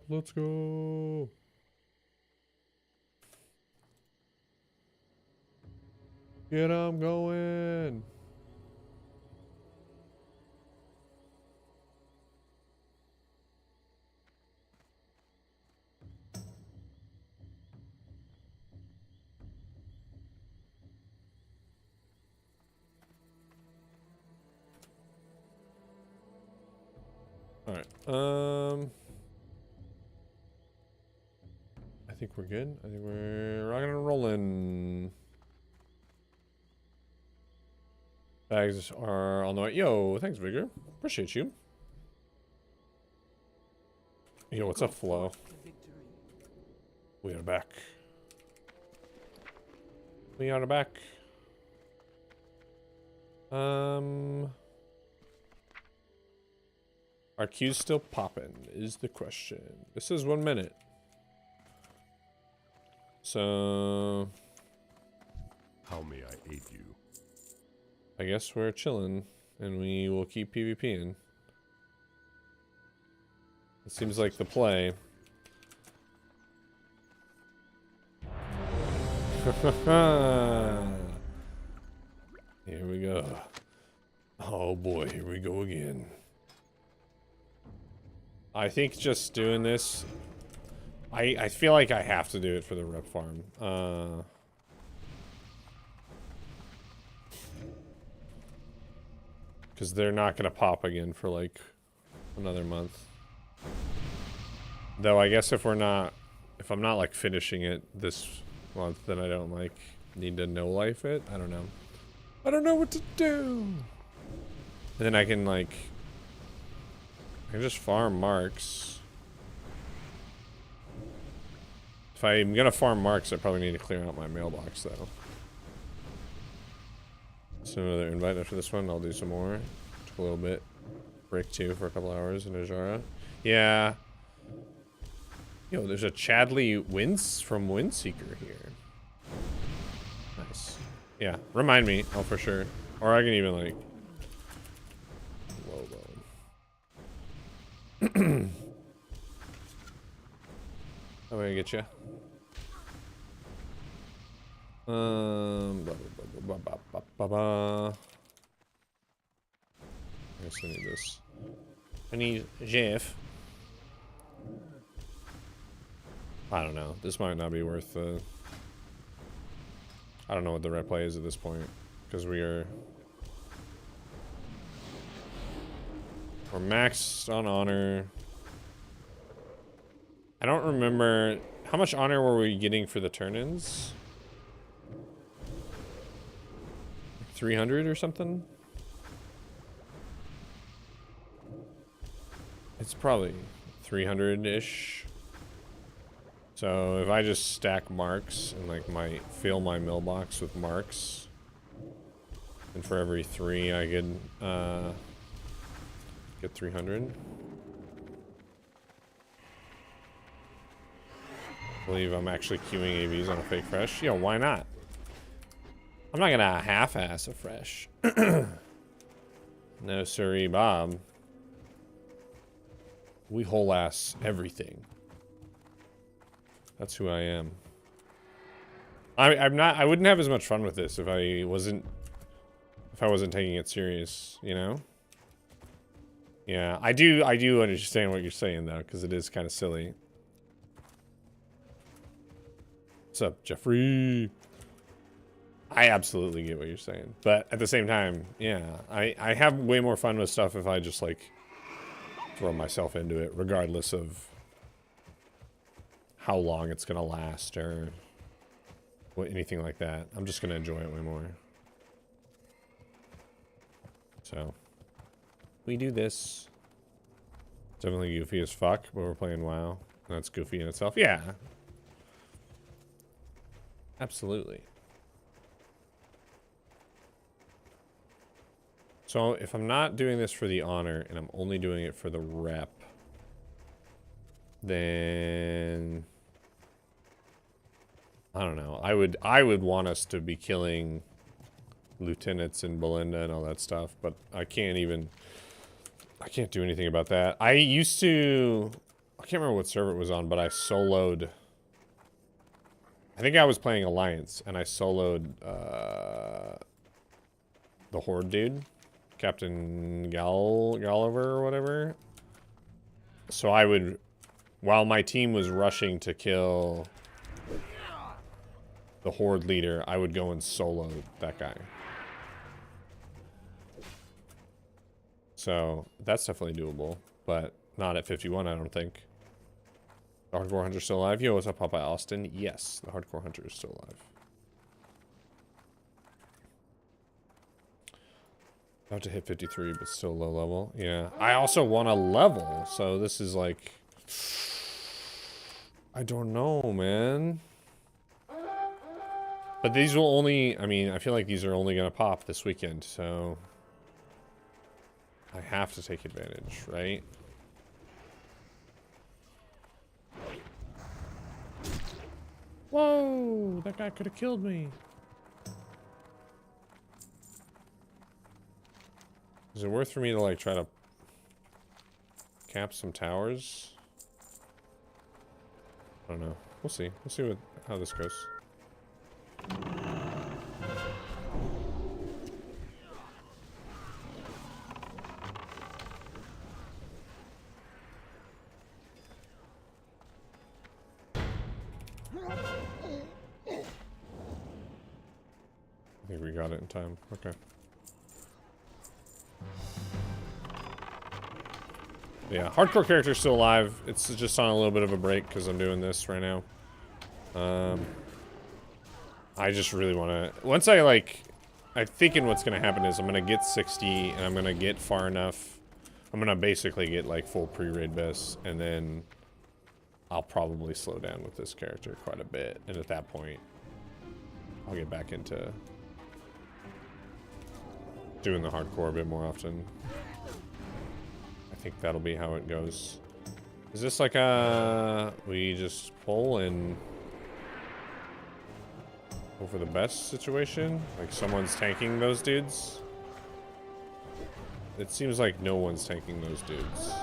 Let's go. Get 'em going. All right. I think we're good. I think we're rocking and rolling. Bags are on the way. Yo, thanks, Vigor. Appreciate you. Yo, what's up, Flo? We are back. We are back. Are queues still popping? Is the question. This is 1 minute. So, how may I aid you? I guess we're chilling, and we will keep PvPing. It seems like the play. Here we go. Oh boy, here we go again. I think just doing this, I feel like I have to do it for the rep farm. Because they're not gonna pop again for like another month. Though I guess if I'm not like finishing it this month, then I don't like need to no life it. I don't know. I don't know what to do. And then I can like, I can just farm marks. If I'm gonna farm marks, I probably need to clear out my mailbox though. So another invite after this one. I'll do some more. Took a little bit. Break 2 for a couple hours in Ajara. Yeah. Yo, there's a Chadley Wince from Windseeker here. Nice. Yeah, remind me. Oh, for sure. Or I can even like... Whoa, whoa. How do I get you? I guess I need this. I need Jeff. I don't know. This might not be worth the... I don't know what the replay is at this point. Because we're maxed on honor. I don't remember... How much honor were we getting for the turn-ins? 300 or something? It's probably 300-ish. So if I just stack marks and like fill my mailbox with marks, and for every 3 I get 300. I believe I'm actually queuing AVs on a fake fresh. Yo, why not? I'm not gonna half-ass a fresh. No siree, Bob. We whole ass everything. That's who I am. I wouldn't have as much fun with this if I wasn't taking it serious, you know? Yeah, I do understand what you're saying though, because it is kind of silly. What's up, Jeffrey? I absolutely get what you're saying, but at the same time, yeah, I have way more fun with stuff if I just like throw myself into it, regardless of how long it's gonna last or anything like that. I'm just gonna enjoy it way more. So we do this. Definitely goofy as fuck, but we're playing WoW. That's goofy in itself. Yeah. Absolutely. So if I'm not doing this for the honor and I'm only doing it for the rep, then I don't know. I would want us to be killing lieutenants in Belinda and all that stuff, but I can't do anything about that. I used to can't remember what server it was on, but I soloed. I think I was playing Alliance, and I soloed the Horde dude, Captain Gulliver or whatever. So I would, while my team was rushing to kill the Horde leader, I would go and solo that guy. So that's definitely doable, but not at 51, I don't think. The Hardcore Hunter's still alive. Yo, what's up, Popeye Austin? Yes, the Hardcore Hunter is still alive. About to hit 53, but still low level. Yeah. I also want a level, so this is like... I don't know, man. But these will only... I mean, I feel like these are only going to pop this weekend, so... I have to take advantage, right? Whoa! That guy could have killed me. Is it worth for me to, like, try to cap some towers? I don't know. We'll see. We'll see how this goes. I think we got it in time. Okay. Yeah, hardcore character's still alive. It's just on a little bit of a break because I'm doing this right now. I just really want to... Once I, like... I'm thinking what's going to happen is I'm going to get 60 and I'm going to get far enough. I'm going to basically get, like, full pre-raid best, and then I'll probably slow down with this character quite a bit. And at that point, I'll get back into doing the hardcore a bit more often. I think that'll be how it goes. Is this like a... we just pull and go for the best situation? Like someone's tanking those dudes? It seems like no one's tanking those dudes.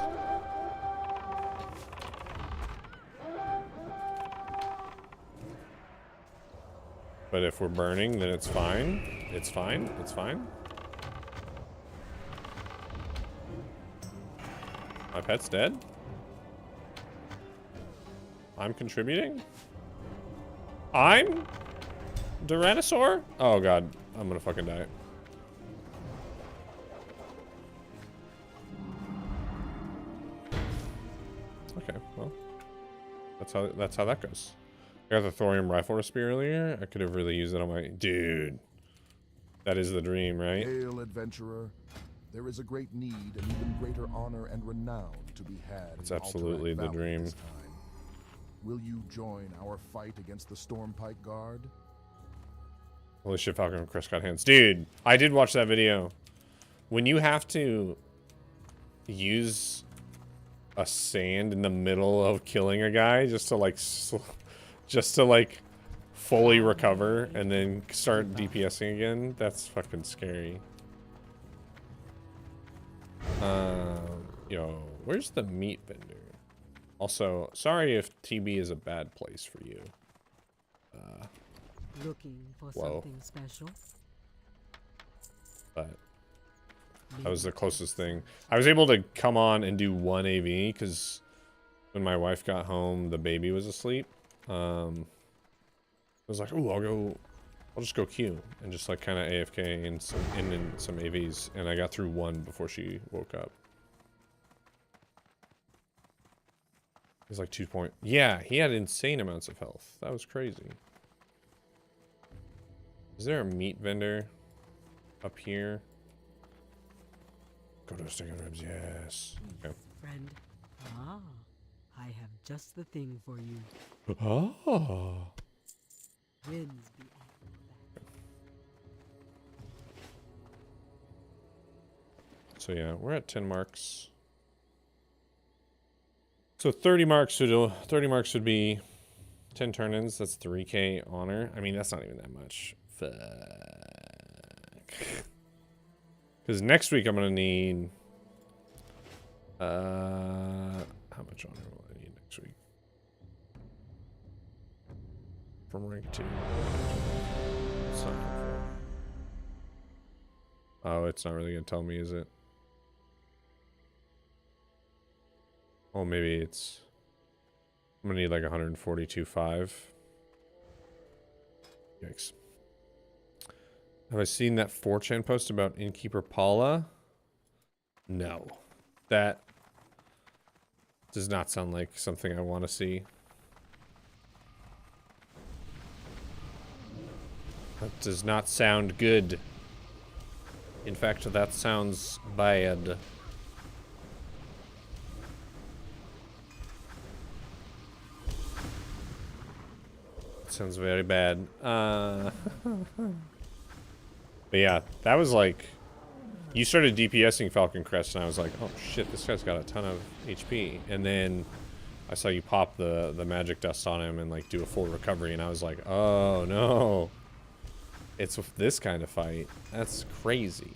But if we're burning, then it's fine. It's fine. It's fine. My pet's dead? I'm contributing? I'm? Tyrannosaur? Oh god, I'm gonna fucking die. Okay, well. That's how that goes. I got the thorium rifle recipe earlier. I could have really used it on my... Dude. That is the dream, right? Hail, adventurer. There is a great need and even greater honor and renown to be had. It's absolutely the dream. Will you join our fight against the Stormpike Guard? Holy shit, Falcon and Chris got hands. Dude, I did watch that video. When you have to use a sand in the middle of killing a guy just to like fully recover and then start DPSing again, that's fucking scary. Yo, where's the meat vendor? Also, sorry if TB is a bad place for you. Looking for something special? But that was the closest thing. I was able to come on and do one AV because when my wife got home, the baby was asleep. I was like, ooh, I'll just go Q and just like kind of AFK and some AVs, and I got through one before she woke up. He's like 2 point. Yeah, he had insane amounts of health. That was crazy. Is there a meat vendor up here? Go to a steak and ribs, yes. Okay. Friend. Ah, I have just the thing for you. Oh. Winds be So yeah, we're at 10 marks. So 30 marks would be 10 turn-ins. That's 3k honor. I mean, that's not even that much. Fuck. Because next week I'm gonna need how much honor will I need? from rank 2. That's not helpful. Oh, it's not really gonna tell me, is it? Oh, maybe it's... I'm gonna need like 142.5. Yikes. Have I seen that 4chan post about Innkeeper Paula? No. That does not sound like something I want to see. That does not sound good. In fact, that sounds bad. Sounds very bad. But yeah, that was like... You started DPSing Falcon Crest and I was like, oh shit, this guy's got a ton of HP. And then I saw you pop the magic dust on him and like do a full recovery and I was like, oh no. It's this kind of fight. That's crazy.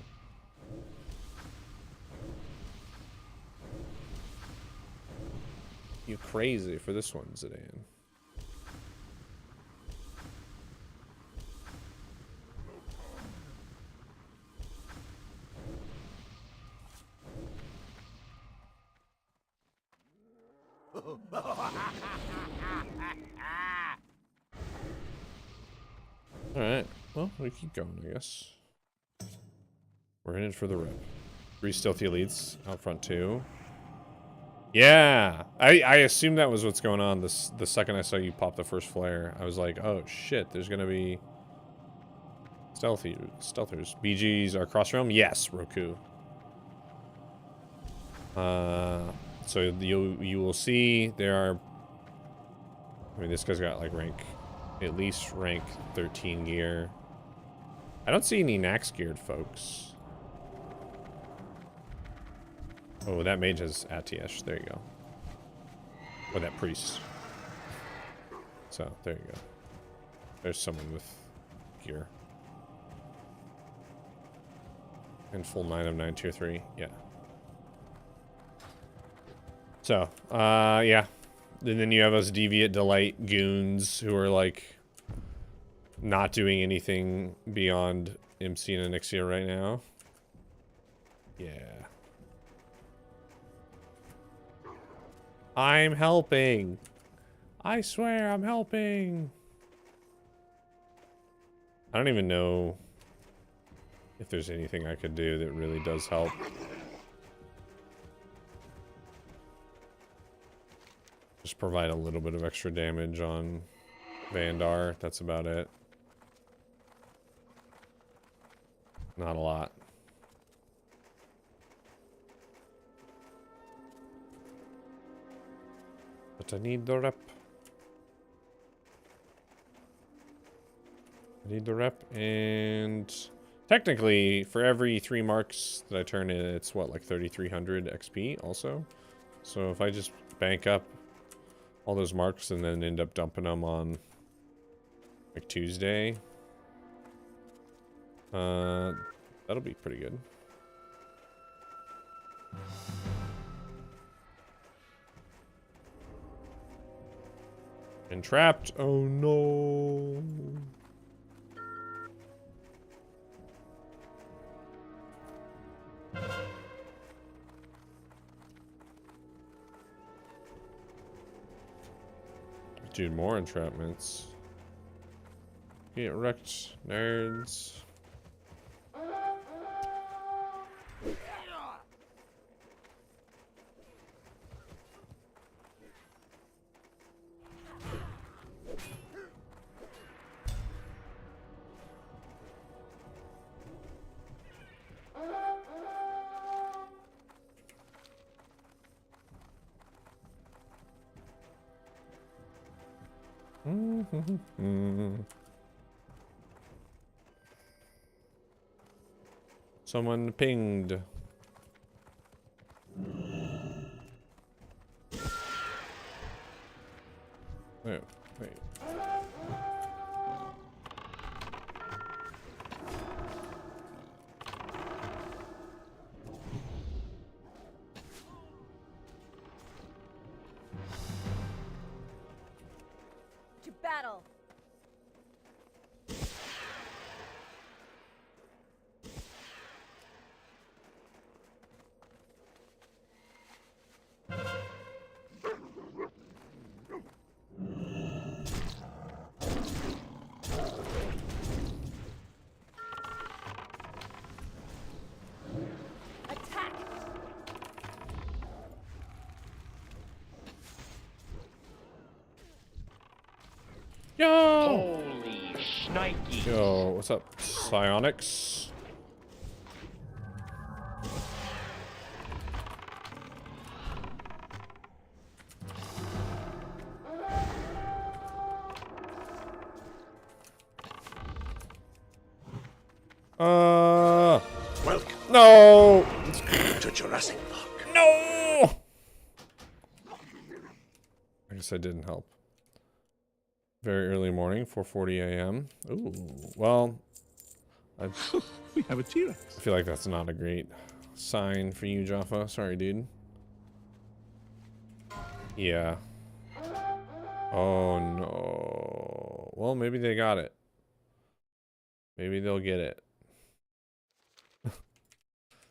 You crazy for this one, Zidane. Alright, well, we keep going, I guess. We're in it for the rip. 3 stealthy elites out front too. Yeah! I assumed that was what's going on the second I saw you pop the first flare. I was like, oh shit, there's gonna be... Stealthers. BGs are cross realm? Yes, Roku. So you will see there are... I mean, this guy's got like rank... At least rank 13 gear. I don't see any Nax geared folks. Oh, that mage has Atiesh. There you go. Or that priest. So, there you go. There's someone with gear. And full 9 of 9 tier 3. Yeah. So, yeah. And then you have us Deviate Delight goons who are like not doing anything beyond MC and Onyxia right now. Yeah. I'm helping. I swear I'm helping. I don't even know if there's anything I could do that really does help. Just provide a little bit of extra damage on Vandar. That's about it. Not a lot. But I need the rep. I need the rep, and technically, for every 3 marks that I turn in, it's what, like 3,300 XP also? So if I just bank up all those marks and then end up dumping them on like Tuesday, that'll be pretty good. Entrapped. Oh no. Dude, more entrapments. Get wrecked, nerds. Someone pinged. Wait, wait. To battle. Yo! Holy shnikes. Yo, what's up, Psionics? Welcome No! to Jurassic Park. No! I guess I didn't help. Very early morning, 4:40 a.m. Ooh, well, We have a T-Rex. I feel like that's not a great sign for you, Jaffa. Sorry, dude. Yeah. Oh, no. Well, maybe they got it. Maybe they'll get it.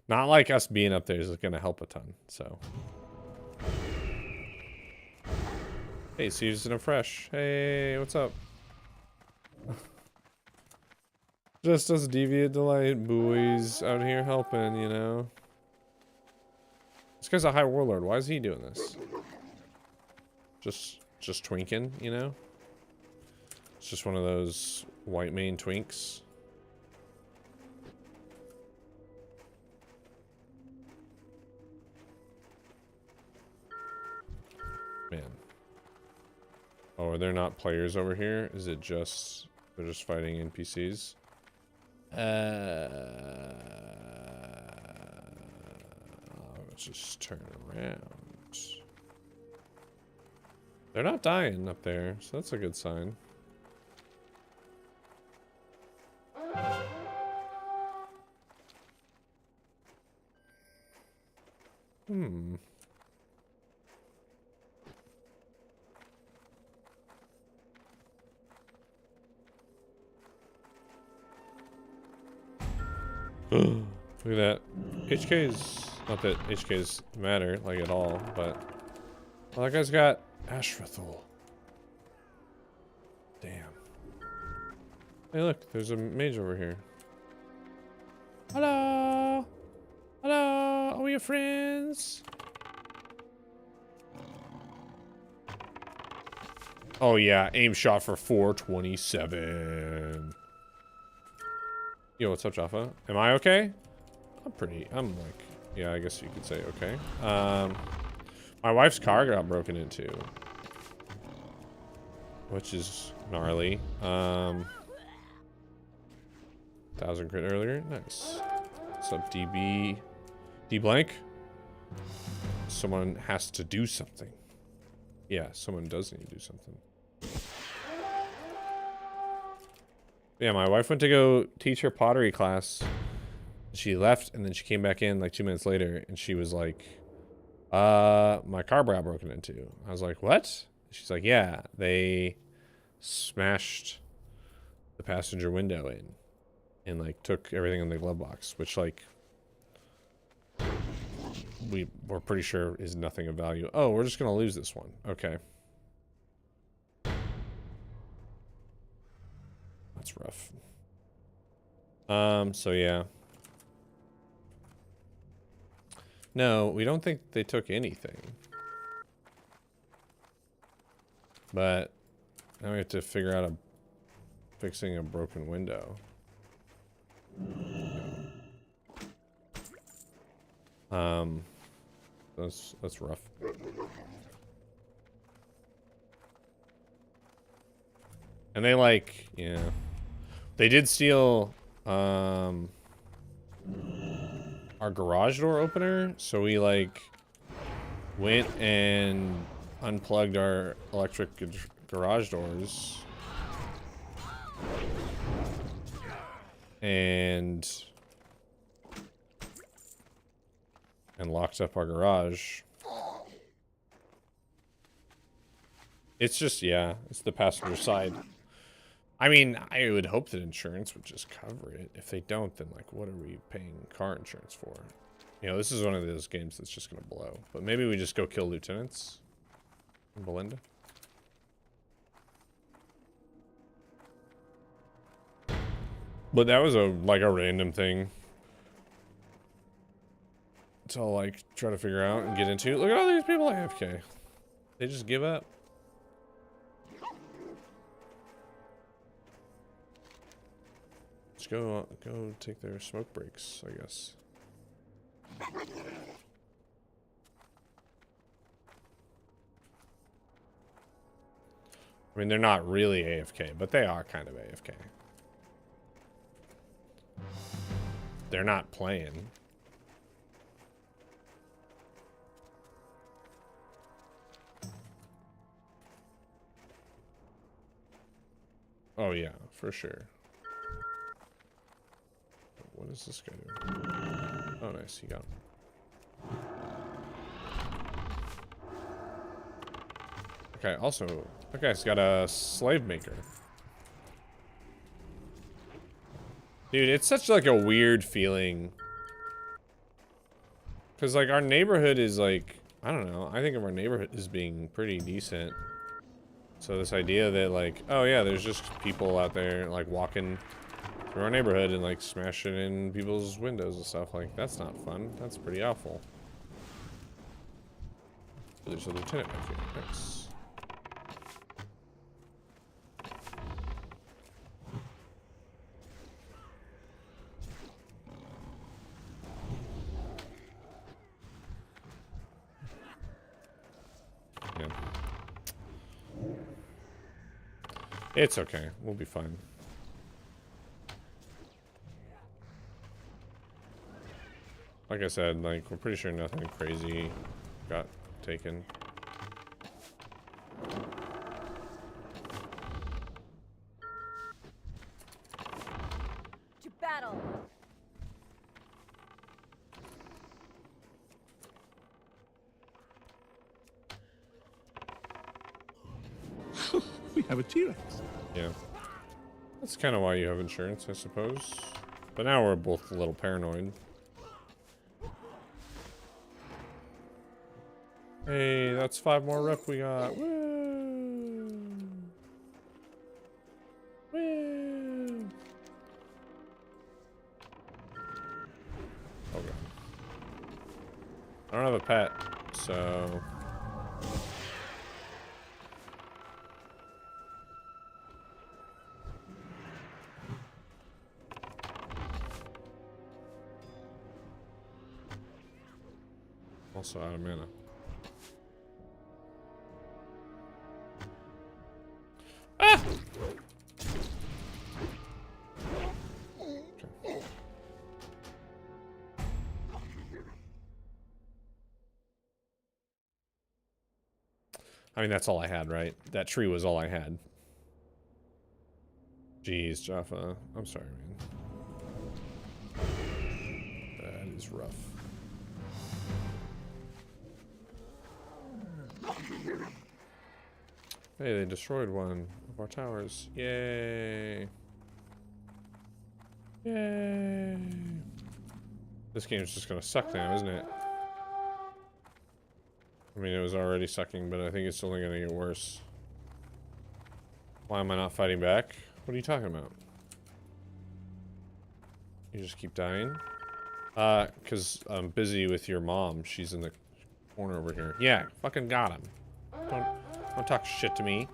Not like us being up there is going to help a ton, so. Hey, season of fresh. Hey, what's up? Just us Deviate Delight boys out here helping, you know. This guy's a high warlord. Why is he doing this? Just twinking, you know? It's just one of those white mane twinks. Man. Oh, are there not players over here? Is it just... they're just fighting NPCs? Let's just turn around. They're not dying up there, so that's a good sign. Hmm. Look at that. HKs, not that HKs matter, like, at all, but... well, that guy's got Ashrathul. Damn. Hey, look, there's a mage over here. Hello! Hello! Are we your friends? Oh, yeah, aim shot for 427. Yo, what's up, Jaffa? Am I okay? I'm like, yeah, I guess you could say okay. My wife's car got broken into, which is gnarly. 1000 crit earlier, nice. What's up, DB? D blank? Someone has to do something. Yeah, someone does need to do something. Yeah, my wife went to go teach her pottery class. She left, and then she came back in like 2 minutes later, and she was like, my car got broken into. I was like, what? She's like, yeah, they smashed the passenger window in and like took everything in the glove box, which like we're pretty sure is nothing of value. Oh, we're just gonna lose this one. Okay. That's rough. So yeah. No, we don't think they took anything. But now we have to figure out fixing a broken window. That's rough. And they like, yeah. They did steal our garage door opener, so we like went and unplugged our electric garage doors and locked up our garage. It's just, yeah, it's the passenger side. I mean, I would hope that insurance would just cover it. If they don't, then like, what are we paying car insurance for? You know, this is one of those games that's just gonna blow. But maybe we just go kill lieutenants in Belinda. But that was like a random thing to like try to figure out and get into. Look at all these people AFK. They just give up. just go take their smoke breaks, I guess. I mean, they're not really AFK, but they are kind of AFK. They're not playing. Oh yeah, for sure. What is this guy doing? Oh nice, he got him. Okay, also, that guy's got a slave maker. Dude, it's such like a weird feeling. Cause like our neighborhood is like, I don't know, I think of our neighborhood as being pretty decent. So this idea that like, oh yeah, there's just people out there like walking through our neighborhood and like smashing in people's windows and stuff, like that's not fun. That's pretty awful. There's a lieutenant back here. Nice. Yeah. It's okay. We'll be fine. Like I said, like, we're pretty sure nothing crazy got taken. To battle. We have a T-Rex. Yeah. That's kind of why you have insurance, I suppose. But now we're both a little paranoid. Hey, that's 5 more rep we got. Woo! Woo! Oh god. I don't have a pet, so... Also out of mana. Ah! Okay. I mean, that's all I had, right? That tree was all I had. Jeez, Jaffa. I'm sorry, man. That is rough. Hey, they destroyed one of our towers. Yay. Yay. This game's just gonna suck now, isn't it? I mean, it was already sucking, but I think it's only gonna get worse. Why am I not fighting back? What are you talking about? You just keep dying? Cause I'm busy with your mom. She's in the corner over here. Yeah, fucking got him. Don't talk shit to me.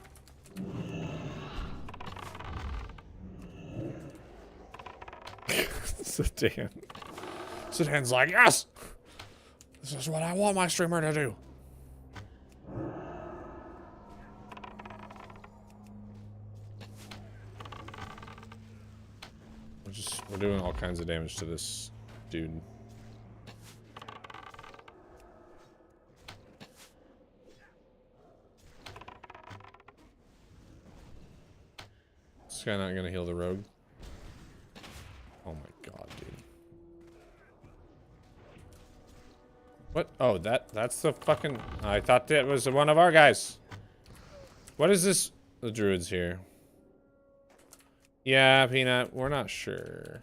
Sedan. Sedan's like, yes! This is what I want my streamer to do. We're doing all kinds of damage to this dude. This guy not gonna heal the rogue? Oh my god, dude. What? Oh, that's the fucking... I thought that was one of our guys. What is this? The druid's here. Yeah, Peanut, we're not sure.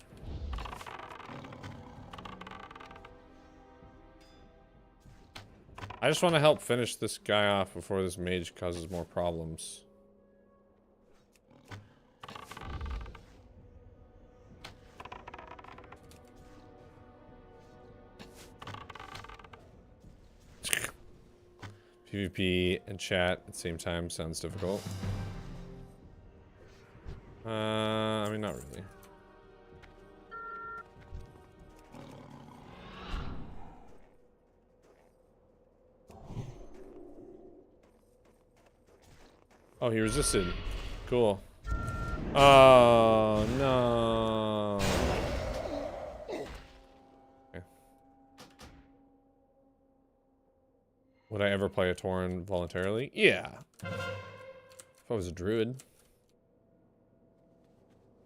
I just want to help finish this guy off before this mage causes more problems. PvP and chat at the same time sounds difficult. I mean, not really. Oh, he resisted. Cool. Oh, no. Okay. Would I ever play a Tauren voluntarily? Yeah. If I was a druid.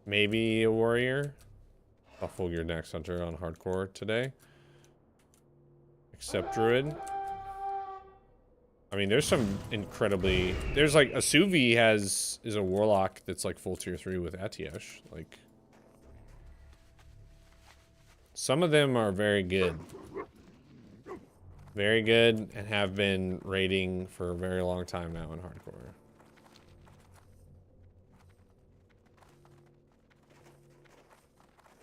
Maybe a warrior. I'll full gear Next Hunter on hardcore today. Except druid. I mean, there's some incredibly... There's like... Asuvi is a warlock that's like full tier 3 with Atiesh. Like... Some of them are very good. Very good and have been raiding for a very long time now in hardcore.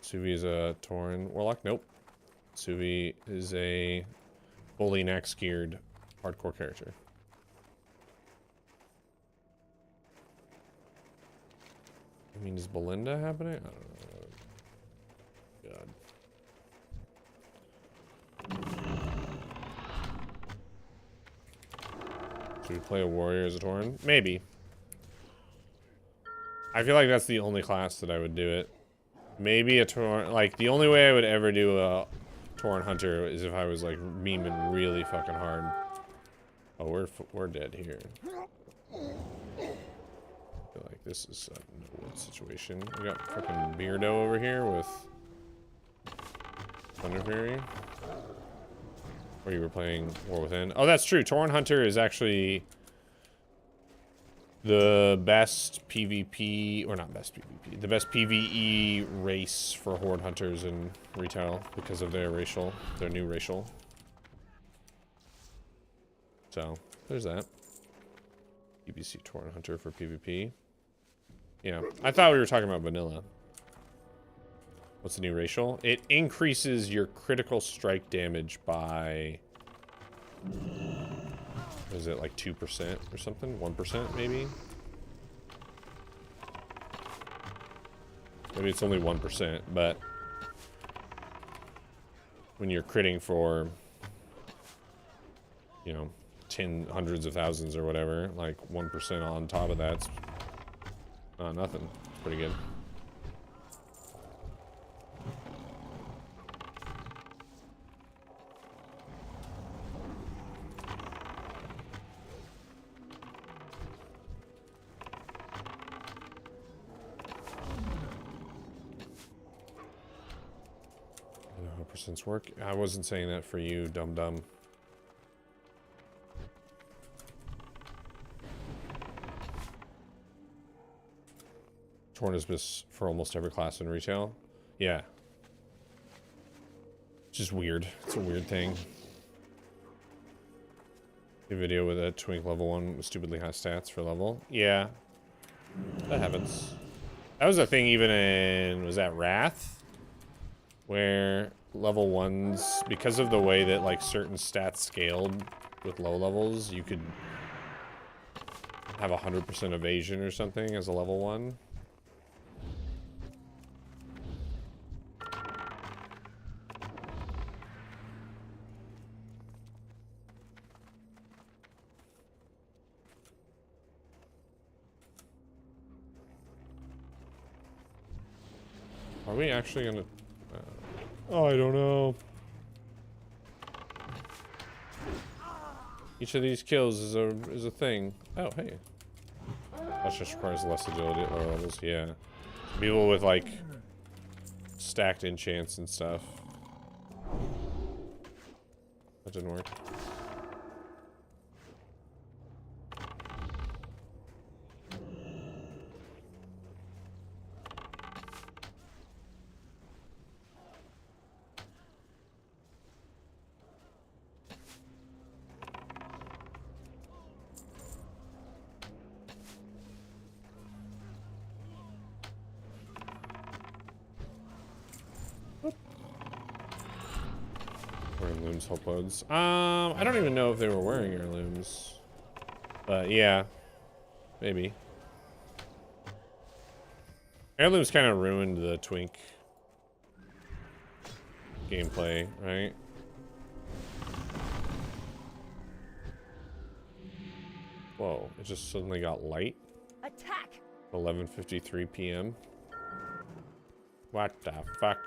Suvi is a Tauren warlock? Nope. Suvi is a fully next geared hardcore character. I mean, is Belinda happening? I don't know. God. Should we play a warrior as a Tauren? Maybe. I feel like that's the only class that I would do it. Maybe a Tauren, like the only way I would ever do a Tauren Hunter is if I was like memeing really fucking hard. Oh, we're dead here. I feel like this is a no-win situation. We got fucking Beardo over here with Thunder Fury. Or you were playing War Within. Oh, that's true. Tauren Hunter is actually the best PvP, or not best PvP, the best PvE race for Horde Hunters in retail because of their new racial. So, there's that. PvC Tauren Hunter for PvP. Yeah, I thought we were talking about vanilla. What's the new racial? It increases your critical strike damage by... Is it like 2% or something? 1% maybe? Maybe it's only 1%, but... When you're critting for... You know, hundreds of thousands or whatever, like 1% on top of that's... nothing. It's pretty good. Percents work. I wasn't saying that for you, dum-dum. Torn is best for almost every class in retail. Yeah. It's just weird. It's a weird thing. A video with a Twink level 1 with stupidly high stats for level. Yeah. That happens. That was a thing even in... Was that Wrath? Where... Level 1s, because of the way that like certain stats scaled with low levels, you could have 100% evasion or something as a level 1. Are we actually gonna... Oh, I don't know. Each of these kills is a thing. Oh, hey. That just requires less agility at lower levels. Yeah. People with like stacked enchants and stuff. That didn't work. Heirlooms, hope loads. I don't even know if they were wearing heirlooms. But yeah. Maybe. Heirlooms kind of ruined the Twink gameplay, right? Whoa, it just suddenly got light. Attack! 11:53 p.m. What the fuck?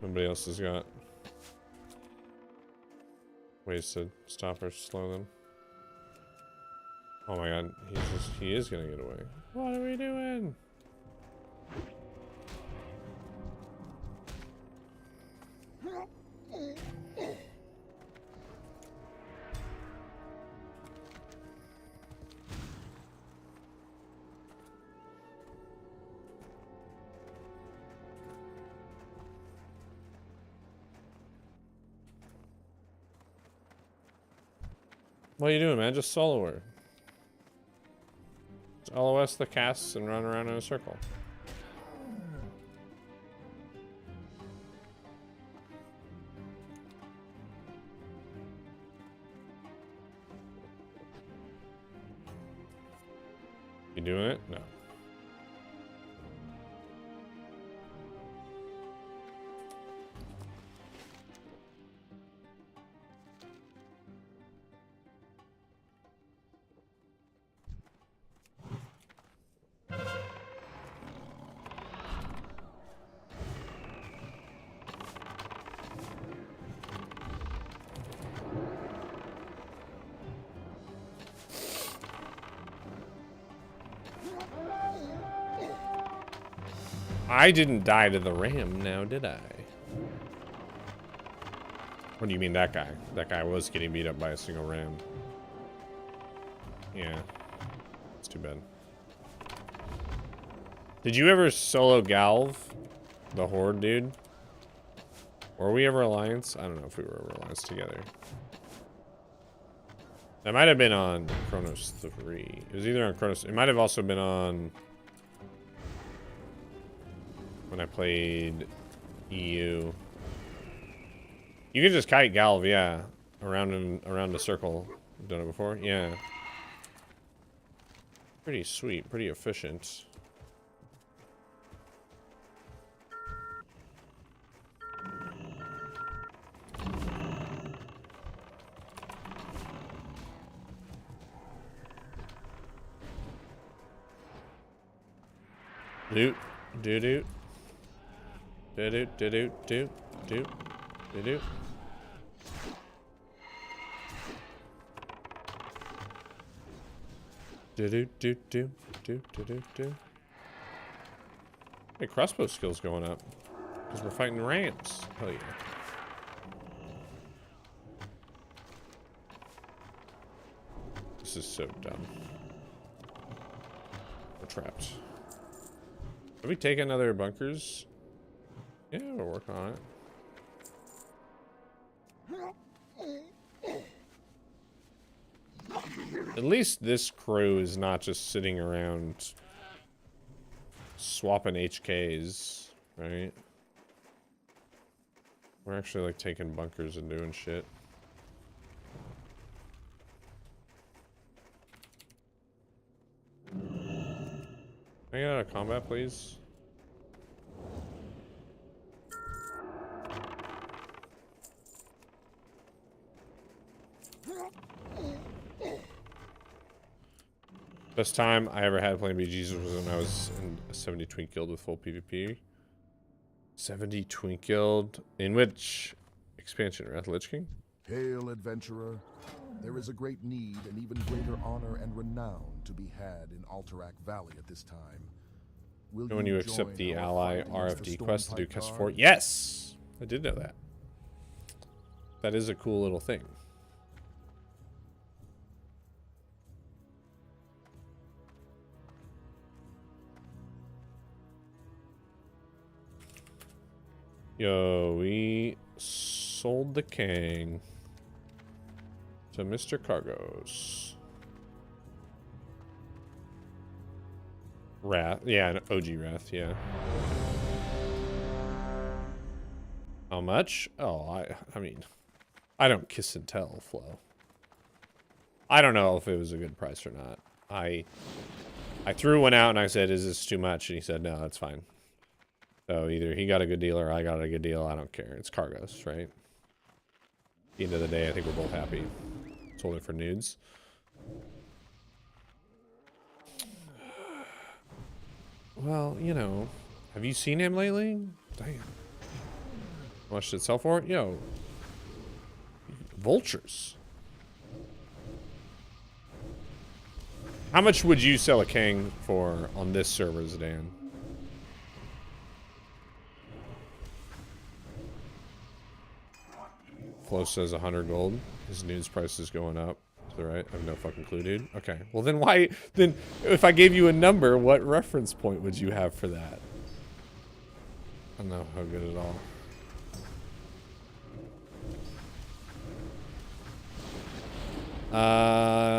Nobody else has got ways to stop or slow them. Oh my god, he is gonna get away. What are we doing? What are you doing, man? Just solo her. Just LOS the casts and run around in a circle. You doing it? No. I didn't die to the ram now, did I? What do you mean that guy? That guy was getting beat up by a single ram. Yeah. It's too bad. Did you ever solo Galv? The Horde dude? Were we ever Alliance? I don't know if we were ever Alliance together. That might have been on Chronos 3. It was either on Chronos... It might have also been on... when I played EU. You can just kite Galv, yeah. Around the circle. Done it before? Yeah. Pretty sweet, pretty efficient. Doot, doo doot. Do do do do do do do do. Do do do do do do do do. Hey, crossbow skills going up because we're fighting rams. Hell yeah! This is so dumb. We're trapped. Have we taken other bunkers? Yeah, we're working on it. At least this crew is not just sitting around swapping HKs, right? We're actually like taking bunkers and doing shit. Can I get out of combat, please? Best time I ever had playing BGs was when I was in a 70 Twink Guild with full PvP. 70 Twink Guild? In which expansion? Wrath of Lich King? Hail, adventurer. There is a great need and even greater honor and renown to be had in Alterac Valley at this time. Will And when you accept join the our ally fight against the RFD quest to do Stormpipe quest Guard? 4? Yes! I did know that. That is a cool little thing. Yo, we sold the king to Mr. Cargos. Wrath, yeah, an OG Wrath, yeah. How much? Oh, I mean, I don't kiss and tell, Flo. I don't know if it was a good price or not. I threw one out and I said, "Is this too much?" And he said, "No, that's fine." So either he got a good deal or I got a good deal. I don't care. It's cargos, right? At the end of the day, I think we're both happy. Sold it for nudes. Well, you know, have you seen him lately? Damn. How much did it sell for? Yo. Vultures. How much would you sell a king for on this server, Zidane? Flo says 100 gold. His news price is going up. Is that right? I have no fucking clue, dude. Okay. Well, then why... Then, if I gave you a number, what reference point would you have for that? I don't know how good at all.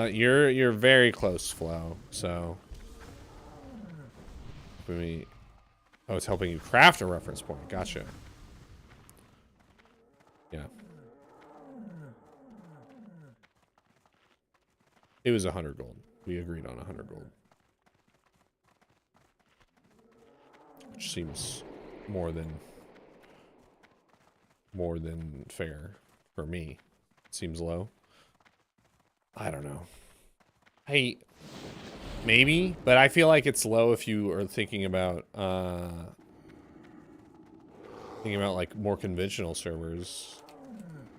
You're very close, Flo. So... Let me... Oh, it's helping you craft a reference point. Gotcha. Yeah. It was 100 gold. We agreed on 100 gold. Which seems more than fair for me. It seems low. I don't know. Hey, maybe, but I feel like it's low if you are thinking about like more conventional servers.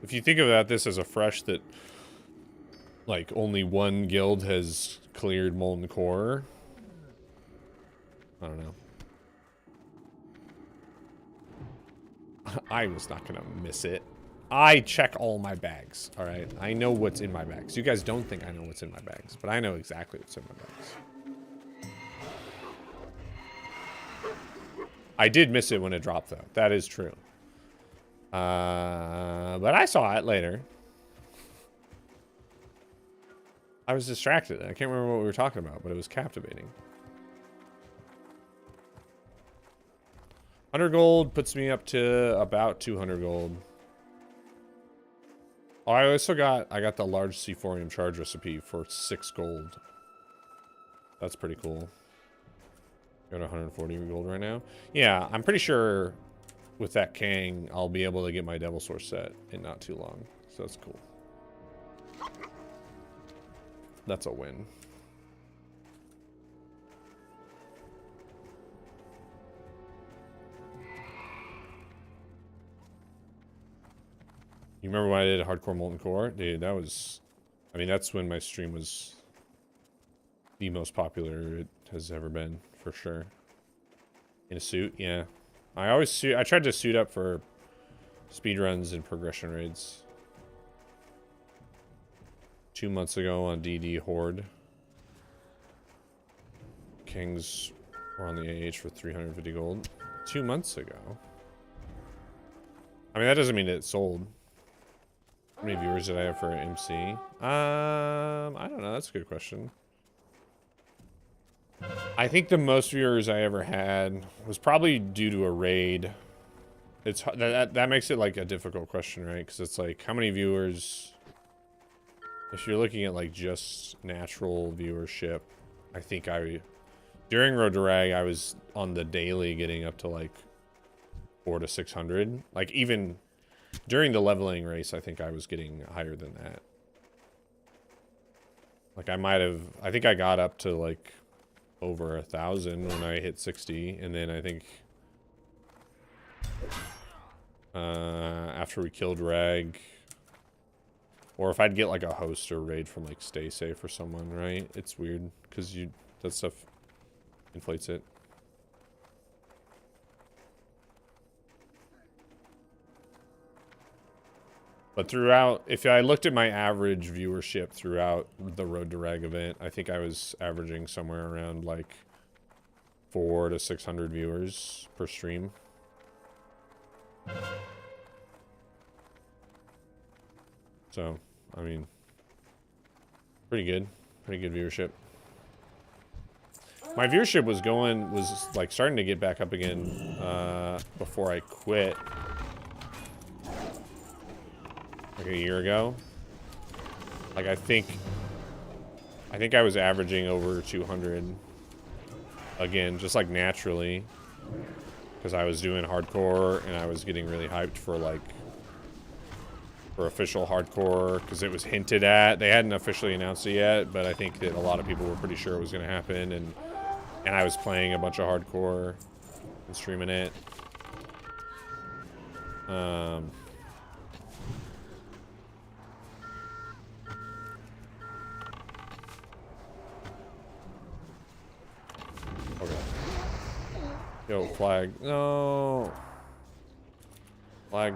If you think about this as a fresh that like only one guild has cleared Molten Core, I don't know. I was not gonna miss it. I check all my bags, all right? I know what's in my bags. You guys don't think I know what's in my bags, but I know exactly what's in my bags. I did miss it when it dropped, though. That is true. But I saw it later. I was distracted. I can't remember what we were talking about, but it was captivating. 100 gold puts me up to about 200 gold. Oh, I also got the large Seaphorium charge recipe for 6 gold. That's pretty cool. Got 140 gold right now. Yeah, I'm pretty sure with that Kang, I'll be able to get my Devil Source set in not too long. So that's cool. That's a win. You remember when I did Hardcore Molten Core? Dude, that was... I mean, that's when my stream was the most popular it has ever been, for sure. In a suit, yeah. I tried to suit up for speedruns and progression raids. 2 months ago on DD Horde. Kings were on the AH for 350 gold. 2 months ago. I mean, that doesn't mean it sold. How many viewers did I have for MC? I don't know. That's a good question. I think the most viewers I ever had was probably due to a raid. It's that makes it like a difficult question, right? Because it's like, how many viewers? If you're looking at like just natural viewership, I think during Road to Rag, I was on the daily getting up to like 400 to 600. Like even during the leveling race, I think I was getting higher than that. Like I think I got up to like over 1,000 when I hit 60, and then I think after we killed Rag, or if I'd get like a host or raid from like Stay Safe or someone, right? It's weird because that stuff inflates it. But throughout, if I looked at my average viewership throughout the Road to Rag event, I think I was averaging somewhere around like 400 to 600 viewers per stream. So, I mean, pretty good viewership. My viewership was like starting to get back up again before I quit. Like a year ago. Like I think I was averaging over 200 again, just like naturally. because I was doing hardcore and I was getting really hyped for like for official hardcore because it was hinted at. They hadn't officially announced it yet, but I think that a lot of people were pretty sure it was going to happen, and I was playing a bunch of hardcore and streaming it. Okay. Yo, flag. No. Flag.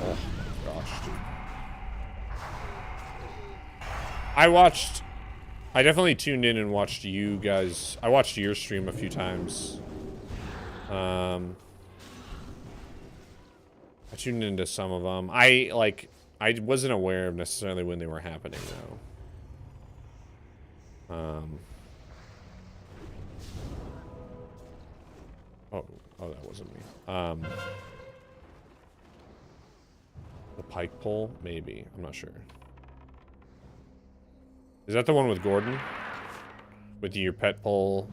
Oh gosh, dude. I definitely tuned in and watched you guys. I watched your stream a few times. I tuned into some of them. I wasn't aware of necessarily when they were happening though. Oh, that wasn't me. The pike pole? Maybe. I'm not sure. Is that the one with Gordon? With your pet pole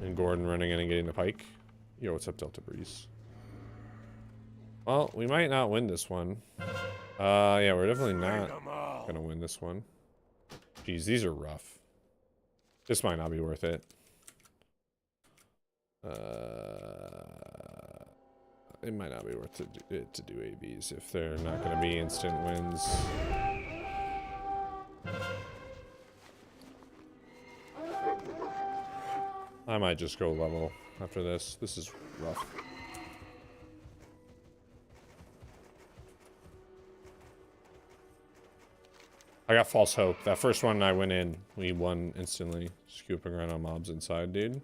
and Gordon running in and getting the pike? Yo, what's up, Delta Breeze? Well, we might not win this one. Yeah, we're definitely not gonna win this one. Jeez, these are rough. This might not be worth it. It might not be worth it to do ABs if they're not going to be instant wins. I might just go level after this. This is rough. I got false hope. That first one I went in, we won instantly. Scooping around on mobs inside, dude.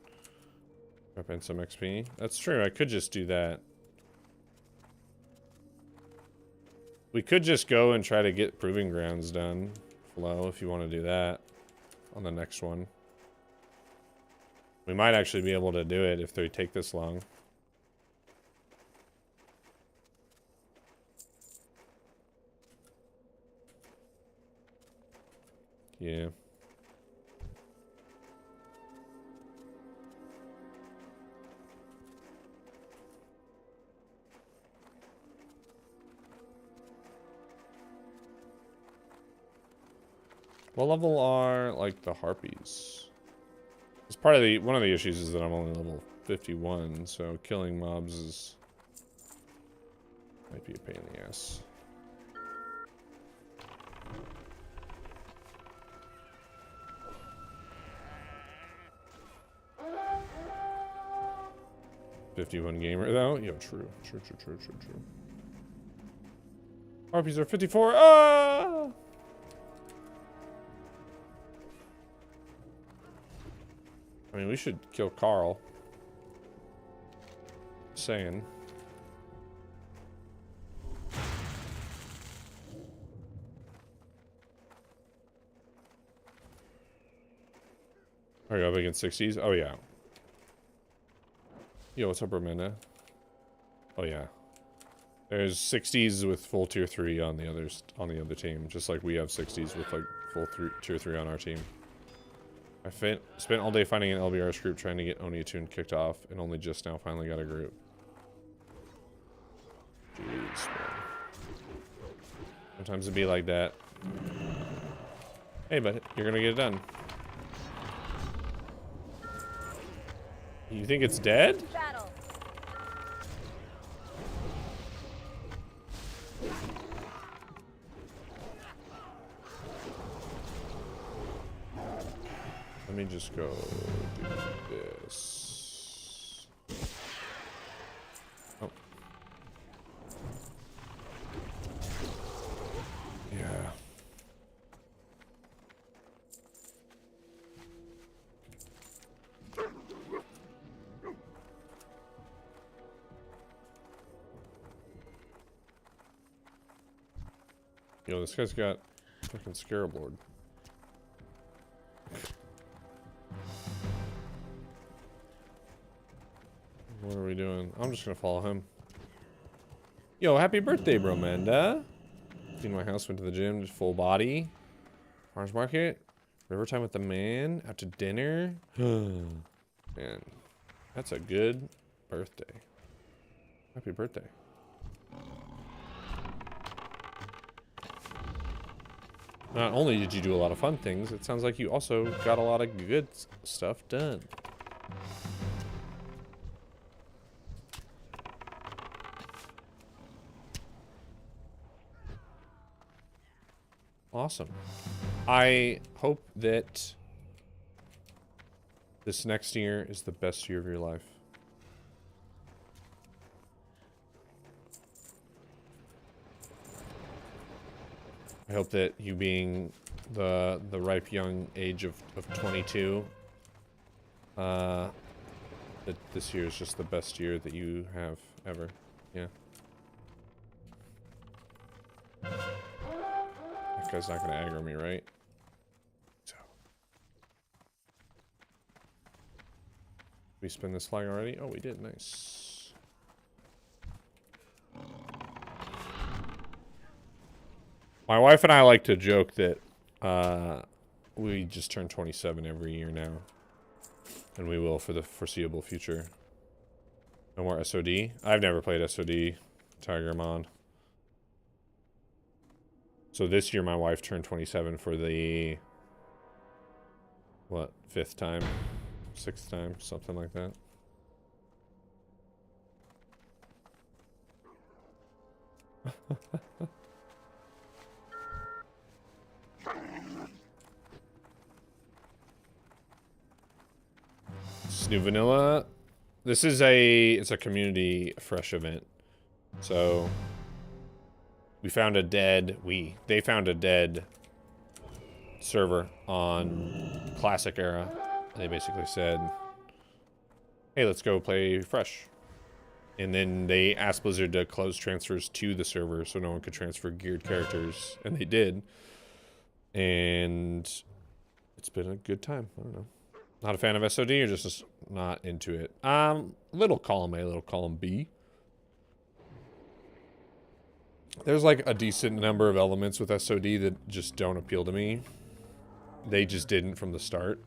Up in some XP. That's true. I could just do that. We could just go and try to get proving grounds done, Flo, if you want to do that on the next one. We might actually be able to do it if they take this long. Yeah. What level are, like, the harpies? It's part of the, one of the issues is that I'm only level 51, so killing mobs is, might be a pain in the ass. $51 gamer though? Yo, true. True. Harpies are 54. Ah! I mean, we should kill Carl. Saying. Are you up against 60s? Oh, yeah. Yo, what's up, Romana? Oh, yeah. There's 60s with full tier 3 on the others, on the other team. Just like we have 60s with, like, full tier 3 on our team. I spent all day finding an LBR's group trying to get Oni Tune kicked off, and only just now finally got a group. Jeez, man. Sometimes it'd be like that. Hey, but you're gonna get it done. You think it's dead? Battle. Let me just go do this. Oh. Yeah. Yo, this guy's got fucking Scarab Lord. What are we doing? I'm just gonna follow him. Yo, happy birthday, bro, Manda. Cleaned my house, went to the gym, just full body. Farmers market. River time with the man. Out to dinner. Man, that's a good birthday. Happy birthday. Not only did you do a lot of fun things, it sounds like you also got a lot of good stuff done. Awesome. I hope that this next year is the best year of your life. I hope that you being the ripe young age of 22, that this year is just the best year that you have ever. Yeah. That guy's not gonna aggro me, right? So. We spin this flag already? Oh, we did. Nice. My wife and I like to joke that we just turn 27 every year now. And we will for the foreseeable future. No more SOD. I've never played SOD. Tigermon. So this year my wife turned 27 for the... what? 5th time? 6th time? Something like that. This new vanilla. This is it's a community fresh event. So they found a dead server on Classic era. They basically said, hey, let's go play fresh. And then they asked Blizzard to close transfers to the server so no one could transfer geared characters. And they did. And it's been a good time. I don't know. Not a fan of SOD or just not into it? Little column A, little column B. There's like a decent number of elements with SOD that just don't appeal to me. They just didn't from the start.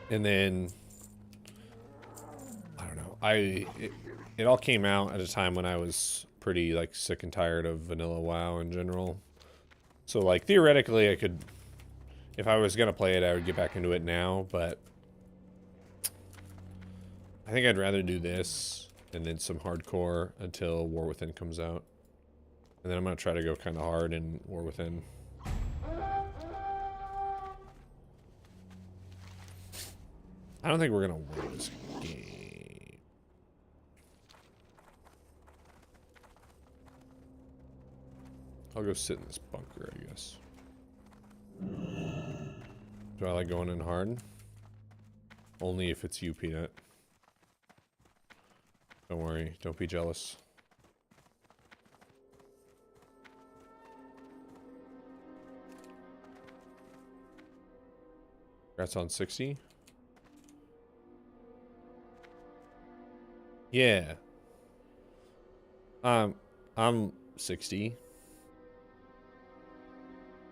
And then I don't know. It all came out at a time when I was pretty like sick and tired of vanilla WoW in general. So like theoretically I could, if I was gonna play it, I would get back into it now, but I think I'd rather do this and then some hardcore until War Within comes out. And then I'm gonna try to go kind of hard in War Within. I don't think we're gonna win this game. I'll go sit in this bunker, I guess. Do I like going in hard? Only if it's you, Peanut. Don't worry, don't be jealous. Congrats on 60. Yeah. I'm 60.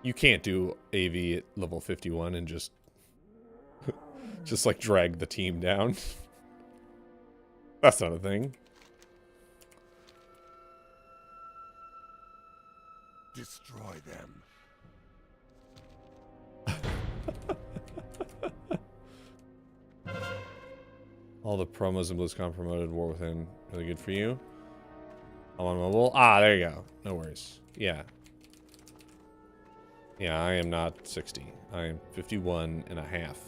You can't do AV at level 51 and just like drag the team down. That's not a thing. Destroy them. All the promos in BlizzCon promoted War Within. Really good for you. I'm on mobile. Ah, there you go. No worries. Yeah. Yeah, I am not 60. I am 51 and a half.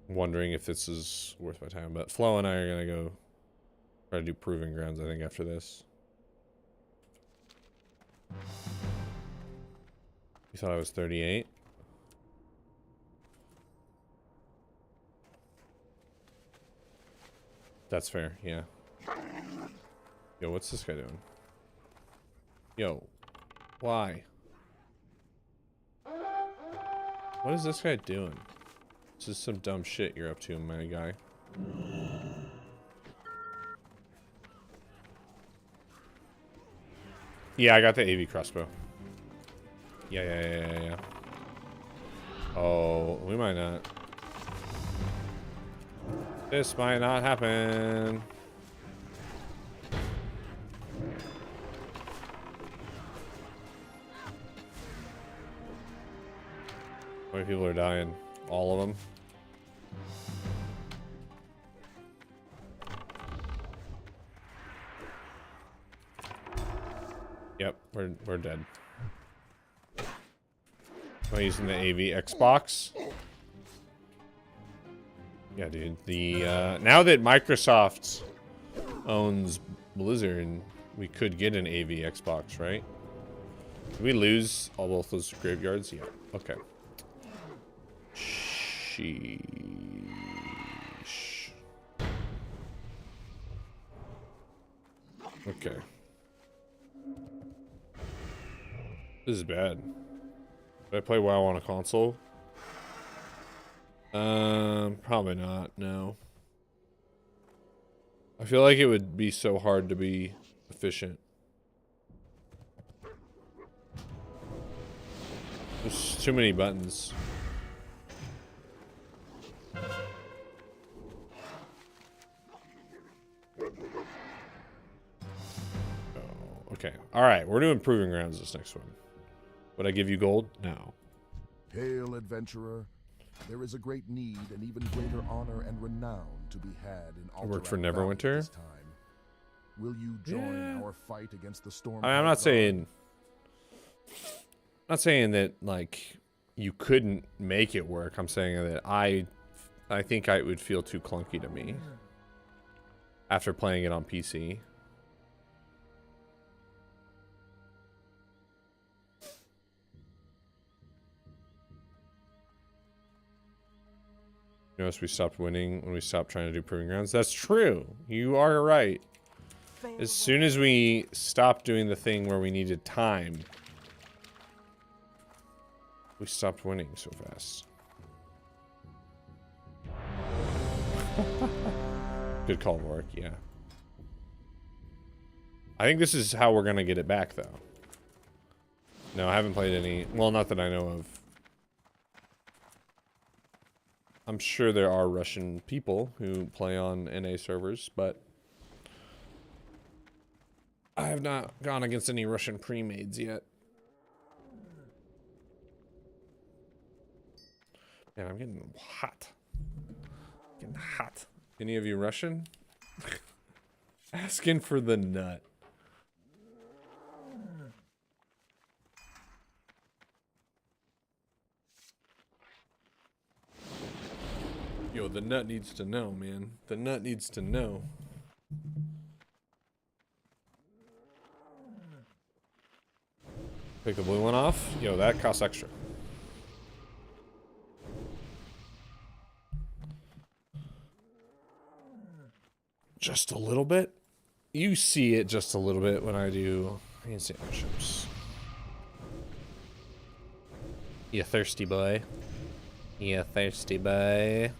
I'm wondering if this is worth my time. But Flo and I are going to go try to do Proving Grounds, I think, after this. You thought I was 38? That's fair, yeah. Yo, what's this guy doing? Yo, why? What is this guy doing? This is some dumb shit you're up to, my guy. Yeah, I got the AV crossbow. Yeah. Oh, we might not. This might not happen. How many people are dying? All of them? Yep, we're dead. Am I using the AV Xbox? Yeah, dude. The now that Microsoft owns Blizzard, we could get an AV Xbox, right? Did we lose all both those graveyards? Yeah. Okay. Sheesh. Okay. This is bad. Did I play WoW on a console? Probably not, no. I feel like it would be so hard to be efficient. There's too many buttons. Oh, okay. Alright, we're doing Proving Grounds this next one. Would I give you gold? No. Hail, adventurer. There is a great need and even greater honor and renown to be had in I worked for Alterac Valley Neverwinter. this time. Will you join our fight against the storm? I mean, I'm not saying that like you couldn't make it work. I'm saying that I think it would feel too clunky to me after playing it on PC. You notice we stopped winning when we stopped trying to do Proving Grounds. That's true. You are right. As soon as we stopped doing the thing where we needed time, we stopped winning so fast. Good call, Warwick, yeah. I think this is how we're gonna get it back, though. No, I haven't played any. Well, not that I know of. I'm sure there are Russian people who play on NA servers, but I have not gone against any Russian pre-mades yet. Man, I'm getting hot. Getting hot. Any of you Russian? Asking for the nut. Yo, the nut needs to know, man. The nut needs to know. Take the blue one off. Yo, that costs extra. Just a little bit. You see it just a little bit when I do handstand push-ups. You thirsty boy. You thirsty boy.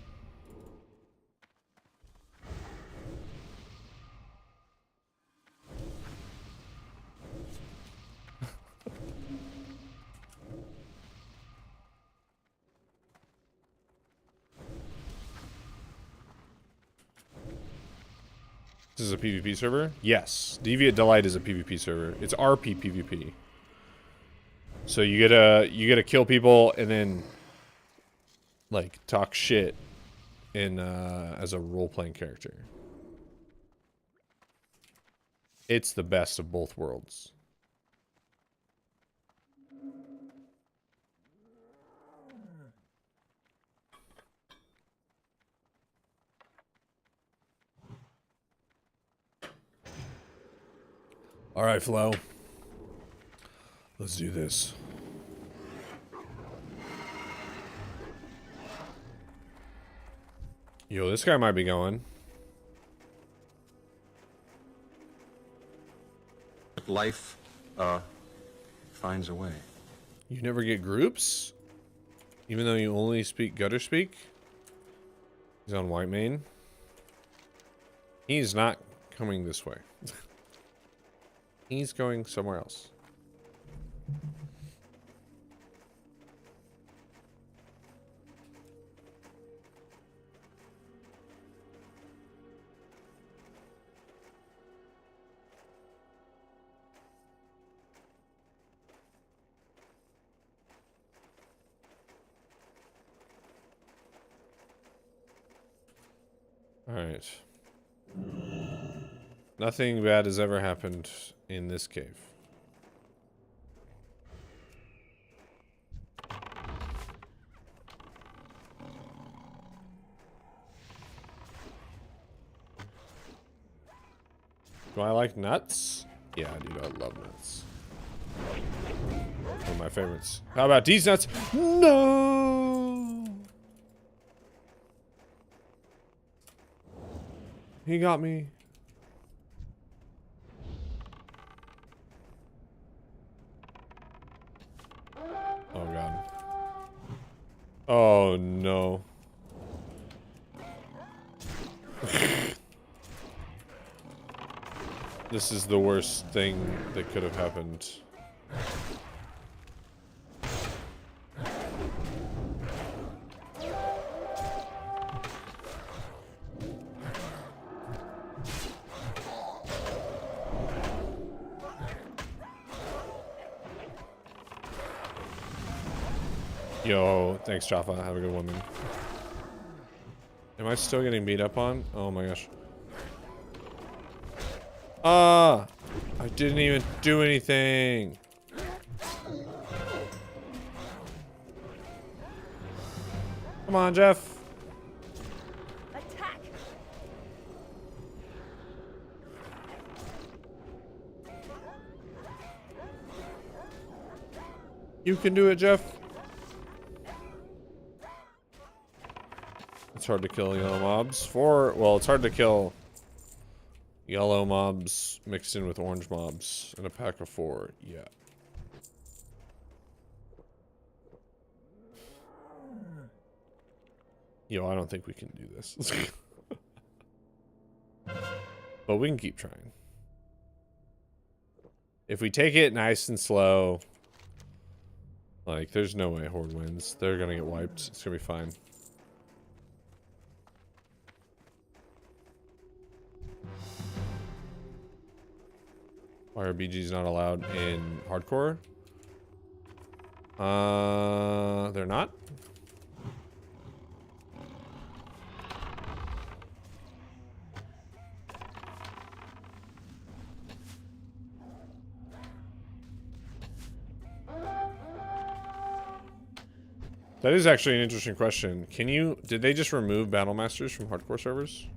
This is a PvP server? Yes. Deviate Delight is a PvP server. It's RP PvP. So you gotta kill people and then like talk shit in as a role-playing character. It's the best of both worlds. All right, Flo. Let's do this. Yo, this guy might be going. Life, finds a way. You never get groups? Even though you only speak gutter speak? He's on white main. He's not coming this way. He's going somewhere else. All right. Nothing bad has ever happened in this cave. Do I like nuts? Yeah, dude, I love nuts. One of my favorites. How about these nuts? No! He got me. Oh god. Oh no. This is the worst thing that could have happened. Yo, thanks Jaffa. Have a good one, man. Am I still getting beat up on? Oh my gosh. Ah! I didn't even do anything. Come on, Jeff. Attack! You can do it, Jeff. It's hard to kill yellow mobs. Well, it's hard to kill yellow mobs mixed in with orange mobs in a pack of 4. Yeah. Yo, I don't think we can do this. But we can keep trying. If we take it nice and slow, like, there's no way Horde wins. They're gonna get wiped. It's gonna be fine. Why are BGs not allowed in hardcore? They're not? That is actually an interesting question. Did they just remove Battle Masters from hardcore servers?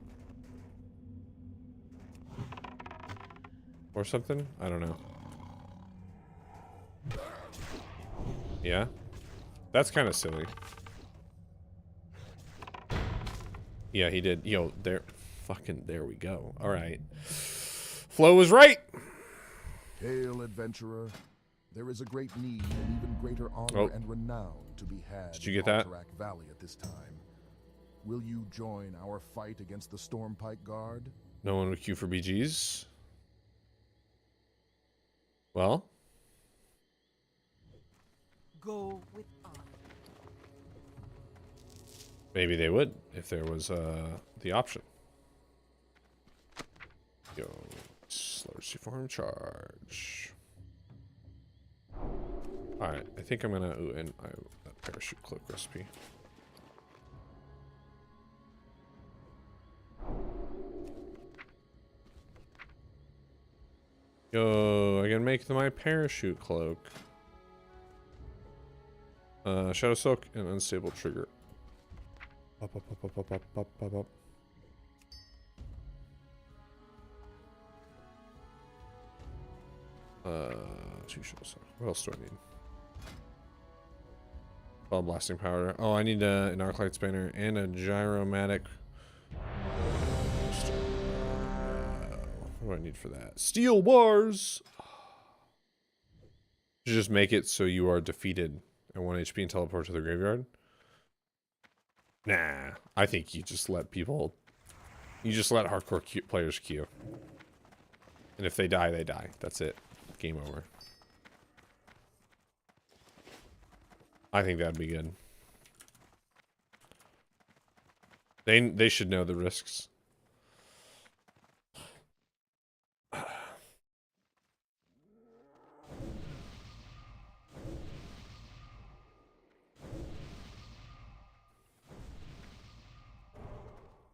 Or something? I don't know. Yeah? That's kind of silly. Yeah, he did. Yo, there we go. Alright. Flo was right! Hail, adventurer. There is a great need and even greater honor and renown to be had Did you get in that? Alterac Valley at this time. Will you join our fight against the Stormpike Guard? No one would queue for BGs. Well, Go with honor. maybe they would if there was the option. Yo, slow form charge. Alright, I think I'm gonna and that parachute cloak recipe. Yo, I can make my parachute cloak. Shadow Soak and Unstable Trigger. Up, up, up, up, up, up, up, up, up. Two Shadow Soak. What else do I need? Ball Blasting Powder. Oh, I need an Arclight Spanner and a Gyromatic. What do I need for that? Steel bars! You just make it so you are defeated at 1 HP and teleport to the graveyard? Nah, I think you just let people You just let hardcore players queue. And if they die, they die. That's it. Game over. I think that'd be good. They should know the risks.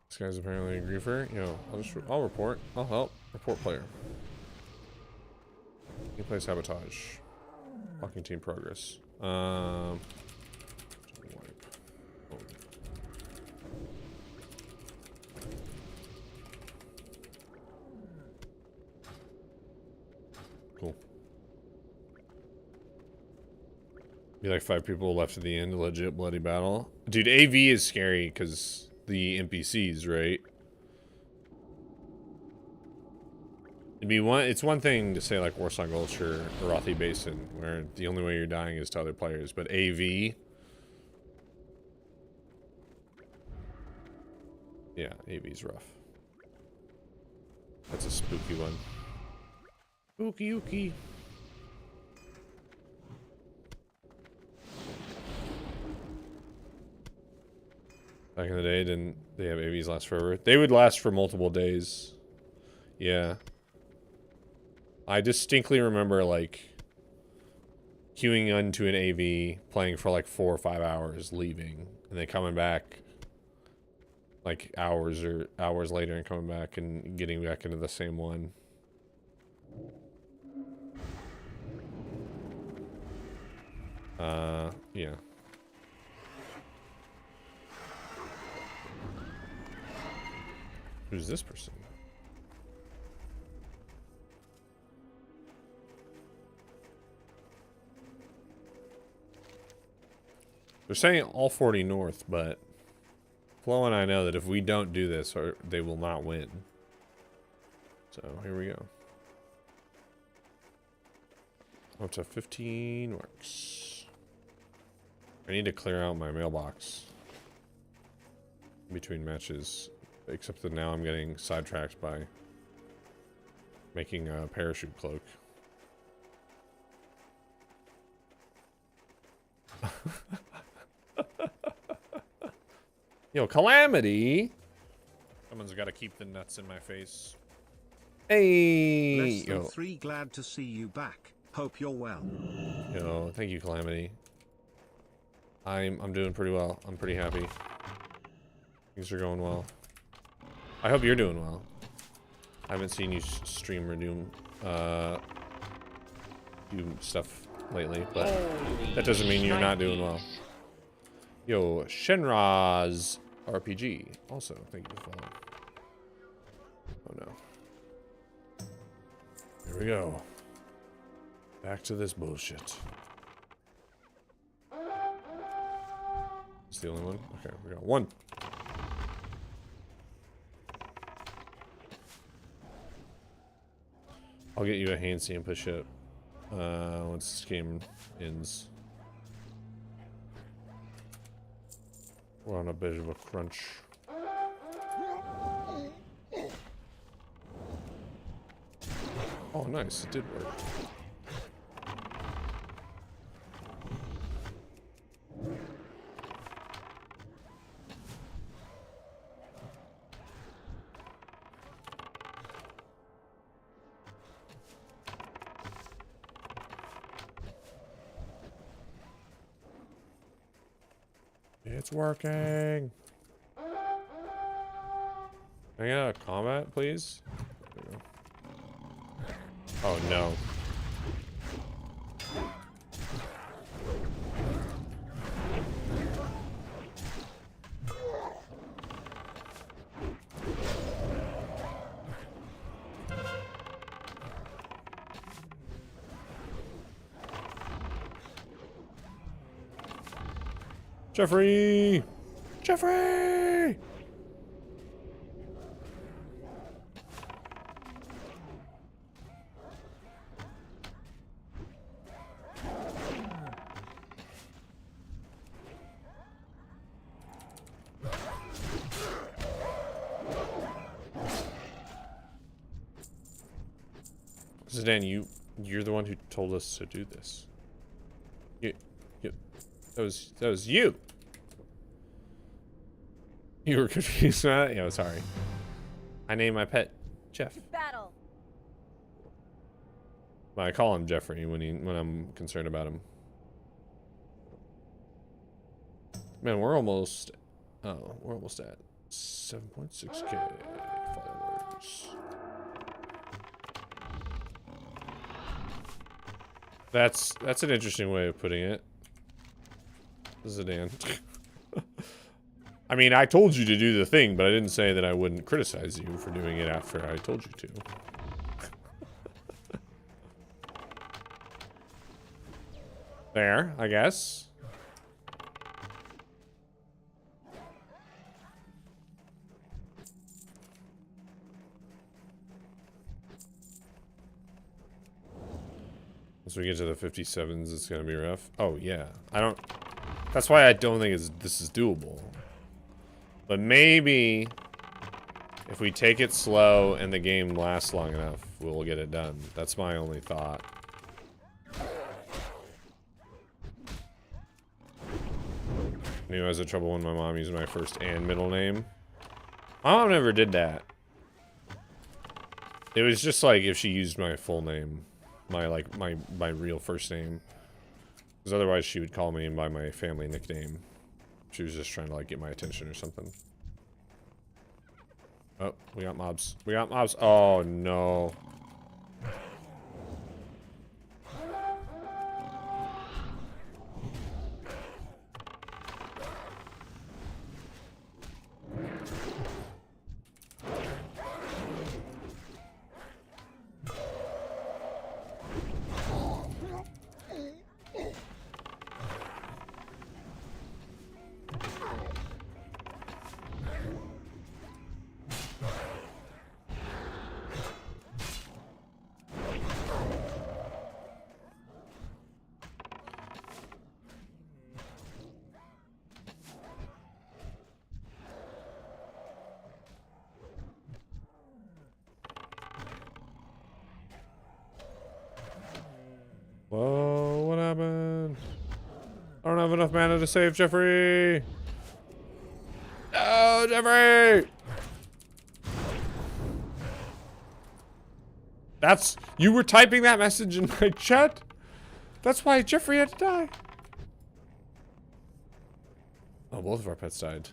This guy's apparently a griefer. Yo, I'll report. I'll help. Report player. Gameplay sabotage. Fucking team progress. Wipe. Oh. Cool. Be like 5 people left at the end. Legit bloody battle. Dude, AV is scary because the NPCs, right? It's one thing to say like Warsaw Gulch or Arathi Basin, where the only way you're dying is to other players, but AV, yeah, AV's rough. That's a spooky one. Spooky ooky. Back in the day, didn't they have AVs last forever? They would last for multiple days. Yeah. I distinctly remember, like, queuing into an AV, playing for, like, 4 or 5 hours, leaving, and then coming back, like, hours later and coming back and getting back into the same one. Yeah. Who's this person? They're saying all 40 north, but Flo and I know that if we don't do this, they will not win. So here we go. Up to 15 works. I need to clear out my mailbox between matches, except that now I'm getting sidetracked by making a parachute cloak. Yo, Calamity! Someone's got to keep the nuts in my face. Hey! Less than Yo. 3, glad to see you back. Hope you're well. Yo, thank you, Calamity. I'm doing pretty well. I'm pretty happy. Things are going well. I hope you're doing well. I haven't seen you stream or do stuff lately, but that doesn't mean you're not doing well. Yo, Shenraz RPG. Also, thank you for following. Oh no. Here we go. Back to this bullshit. It's the only one? Okay, we got one. I'll get you a handstand push-up once this game ends. We're on a bit of a crunch. Oh, nice. It did work. It's working. Can I get a combat, please? There we go. Oh no. Jeffrey! Jeffrey! Zidane, you're the one who told us to do this. You, that was you. You were confused about it? Yeah, sorry. I named my pet Jeff. Battle. I call him Jeffrey when I'm concerned about him. Man, we're almost at 7.6k followers. That's an interesting way of putting it. Zidane. I mean, I told you to do the thing, but I didn't say that I wouldn't criticize you for doing it after I told you to. There, I guess. Once we get to the 57s, it's gonna be rough. Oh yeah, that's why I don't think this is doable. But maybe if we take it slow and the game lasts long enough, we'll get it done. That's my only thought. I knew I was in trouble when my mom used my first and middle name. My mom never did that. It was just like if she used my full name. My real first name. Because otherwise she would call me by my family nickname. She was just trying to like get my attention or something. Oh, we got mobs. We got mobs. Oh no. Whoa, what happened? I don't have enough mana to save Jeffrey! No, Jeffrey! You were typing that message in my chat? That's why Jeffrey had to die. Oh, both of our pets died.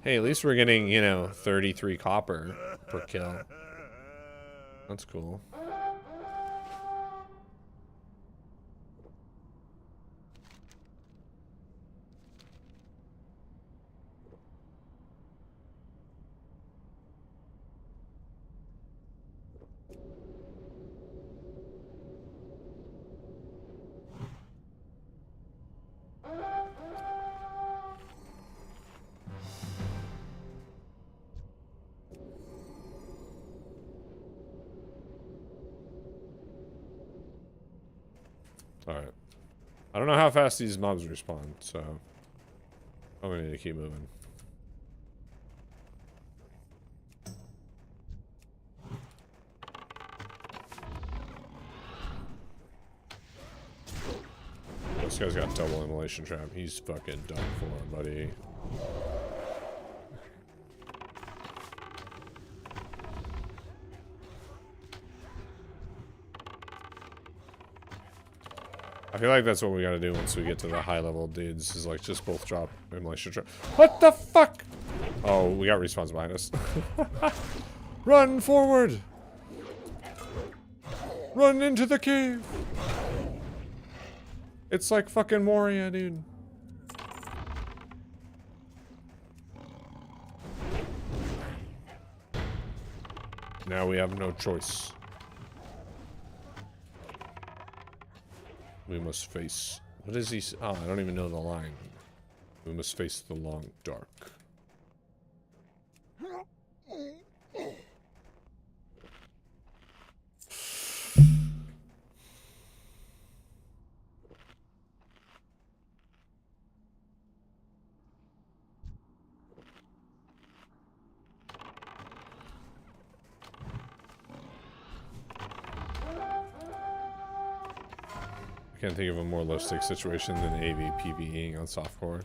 Hey, at least we're getting, you know, 33 copper per kill. That's cool. Alright. I don't know how fast these mobs respawn, so I'm gonna need to keep moving. This guy's got double immolation trap. He's fucking done for, buddy. I feel like that's what we gotta do once we get to the high level dudes, is like just both drop immolation trap. What the fuck? Oh, we got respawns behind us. Run forward! Run into the cave! It's like fucking Moria, dude. Now we have no choice. We must face... What is he... Oh, I don't even know the line. We must face the long dark. I can't think of a more low-stakes situation than AV PvEing on softcore.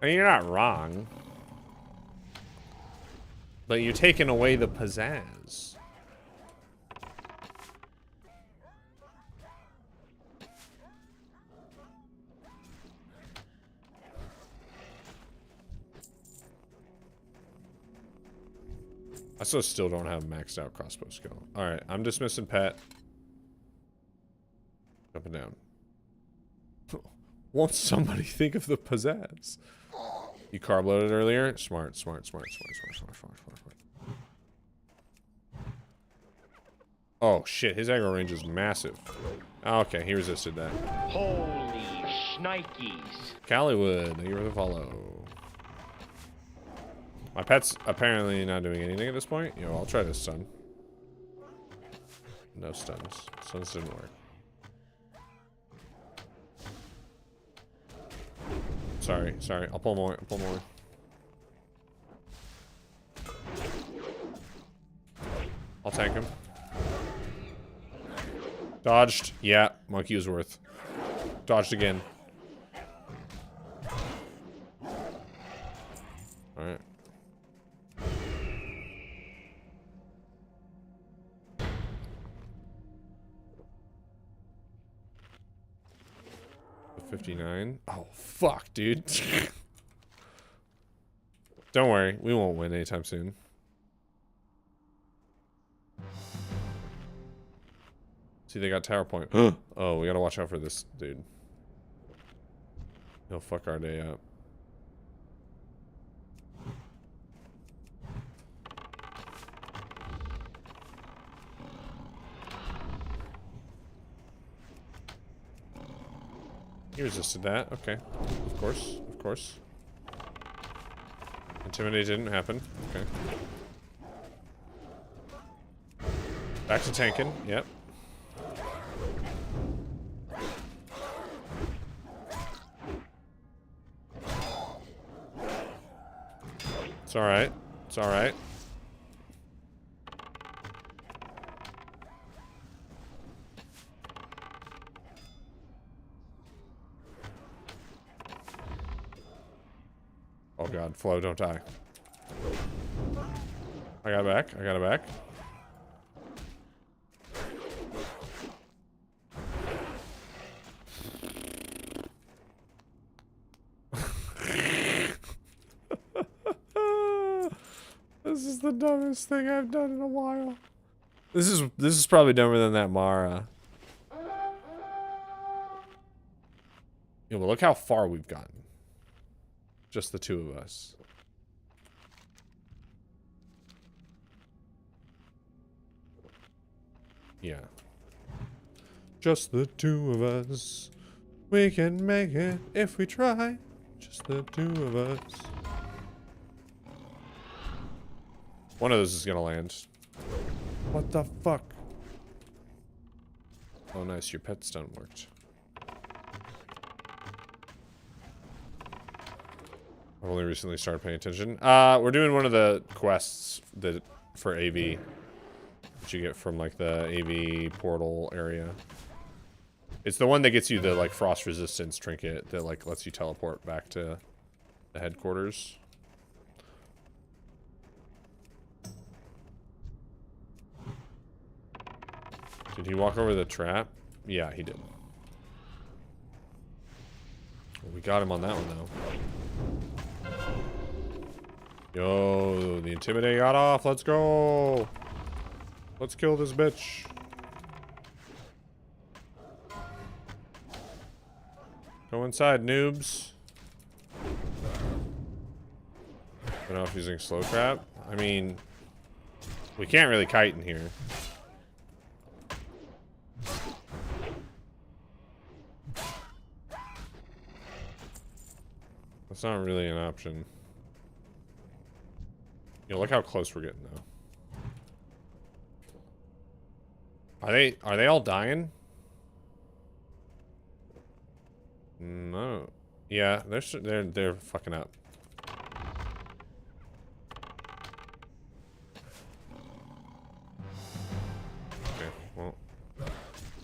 I mean, you're not wrong. But you're taking away the pizzazz. I still don't have maxed out crossbow skill. Alright, I'm dismissing pet. Jumping down. Won't somebody think of the pizzazz? You carb loaded earlier? Smart. Oh shit, his aggro range is massive. Okay, he resisted that. Holy shnikes. Callywood, thank you for the follow. My pet's apparently not doing anything at this point. Yo, I'll try to stun. No stuns. Stuns didn't work. Sorry. I'll pull more. I'll tank him. Dodged. Yeah, monkey was worth. Dodged again. Alright. $59. Oh, fuck, dude. Don't worry. We won't win anytime soon. See, they got tower point. Oh, we gotta watch out for this dude. He'll fuck our day up. He resisted that. Okay. Of course. Intimidate didn't happen. Okay. Back to tanking. Yep. It's alright. Oh god, Flo, don't die. I got it back. This is the dumbest thing I've done in a while. This is probably dumber than that Mara. Yeah, but look how far we've gotten. Just the two of us. Yeah. Just the two of us. We can make it if we try. Just the two of us. One of those is gonna land. What the fuck? Oh nice, your pet stun worked. I've only recently started paying attention. We're doing one of the quests that for AV that you get from like the AV portal area. It's the one that gets you the like frost resistance trinket that like lets you teleport back to the headquarters. Did he walk over the trap? Yeah, he did. Well, we got him on that one though. Yo, the Intimidate got off. Let's go. Let's kill this bitch. Go inside, noobs. I don't know if he's using slow trap. I mean, we can't really kite in here. That's not really an option. Yo, look how close we're getting though. Are they all dying? No. Yeah, they're fucking up.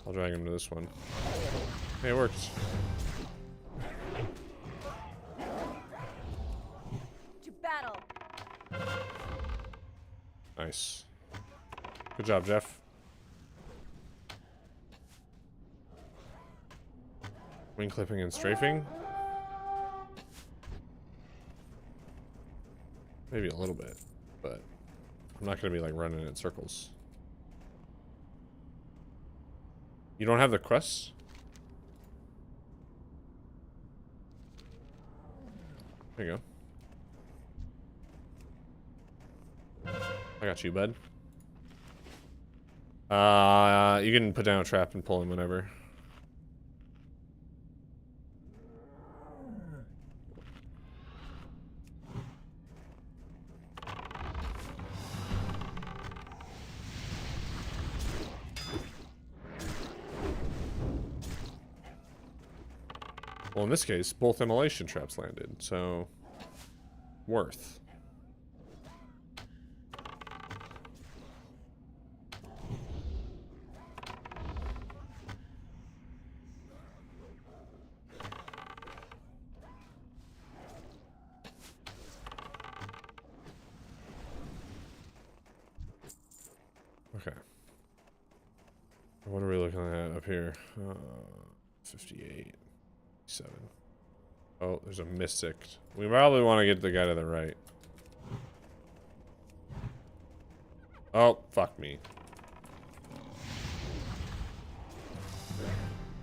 I'll drag him to this one. Hey, it worked. To battle. Nice. Good job, Jeff. Wing clipping and strafing. Maybe a little bit, but I'm not gonna be like running in circles. You don't have the quests? There you go. I got you, bud. You can put down a trap and pull him whenever. Well, in this case, both immolation traps landed, so worth. Okay. What are we looking at up here? 58. 7. Oh, there's a mystic. We probably want to get the guy to the right. Oh, fuck me.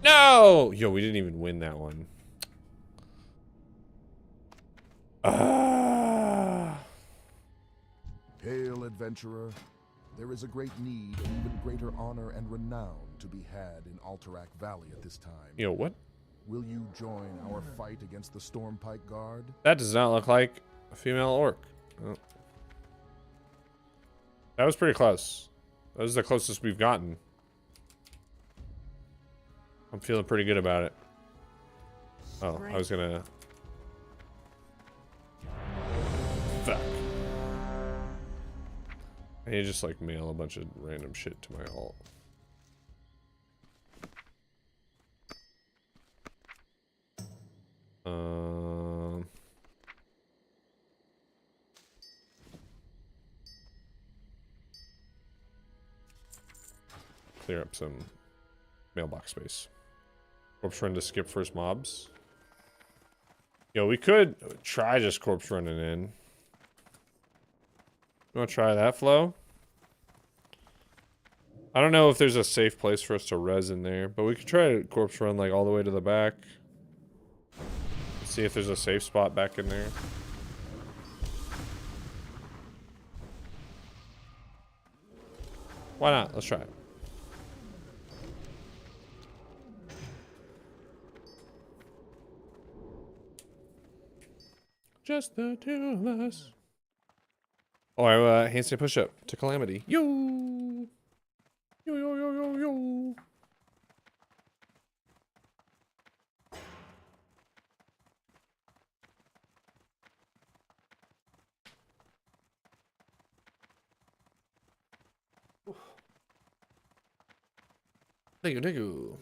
No! Yo, we didn't even win that one. Hail, adventurer. There is a great need and even greater honor and renown to be had in Alterac Valley at this time. Yo, what? Will you join our fight against the Stormpike Guard? That does not look like a female orc. Oh. That was pretty close. That was the closest we've gotten. I'm feeling pretty good about it. Oh, I was gonna... Fuck. I need to just like mail a bunch of random shit to my alt. Clear up some mailbox space. Corpse run to skip first mobs. Yo, we could try just corpse running in. You want to try that flow? I don't know if there's a safe place for us to res in there, but we could try to corpse run like all the way to the back. See if there's a safe spot back in there. Why not? Let's try it. Just the two of us. Oh, I handstand push up to Calamity. Yo! Yo, yo, yo, yo, yo. Thank you, thank you.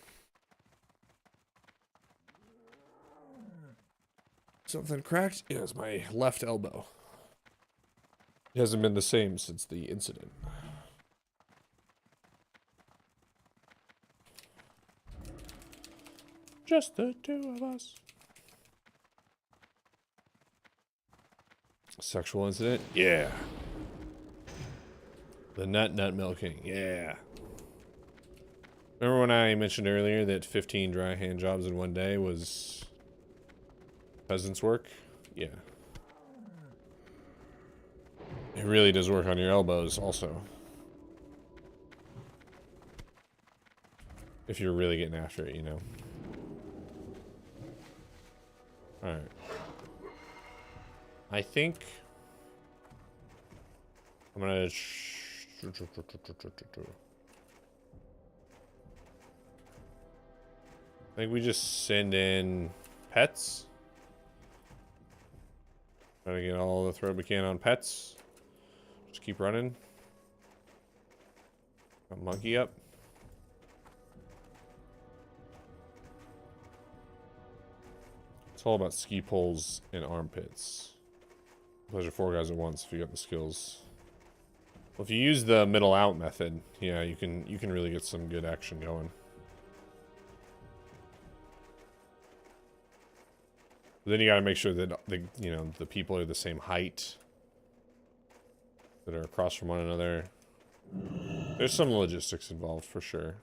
Something cracked? Yeah, it's my left elbow. It hasn't been the same since the incident. Just the two of us. Sexual incident? Yeah. The nut milking? Yeah. Remember when I mentioned earlier that 15 dry hand jobs in one day was peasant's work? Yeah. It really does work on your elbows also. If you're really getting after it, you know. Alright. I think I'm gonna I think we just send in pets. Try to get all the thread we can on pets. Just keep running. Got monkey up. It's all about ski poles and armpits. Pleasure 4 guys at once if you got the skills. Well, if you use the middle out method, yeah, you can really get some good action going. But then you gotta make sure that the people are the same height, that are across from one another. There's some logistics involved for sure.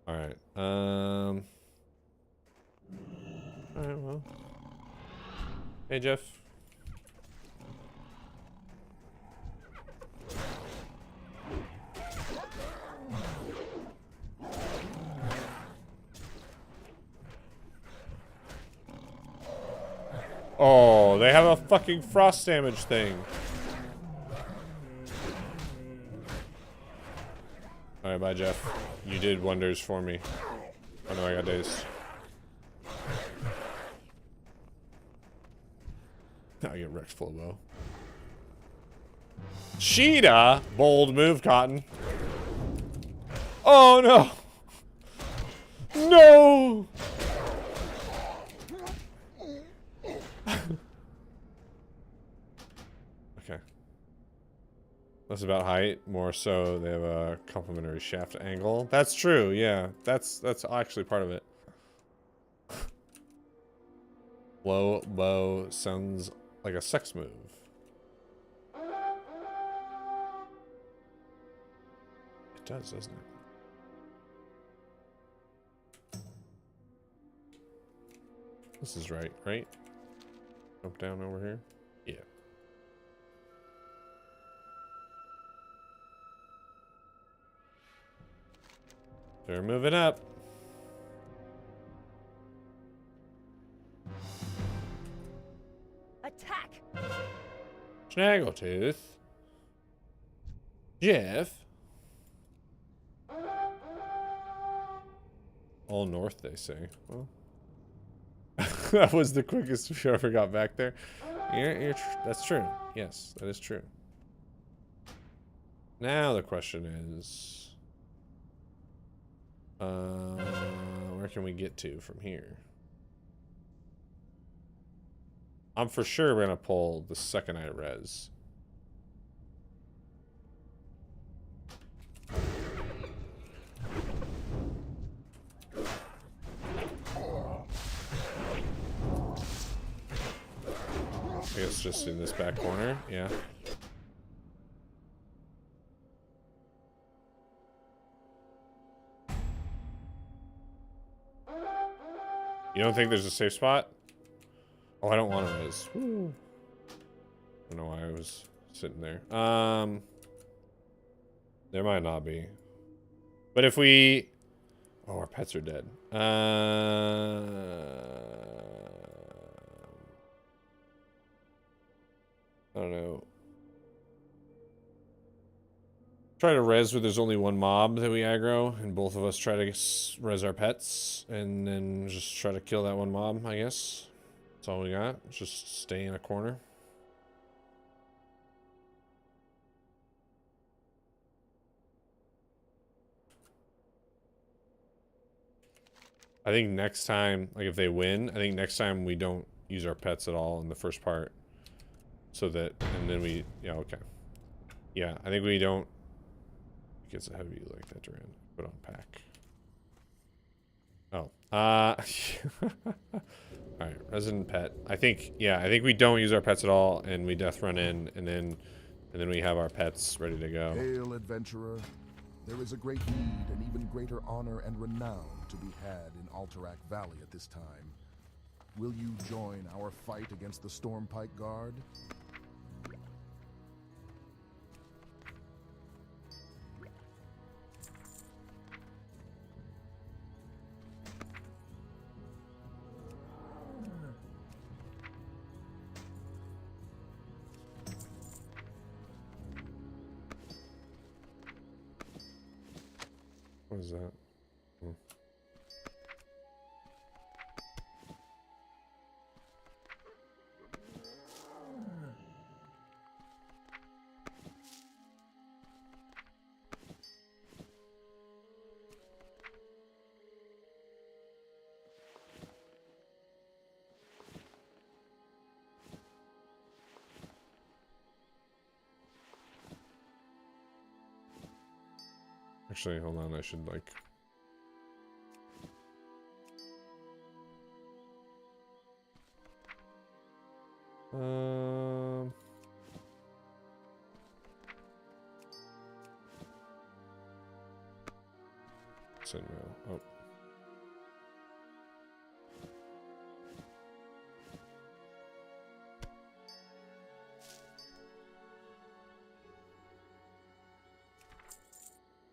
All right. All right. Well. Hey, Jeff. Oh, they have a fucking frost damage thing. Alright, bye, Jeff. You did wonders for me. Oh no, I got dazed. I get wrecked, Flobo. Sheeta! Bold move, Cotton. Oh no! No! Okay. Less about height, more so they have a complementary shaft angle. That's true, yeah. That's actually part of it. Low bow sounds like a sex move. It does, doesn't it? This is right? Jump down over here? Yeah. They're moving up. Attack! Snaggletooth. Jeff. All north, they say. Well, that was the quickest we ever got back there. That's true. Yes, that is true. Now the question is, where can we get to from here? I'm for sure gonna pull the second I res. I guess just in this back corner, yeah. You don't think there's a safe spot? Oh, I don't want to res. Woo. I don't know why I was sitting there. There might not be. But if we... Oh, our pets are dead. I don't know. Try to res where there's only one mob that we aggro, and both of us try to res our pets, and then just try to kill that one mob, I guess. That's all we got. Just stay in a corner. I think next time, like if they win, I think next time we don't use our pets at all in the first part. So that, and then we, yeah, okay. Yeah, I think we don't. It gets a heavy like that, Duran. Put on pack. Oh. Alright, resident pet. I think, yeah, I think we don't use our pets at all, and we death run in, and then we have our pets ready to go. Hail, adventurer. There is a great need and even greater honor and renown to be had in Alterac Valley at this time. Will you join our fight against the Stormpike Guard? What is that? Hmm. Actually, hold on. I should like. Send mail. Oh.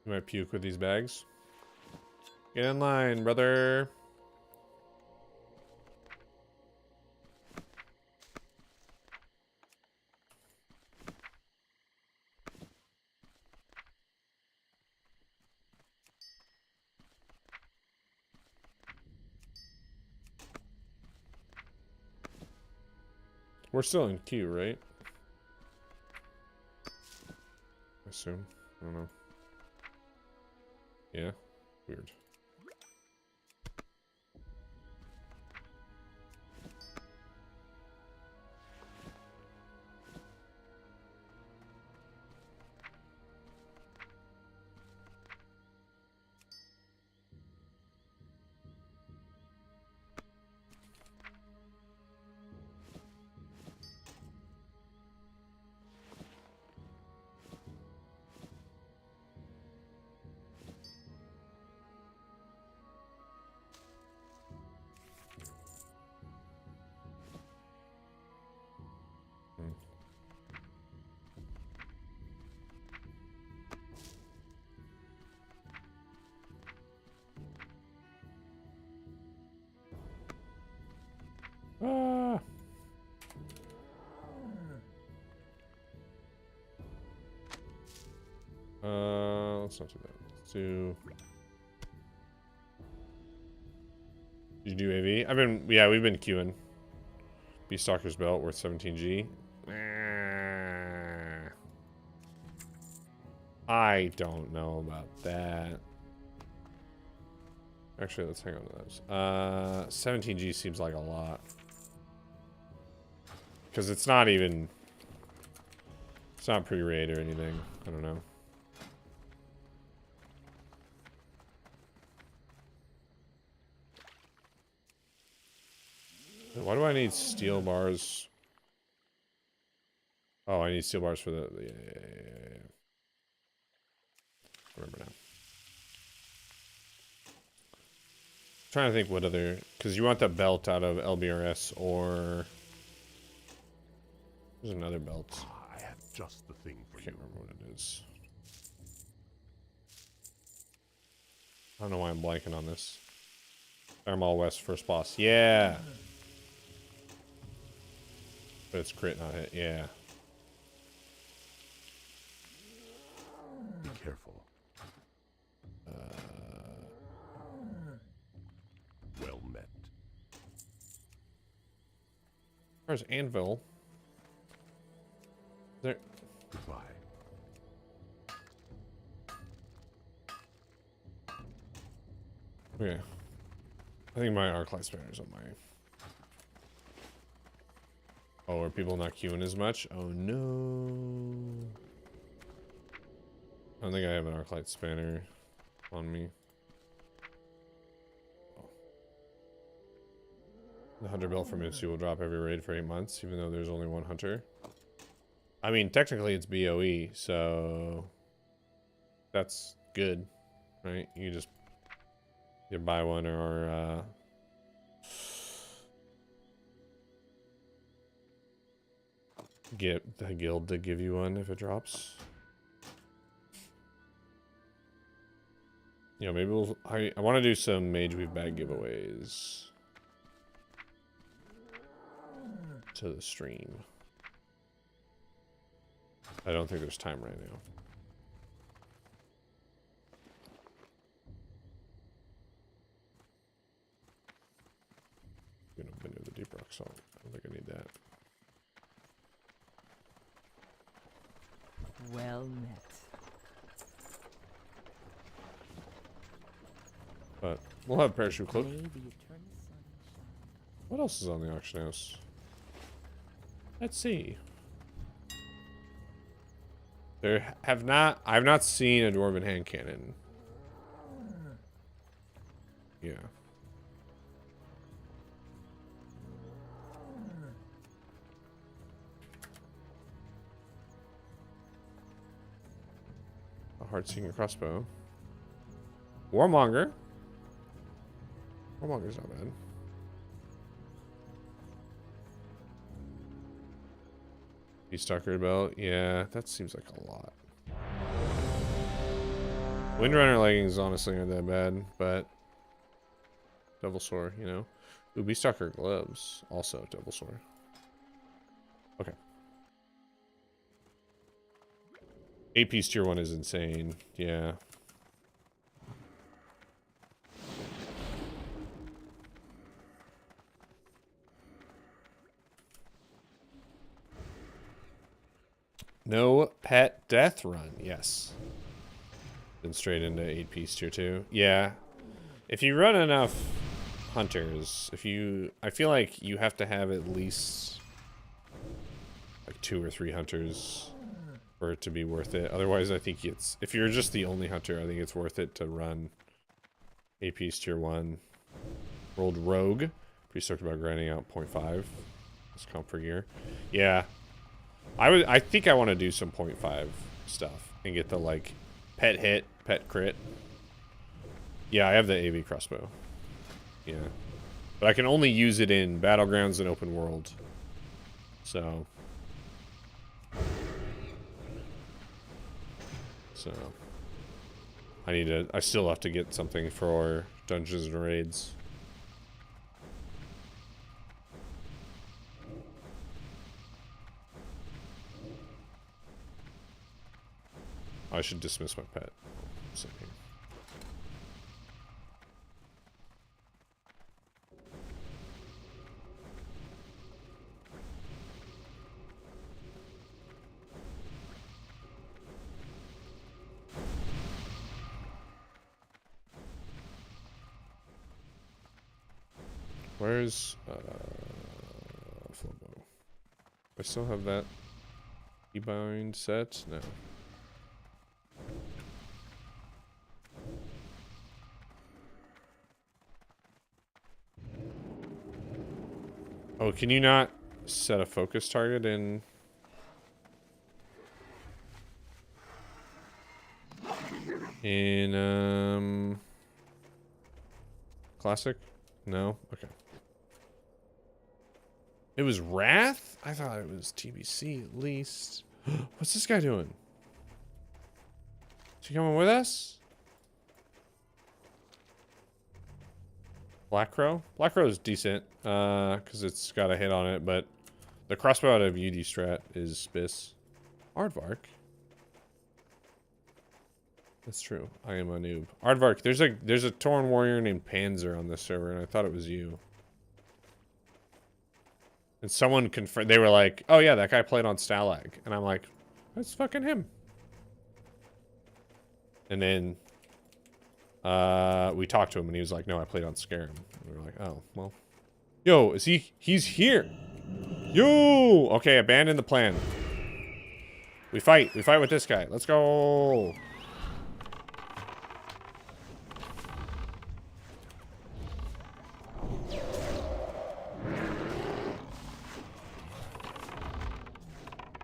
You might puke with these bags. Get in line, brother. We're still in queue, right? I assume. I don't know. Yeah? Weird. Ah. Let's not do that. Let's do. Did you do AV? Yeah, we've been queuing. Beastalker's belt worth 17G. I don't know about that. Actually, let's hang on to those. 17G seems like a lot. Because it's not even... It's not pre-raid or anything. I don't know. Why do I need steel bars? Oh, I need steel bars for the... Yeah. Remember now. Trying to think what other... Because you want the belt out of LBRS or... There's another belt. I have just the thing for I can't remember what it is. I don't know why I'm blanking on this. Thermal West first boss. Yeah! But it's crit, not hit. Yeah. Be careful. Well met. Where's Anvil? There. Goodbye. Okay. I think my Arclight spanner is on my... Oh, are people not queuing as much? Oh no. I don't think I have an Arclight spanner on me. Oh. The hunter belt from Mitsu will drop every raid for 8 months, even though there's only one hunter. I mean, technically it's BOE, so that's good, right? You just buy one or get the guild to give you one if it drops. You know, maybe we'll... I want to do some Mage Weave bag giveaways to the stream. I don't think there's time right now. I'm gonna bend the deep rock salt. I don't think I need that. Well met. But we'll have parachute cloak. May the eternal sun shine. What else is on the auction house? Let's see. I've not seen a dwarven hand cannon Yeah. A heart-seeking crossbow. Warmonger. Warmonger's not bad. Beastalker belt. Yeah, that seems like a lot. Windrunner leggings honestly aren't that bad, but double sword, you know. Ooh, Beastalker gloves. Also double sword. Okay. 8-piece tier 1 is insane. Yeah. No pet death run. Yes. Then straight into 8-piece tier 2. Yeah. If you run enough hunters, I feel like you have to have at least like 2 or 3 hunters for it to be worth it. Otherwise, I think if you're just the only hunter, I think it's worth it to run 8-piece tier 1. Rolled rogue. Pretty stoked about grinding out 0.5. That's comp per gear. Yeah. I think I want to do some 0.5 stuff and get the like pet hit, pet crit. Yeah, I have the AV crossbow. Yeah. But I can only use it in battlegrounds and open world. So I still have to get something for dungeons and raids. I should dismiss my pet. Sitting here. Where's Flobo? I still have that keybind set? No. Oh, can you not set a focus target in? Classic? No? Okay. It was Wrath? I thought it was TBC at least. What's this guy doing? Is he coming with us? Black Crow? Black Crow is decent, because it's got a hit on it, but the crossbow out of UD strat is Spiss. Aardvark? That's true. I am a noob. Aardvark, there's a Tauren warrior named Panzer on this server, and I thought it was you. And someone confirmed, they were like, oh yeah, that guy played on Stalag. And I'm like, that's fucking him. And then we talked to him and he was like, no, I played on Scarum. And we were like, oh, well. Yo, he's here. Yo! Okay, abandon the plan. We fight with this guy. Let's go.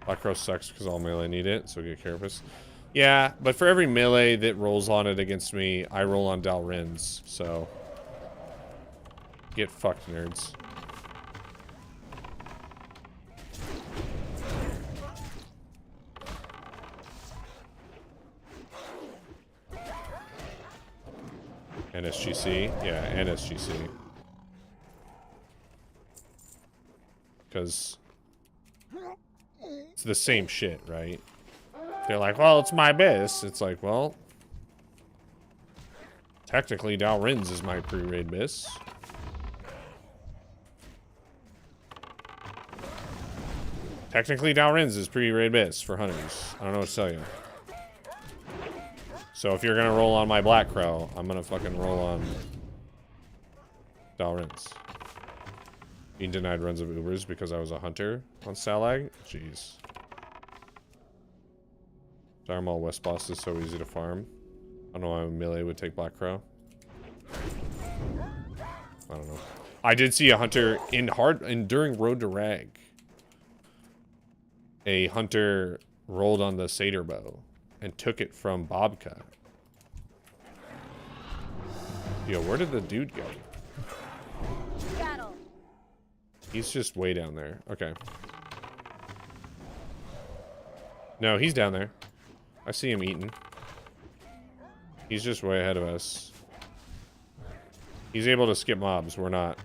Black Crow sucks because all melee need it, so get Carapace. Yeah, but for every melee that rolls on it against me, I roll on Dalrins, so... Get fucked, nerds. NSGC? Yeah, NSGC. Because... it's the same shit, right? They're like, well, it's my biz. It's like, well... technically, Dalrins is my pre-raid biz. Technically, Dalrins is pre-raid biz for hunters. I don't know what to tell you. So if you're gonna roll on my Black Crow, I'm gonna fucking roll on Dalrins. Being denied runs of Ubers because I was a hunter on Stalag? Jeez. Dharmal West Boss is so easy to farm. I don't know why melee would take Black Crow. I don't know. I did see a hunter during Road to Rag. A hunter rolled on the satyr bow and took it from Bobka. Yo, where did the dude go? Battle. He's just way down there. Okay. No, he's down there. I see him eating. He's just way ahead of us. He's able to skip mobs. We're not.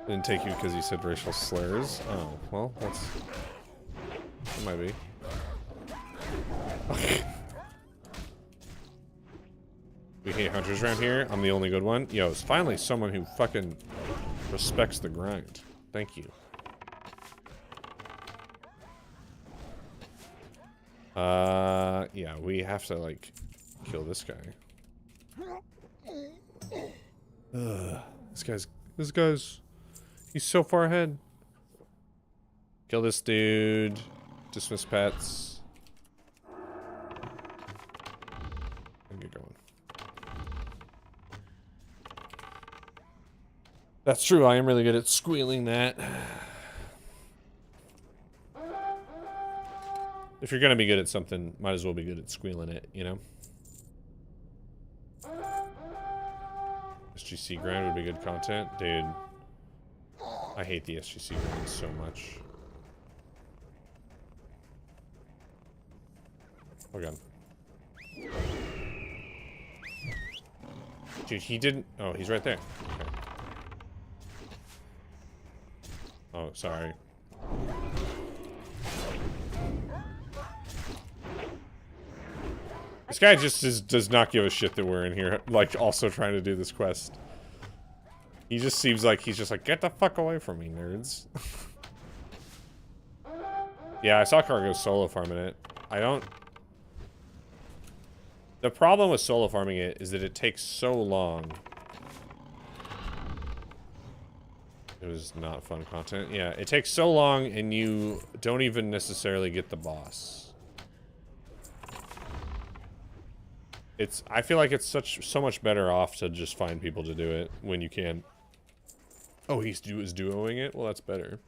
Didn't take you because you said racial slurs. Oh, well, that might be. We hate hunters around here. I'm the only good one. Yo, it's finally someone who fucking respects the grind. Thank you. Yeah, we have to, like, kill this guy. This guy's, he's so far ahead. Kill this dude. Dismiss pets. And get going. That's true, I am really good at squealing that. If you're gonna be good at something, might as well be good at squealing it, you know? SGC grind would be good content. Dude, I hate the SGC grind so much. Oh god. Dude, he didn't... Oh, he's right there. Okay. Oh, sorry. This guy just does not give a shit that we're in here, like, also trying to do this quest. He just seems like he's just like, get the fuck away from me, nerds. Yeah, I saw Cargo solo farming it. I don't... The problem with solo farming it is that it takes so long. It was not fun content. Yeah, it takes so long and you don't even necessarily get the boss. I feel like it's so much better off to just find people to do it when you can. Oh, he's duoing it? Well, that's better.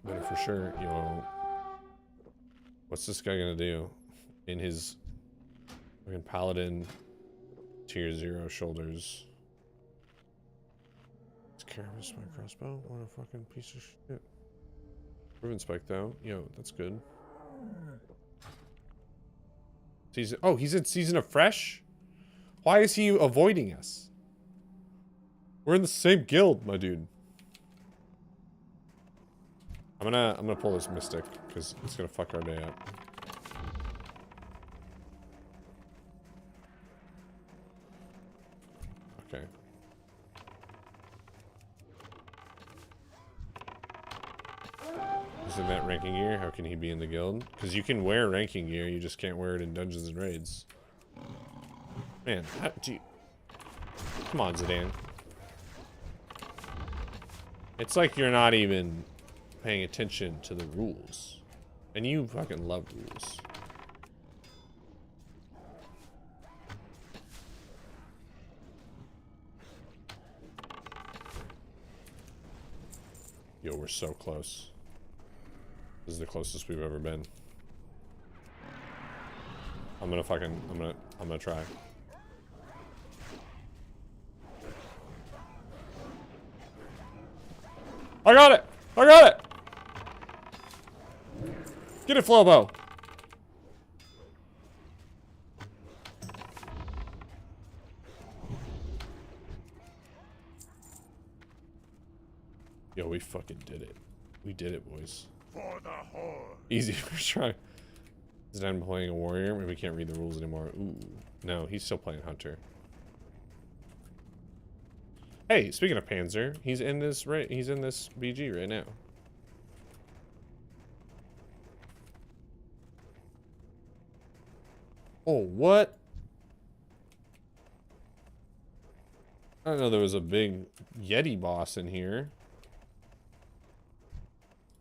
Better for sure. Yo, what's this guy gonna do? In his fucking paladin tier 0 shoulders. It's careless my crossbow. What a fucking piece of shit. Proven spike though. Yo, that's good. Oh, he's in season of fresh? Why is he avoiding us? We're in the same guild, my dude. I'm gonna pull this mystic because it's gonna fuck our day up. Okay. He's in that ranking gear. How can he be in the guild? Because you can wear ranking gear, you just can't wear it in dungeons and raids. Man, how do you... Come on, Zidane. It's like you're not even paying attention to the rules. And you fucking love rules. Yo, we're so close. This is the closest we've ever been. I'm gonna try. I got it! I got it! Get it, Flobo! Yo, we fucking did it. We did it, boys. For the horde. Easy first try. Is I'm playing a warrior? Maybe we can't read the rules anymore. Ooh. No, he's still playing hunter. Hey, speaking of Panzer, he's in this BG right now. Oh, what? I didn't know there was a big Yeti boss in here.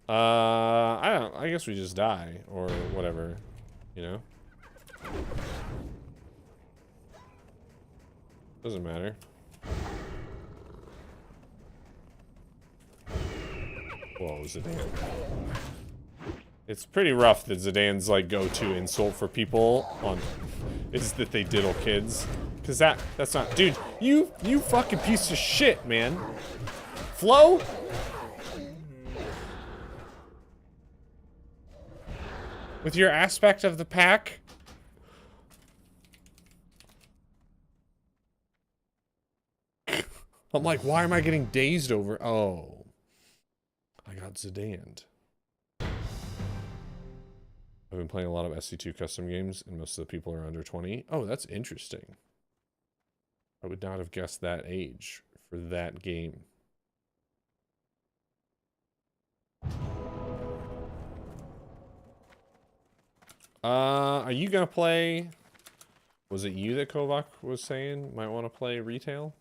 I guess we just die or whatever, you know? Doesn't matter. Whoa, Zidane. It's pretty rough that Zidane's like go-to insult for people on is that they diddle kids. Cause that's not, dude, you fucking piece of shit, man. Flo? With your aspect of the pack? I'm like, why am I getting dazed over? Oh. I got Zidaned. I've been playing a lot of SC2 custom games, and most of the people are under 20. Oh, that's interesting. I would not have guessed that age for that game. Are you gonna play? Was it you that Kovac was saying might want to play retail?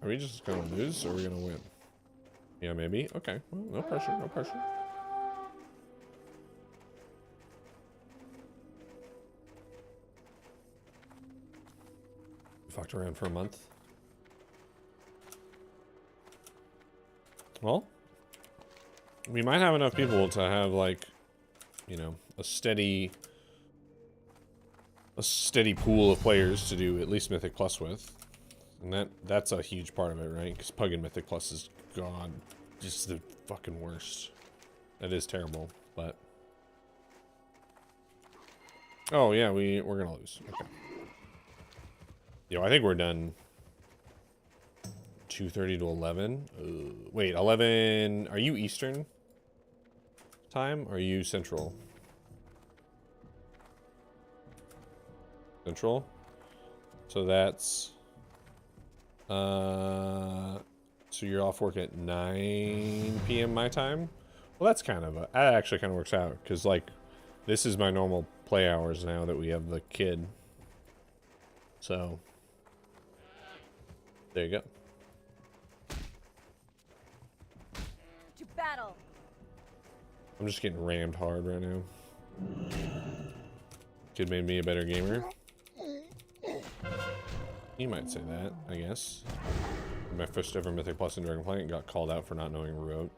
Are we just gonna lose or are we gonna win? Yeah, maybe. Okay. Well, no pressure, no pressure. We fucked around for a month. Well, we might have enough people to have, like, you know, a steady pool of players to do at least Mythic Plus with. And that's a huge part of it, right? Because Pug and Mythic Plus is, God, just the fucking worst. That is terrible, but... Oh, yeah, we're gonna lose. Okay. Yo, I think we're done. 2:30 to 11. Wait, 11... Are you Eastern time? Or are you Central? Central? So that's... So you're off work at 9 p.m. my time? Well, that's kind of that actually kind of works out, because, like, this is my normal play hours now that we have the kid. So, there you go. To battle. I'm just getting rammed hard right now. Kid made me a better gamer. You might say that, I guess. My first ever Mythic Plus in Dragonflight got called out for not knowing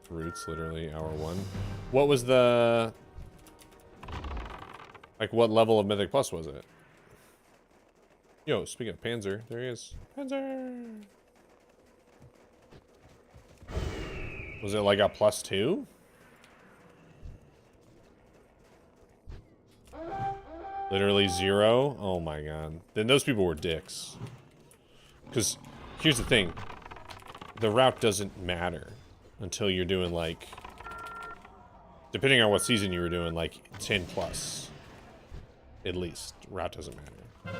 roots, literally hour 1. What was the... Like, what level of Mythic Plus was it? Yo, speaking of Panzer, there he is. Panzer! Was it like a +2? Literally 0? Oh my god. Then those people were dicks. Because, here's the thing. The route doesn't matter until you're doing, like... Depending on what season you were doing, like, 10 plus. At least. Route doesn't matter.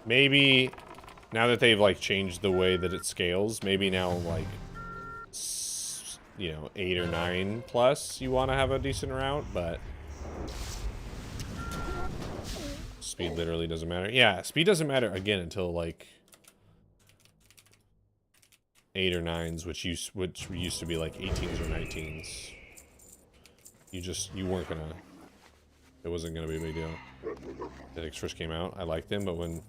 Maybe, now that they've, like, changed the way that it scales, maybe now, like, you know, 8 or 9 plus, you want to have a decent route, but... Speed literally doesn't matter. Yeah, speed doesn't matter, again, until, like... 8 or 9s, which used to be, like, 18s or 19s. You weren't gonna... It wasn't gonna be a big deal. Mythics first came out, I liked them, but when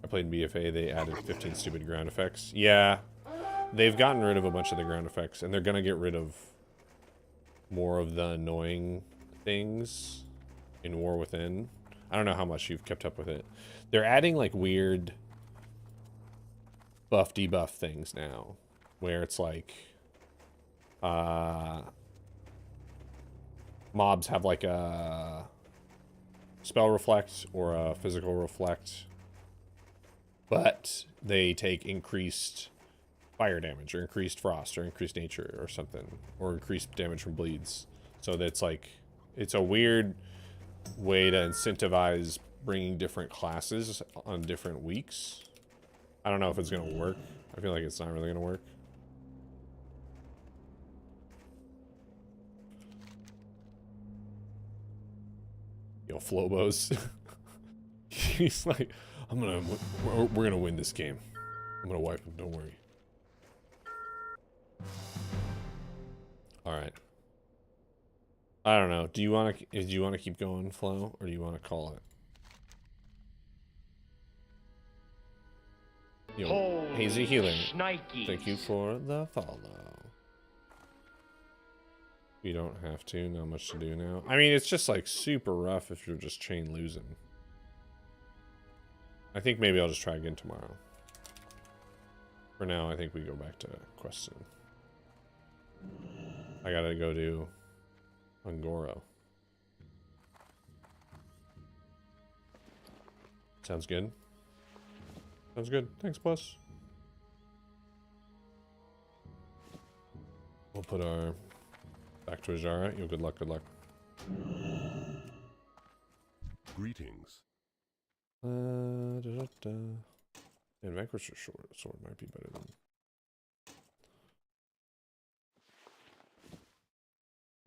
I played in BFA, they added 15 stupid ground effects. Yeah, they've gotten rid of a bunch of the ground effects, and they're gonna get rid of more of the annoying things in War Within. I don't know how much you've kept up with it. They're adding, like, weird buff debuff things now, where it's like, mobs have, like, a spell reflect or a physical reflect, but they take increased fire damage or increased frost or increased nature or something, or increased damage from bleeds. So that's like, it's a weird way to incentivize bringing different classes on different weeks. I don't know if it's gonna work. I feel like it's not really gonna work. Yo, Flobos. He's like, We're gonna win this game. I'm gonna wipe him, don't worry. Alright. I don't know. Do you want to keep going, Flo, or do you want to call it? Yo, Hazy Healer. Shnikes. Thank you for the follow. We don't have to. Not much to do now. I mean, it's just like super rough if you're just chain losing. I think maybe I'll just try again tomorrow. For now, I think we go back to questing. I gotta go to Ungoro. Sounds good. Sounds good. Thanks, boss. We'll put our back to Ajara. Yo, good luck, good luck. Greetings. And Vanquisher sword might be better than.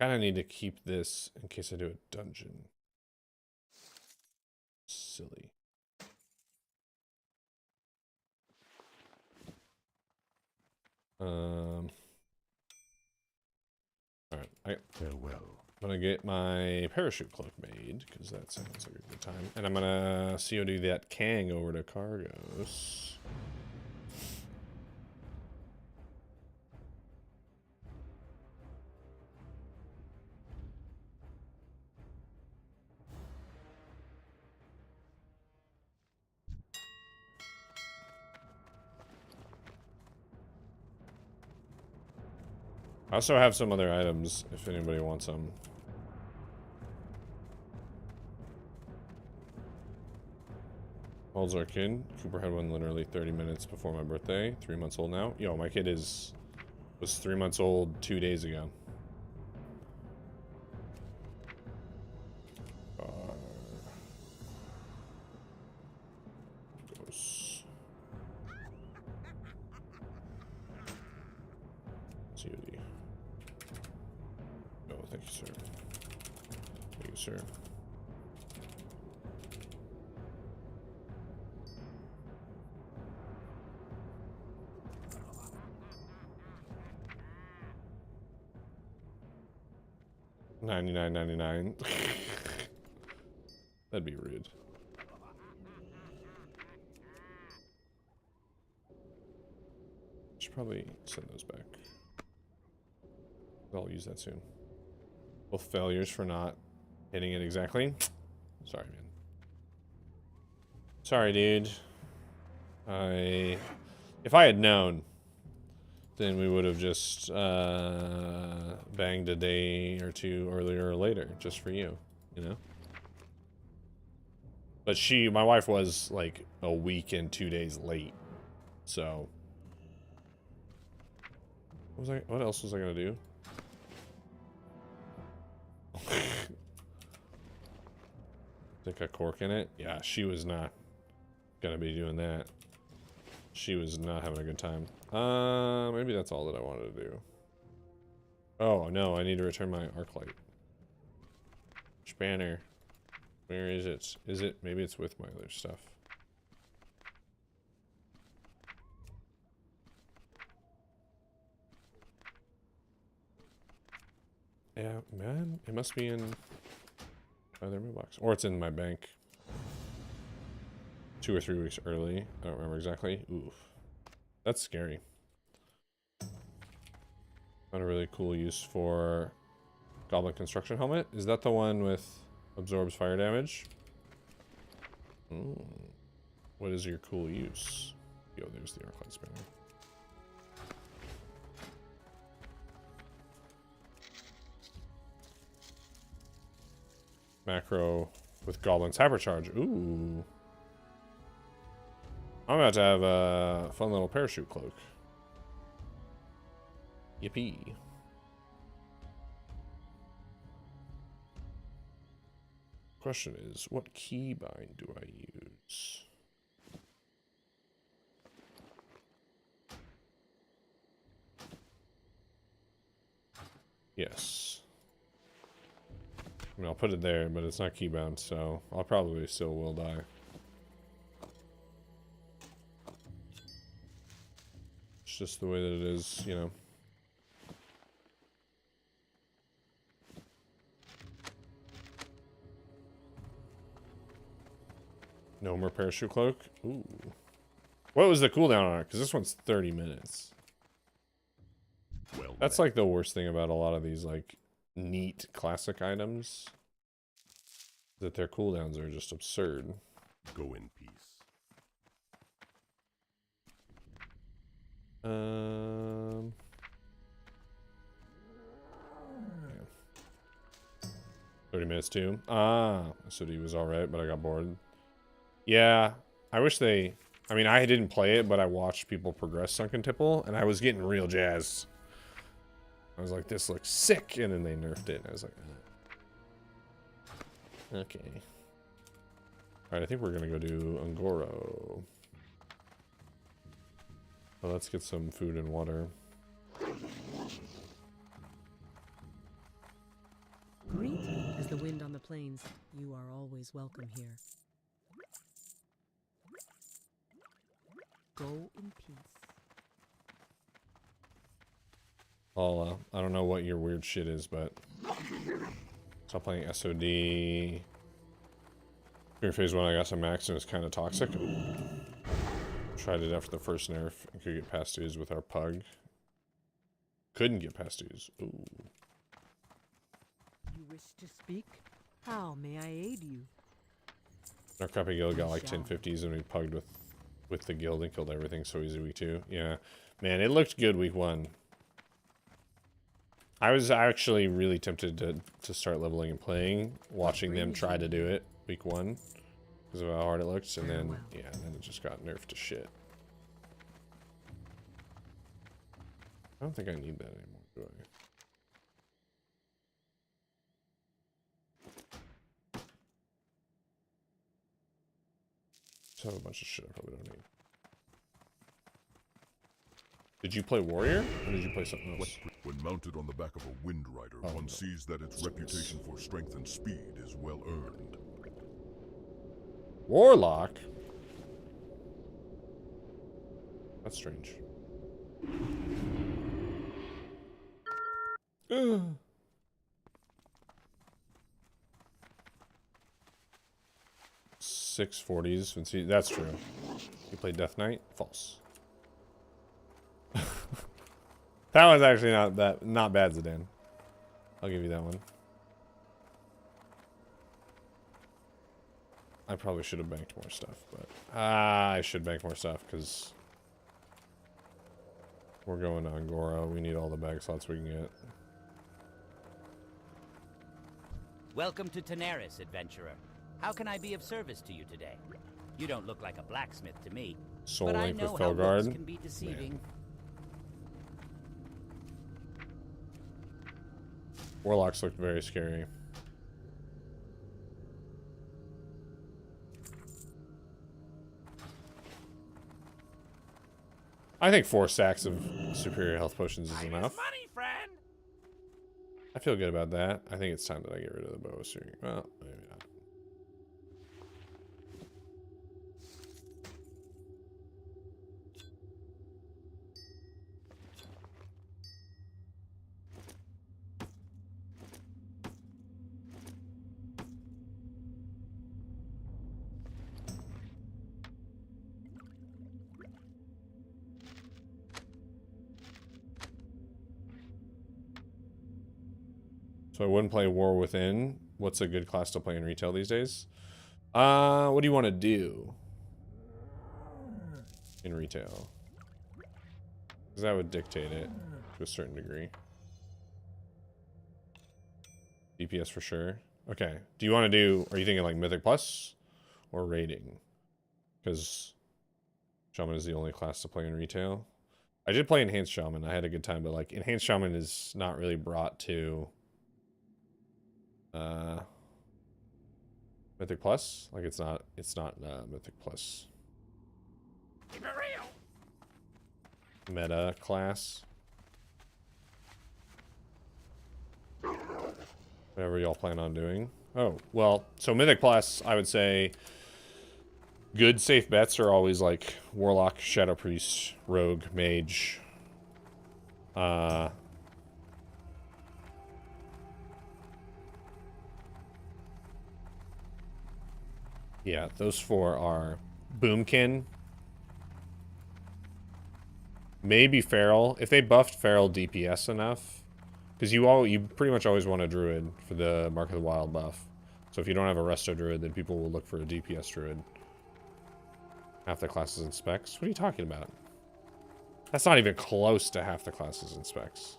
Kinda need to keep this in case I do a dungeon. Silly. Alright, Farewell. I'm gonna get my parachute cloak made, because that sounds like a good time. And I'm gonna COD that Kang over to Cargos. I also have some other items if anybody wants them. Holds our kid. Cooper had one literally 30 minutes before my birthday. 3 months old now. Yo, my kid was 3 months old 2 days ago. COD. Oh, thank you, sir. Thank you, sir. $99.99. That'd be rude. Should probably send those back. I'll use that soon. Both failures for not hitting it exactly. Sorry, man. Sorry, dude. If I had known, then we would have just banged a day or two earlier or later, just for you, you know? But my wife was like a week and 2 days late, so. What else was I gonna do? Stick a cork in it? Yeah, she was not gonna be doing that. She was not having a good time. Maybe that's all that I wanted to do. Oh, no, I need to return my arc light. Spanner. Where is it? Is it? Maybe it's with my other stuff. Yeah, man, it must be in either mailbox. Or it's in my bank. 2 or 3 weeks early. I don't remember exactly. Oof. That's scary. Not a really cool use for Goblin Construction Helmet. Is that the one with absorbs fire damage? What is your cool use? Yo, there's the arc light spanner. Macro with Goblin's Hypercharge. Ooh. I'm about to have a fun little parachute cloak. Yippee. Question is, what keybind do I use? Yes. I mean, I'll put it there, but it's not keybound, so I'll probably still will die. It's just the way that it is, you know. No more parachute cloak. Ooh. What was the cooldown on it? Because this one's 30 minutes. Well, That's like the worst thing about a lot of these like neat classic items. That their cooldowns are just absurd. go in peace. Yeah. 30 minutes too. Ah, so he was alright, but I got bored. Yeah, I wish they... I mean, I didn't play it, but I watched people progress Sunken Tipple, and I was getting real jazzed. I was like, this looks sick, and then they nerfed it, and I was like, okay. Alright, I think we're gonna go do Ungoro. Well, let's get some food and water. Greet as the wind on the plains. You are always welcome here. Go in peace. I don't know what your weird shit is, but stop playing SOD. During phase 1, I got some max and it was kind of toxic. Tried it after the first nerf and could get past twos with our pug. Couldn't get past twos. Ooh. You wish to speak? How may I aid you? Our crappy guild got like 1050s and we pugged with the guild and killed everything so easy week 2. Yeah. Man, it looked good week 1. I was actually really tempted to start leveling and playing, watching them try to do it week 1 because of how hard it looks, and then yeah, then it just got nerfed to shit. I don't think I need that anymore, do I? Just have a bunch of shit I probably don't need. Did you play Warrior, or did you play something else? When mounted on the back of a Wind Rider, one sees that its reputation for strength and speed is well earned. Warlock? That's strange. Ugh. $640s. And see, that's true. You played Death Knight? False. That one's actually not bad, Zidane. I'll give you that one. I probably should have banked more stuff, but I should bank more stuff because we're going to Angora. We need all the bag slots we can get. Welcome to Tenaris, adventurer. How can I be of service to you today? You don't look like a blacksmith to me, Soul but I Link with know how looks Felguard. can be deceiving. Man. Warlocks look very scary. I think 4 stacks of superior health potions is enough. Money, friend. I feel good about that. I think it's time that I get rid of the bow string. Well, maybe not. So I wouldn't play War Within. What's a good class to play in retail these days? What do you want to do in retail? Because that would dictate it to a certain degree. DPS for sure. Okay. Do you want to do, are you thinking like Mythic Plus or raiding? Because Shaman is the only class to play in retail. I did play Enhanced Shaman. I had a good time, but like Enhanced Shaman is not really brought to Mythic Plus. Like it's not Mythic Plus meta class. Whatever y'all plan on doing. Oh, well, so Mythic Plus, I would say good safe bets are always like Warlock, Shadow Priest, Rogue, Mage, Yeah, those 4 are Boomkin. Maybe Feral. If they buffed Feral DPS enough. Because you pretty much always want a Druid for the Mark of the Wild buff. So if you don't have a Resto Druid, then people will look for a DPS Druid. Half the classes and specs? What are you talking about? That's not even close to half the classes and specs.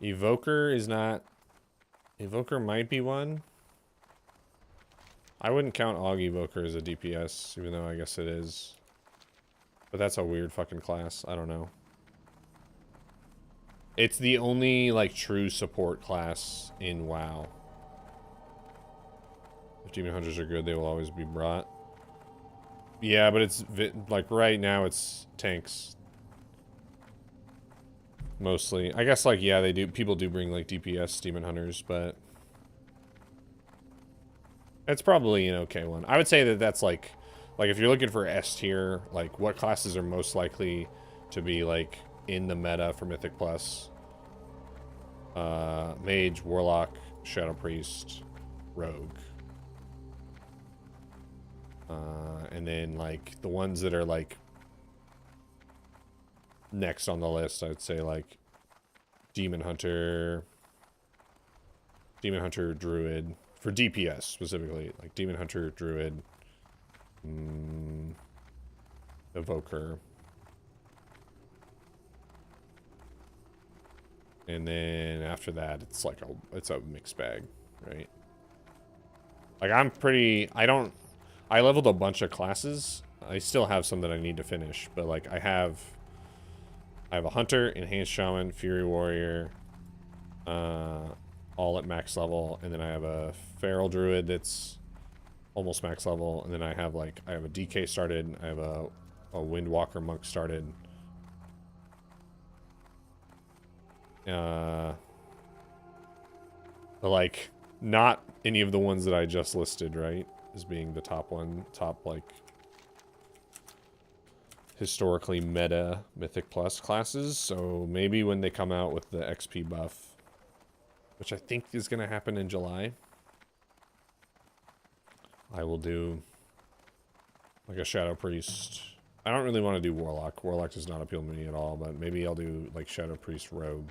Evoker is not... Evoker might be one. I wouldn't count Aug Evoker as a DPS, even though I guess it is. But that's a weird fucking class. I don't know. It's the only, like, true support class in WoW. If Demon Hunters are good, they will always be brought. Yeah, but it's, like, right now it's tanks. Mostly. I guess, like, yeah, they do. People do bring, like, DPS Demon Hunters, but... It's probably an okay one. I would say that that's, like, if you're looking for S tier, like, what classes are most likely to be, like, in the meta for Mythic Plus? Mage, Warlock, Shadow Priest, Rogue. And then, like, the ones that are, like, next on the list, I'd say, like, Demon Hunter, Druid, for DPS specifically, like Demon Hunter, Druid, Evoker, and then after that, it's like it's a mixed bag, right? Like I leveled a bunch of classes. I still have some that I need to finish, but like I have a Hunter, Enhanced Shaman, Fury Warrior, all at max level, and then I have a Feral Druid that's almost max level, and then I have a DK started, I have a Windwalker Monk started. But like, not any of the ones that I just listed, right? As being the top like historically meta Mythic Plus classes. So maybe when they come out with the XP buff, which I think is going to happen in July, I will do like a Shadow Priest. I don't really want to do Warlock. Warlock does not appeal to me at all, but maybe I'll do like Shadow Priest Rogue.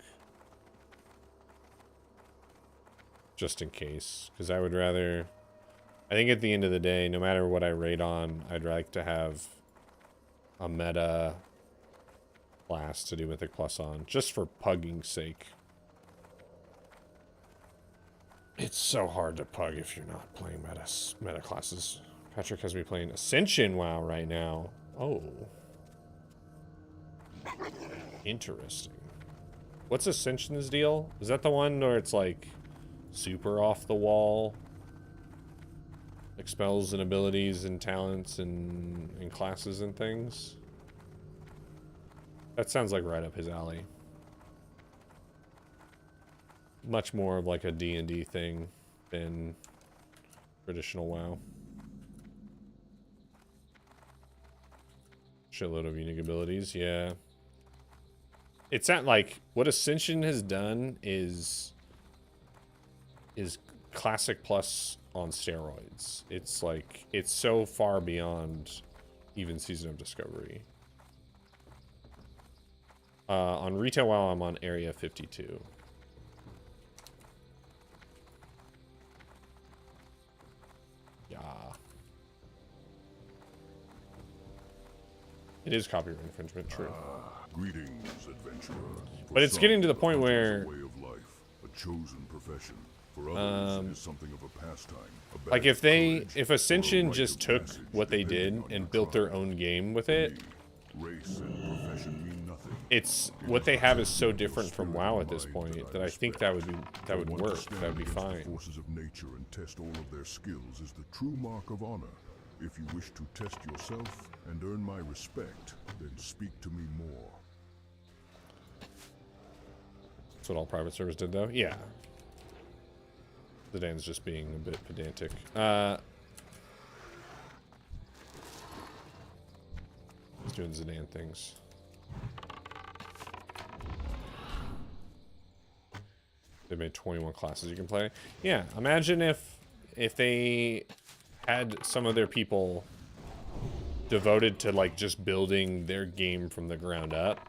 Just in case, because I would rather... I think at the end of the day, no matter what I rate on, I'd like to have a meta class to do Mythic Plus on, just for pugging's sake. It's so hard to pug if you're not playing meta classes. Patrick has me playing Ascension WoW right now. Oh. Interesting. What's Ascension's deal? Is that the one where it's like super off the wall? Like spells and abilities and talents and classes and things? That sounds like right up his alley. Much more of like a D&D thing than traditional WoW. Shitload of unique abilities, yeah. It's not like what Ascension has done is Classic Plus on steroids. It's like, it's so far beyond even Season of Discovery. On Retail WoW, I'm on Area 52. Yeah. It is copyright infringement, true. Greetings, adventurer. But it's getting to the point where... Way of life, a chosen profession. For others, it is something of a pastime. Like if Ascension just took what they did and built their own game with it, race and profession mean nothing. it's what they have is so different from WoW at this point that I think that would work. That would be fine. The forces of nature and test all of their skills is the true mark of honor. If you wish to test yourself and earn my respect, then speak to me more. That's what all private servers did, though. Yeah. Zidane's just being a bit pedantic. doing Zidane things. They made 21 classes you can play. Yeah, imagine if they had some of their people devoted to like just building their game from the ground up,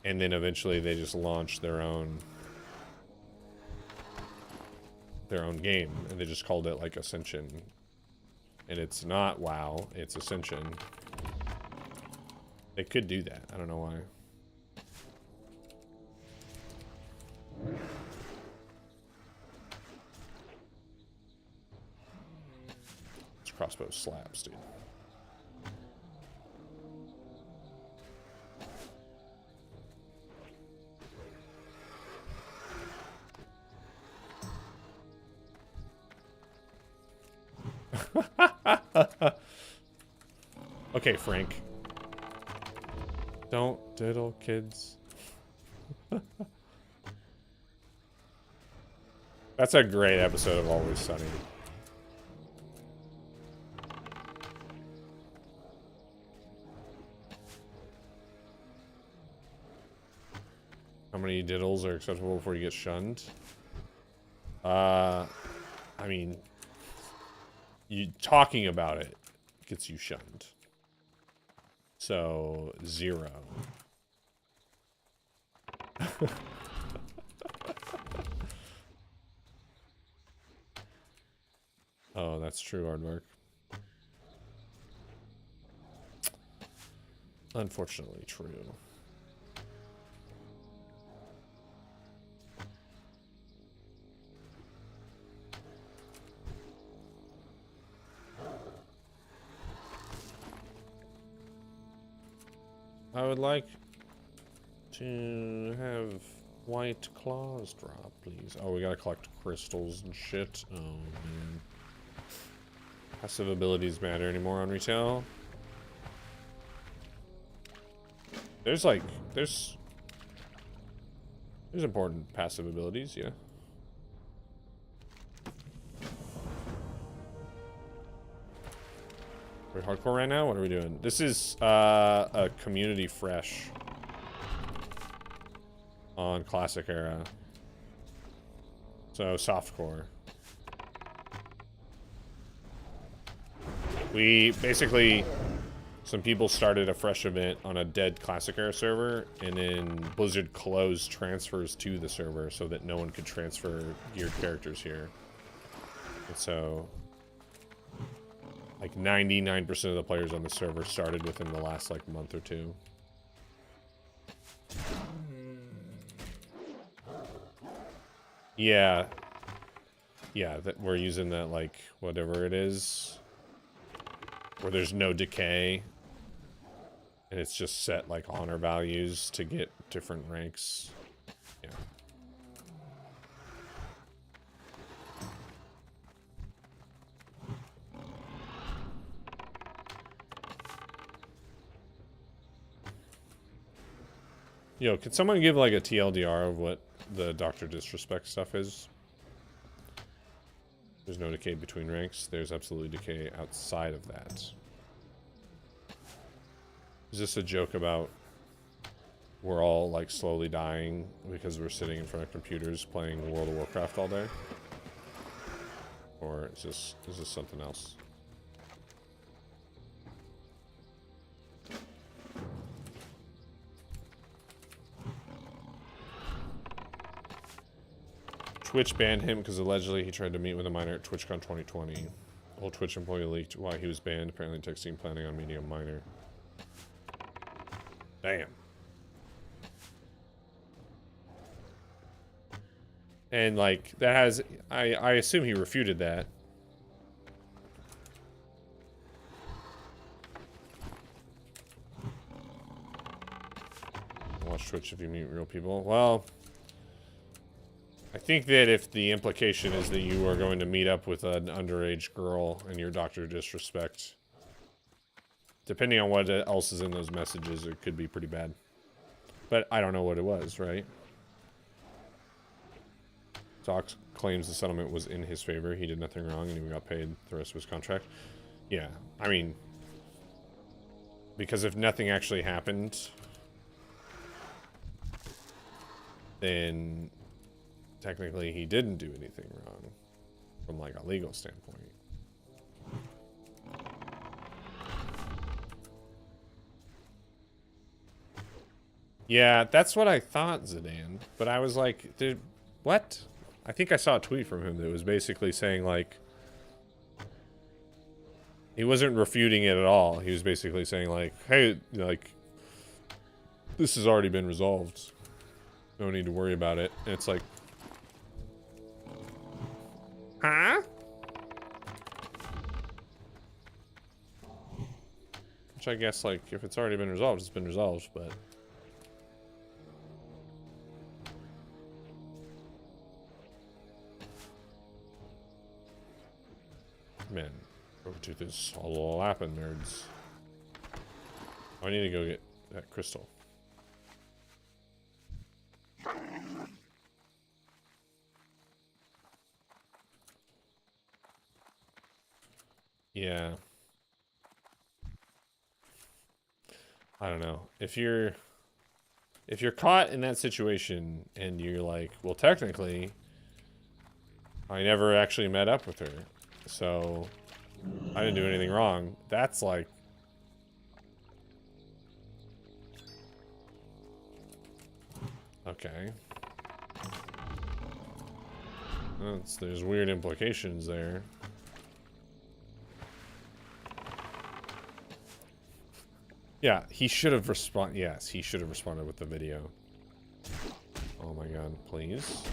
and then eventually they just launched their own game, and they just called it like Ascension. And it's not WoW, it's Ascension. They could do that. I don't know why. This crossbow slaps, dude. Okay, Frank. Don't diddle kids. That's a great episode of Always Sunny. How many diddles are acceptable before you get shunned? I mean, you talking about it gets you shunned. So 0. Oh, that's true, Aardvark. Unfortunately true. I would like to have white claws drop, please. Oh, we gotta collect crystals and shit. Oh, man. Passive abilities matter anymore on retail? There's like, there's important passive abilities, yeah. We're hardcore right now? What are we doing? This is a community fresh on Classic era. So softcore. We basically, some people started a fresh event on a dead Classic era server, and then Blizzard closed transfers to the server so that no one could transfer geared characters here. And so like 99% of the players on the server started within the last like month or two. Yeah. Yeah, that we're using that like whatever it is, where there's no decay, and it's just set like honor values to get different ranks. Yeah. Yo, can someone give like a TLDR of what the Dr. Disrespect stuff is? There's no decay between ranks. There's absolutely decay outside of that. Is this a joke about we're all like slowly dying because we're sitting in front of computers playing World of Warcraft all day? Or is this something else? Twitch banned him because allegedly he tried to meet with a minor at TwitchCon 2020. Old Twitch employee leaked why he was banned, apparently texting planning on meeting a minor. Damn. And like that has I assume he refuted that. Watch Twitch if you meet real people. Well, I think that if the implication is that you are going to meet up with an underage girl and your Dr. Disrespect, depending on what else is in those messages, it could be pretty bad. But I don't know what it was, right? Dox claims the settlement was in his favor. He did nothing wrong and he got paid the rest of his contract. Yeah, I mean, Because if nothing actually happened, then technically he didn't do anything wrong from like a legal standpoint. Yeah, that's what I thought, Zidane. But I was like, dude, what? I think I saw a tweet from him that was basically saying like, he wasn't refuting it at all. He was basically saying like, hey, like, this has already been resolved. No need to worry about it. And it's like, huh? Which I guess, like, if it's already been resolved, it's been resolved, but... Man, Broken is all lapping, nerds. Oh, I need to go get that crystal. Yeah. I don't know. If you're caught in that situation and you're like, well, technically, I never actually met up with her, so I didn't do anything wrong. That's like, okay. There's weird implications there. Yeah, he should have responded. Yes, he should have responded with the video. Oh my god, please.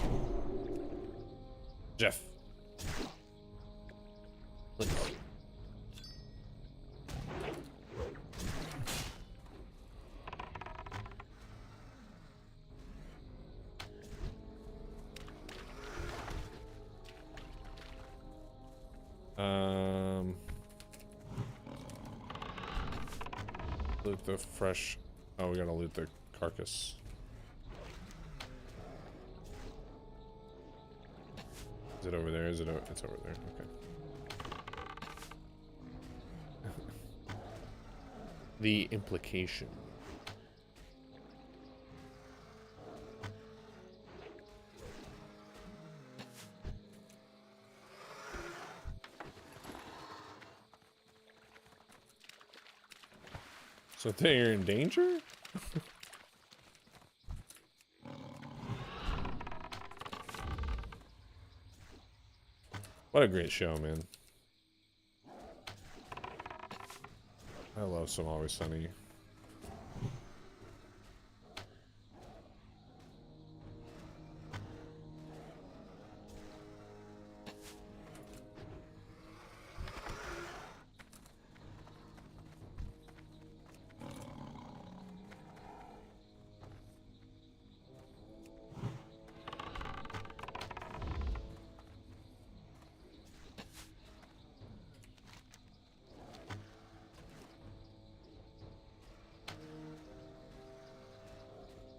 Jeff. Please. Loot the fresh... Oh, we gotta loot the carcass. Is it over there? Is it over... It's over there. Okay. The implication. So they're in danger? What a great show, man. I love Some Always Sunny.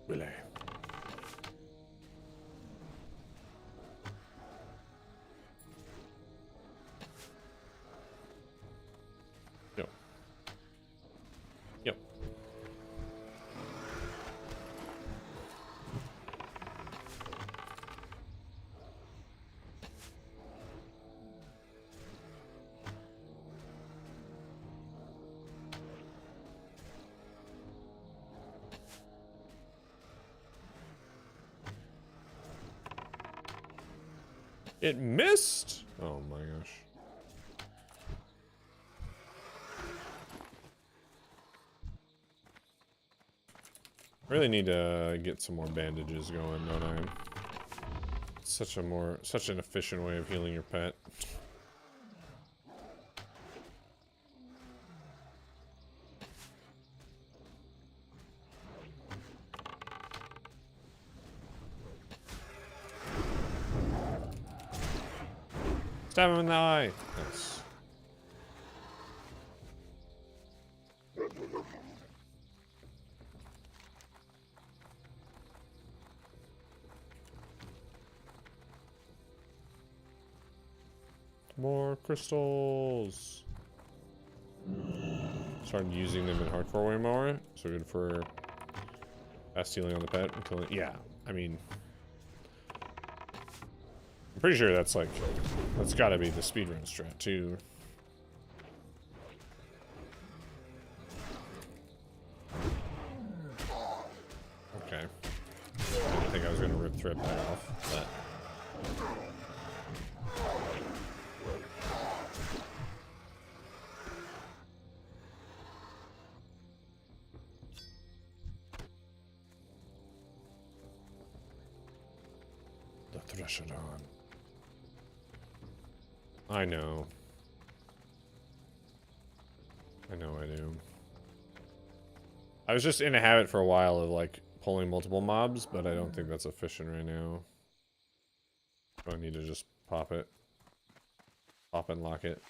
Really? Yep. Yep. It missed? Oh my gosh. Really need to get some more bandages going, don't I? Such an efficient way of healing your pet. Stab him in the eye. Nice. More crystals. started using them in hardcore way more. So good for fast healing on the pet until yeah. I mean, I'm pretty sure that's like that's got to be the speedrun strat too. Okay. I didn't think I was gonna rip Thrip that off, but. Threshodon. I know. I know I do. I was just in a habit for a while of like pulling multiple mobs, but I don't think that's efficient right now. I need to just pop it. Pop and lock it.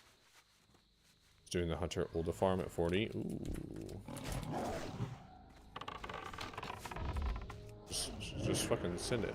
Just doing the Hunter Ulda farm at 40. Ooh. Just fucking send it.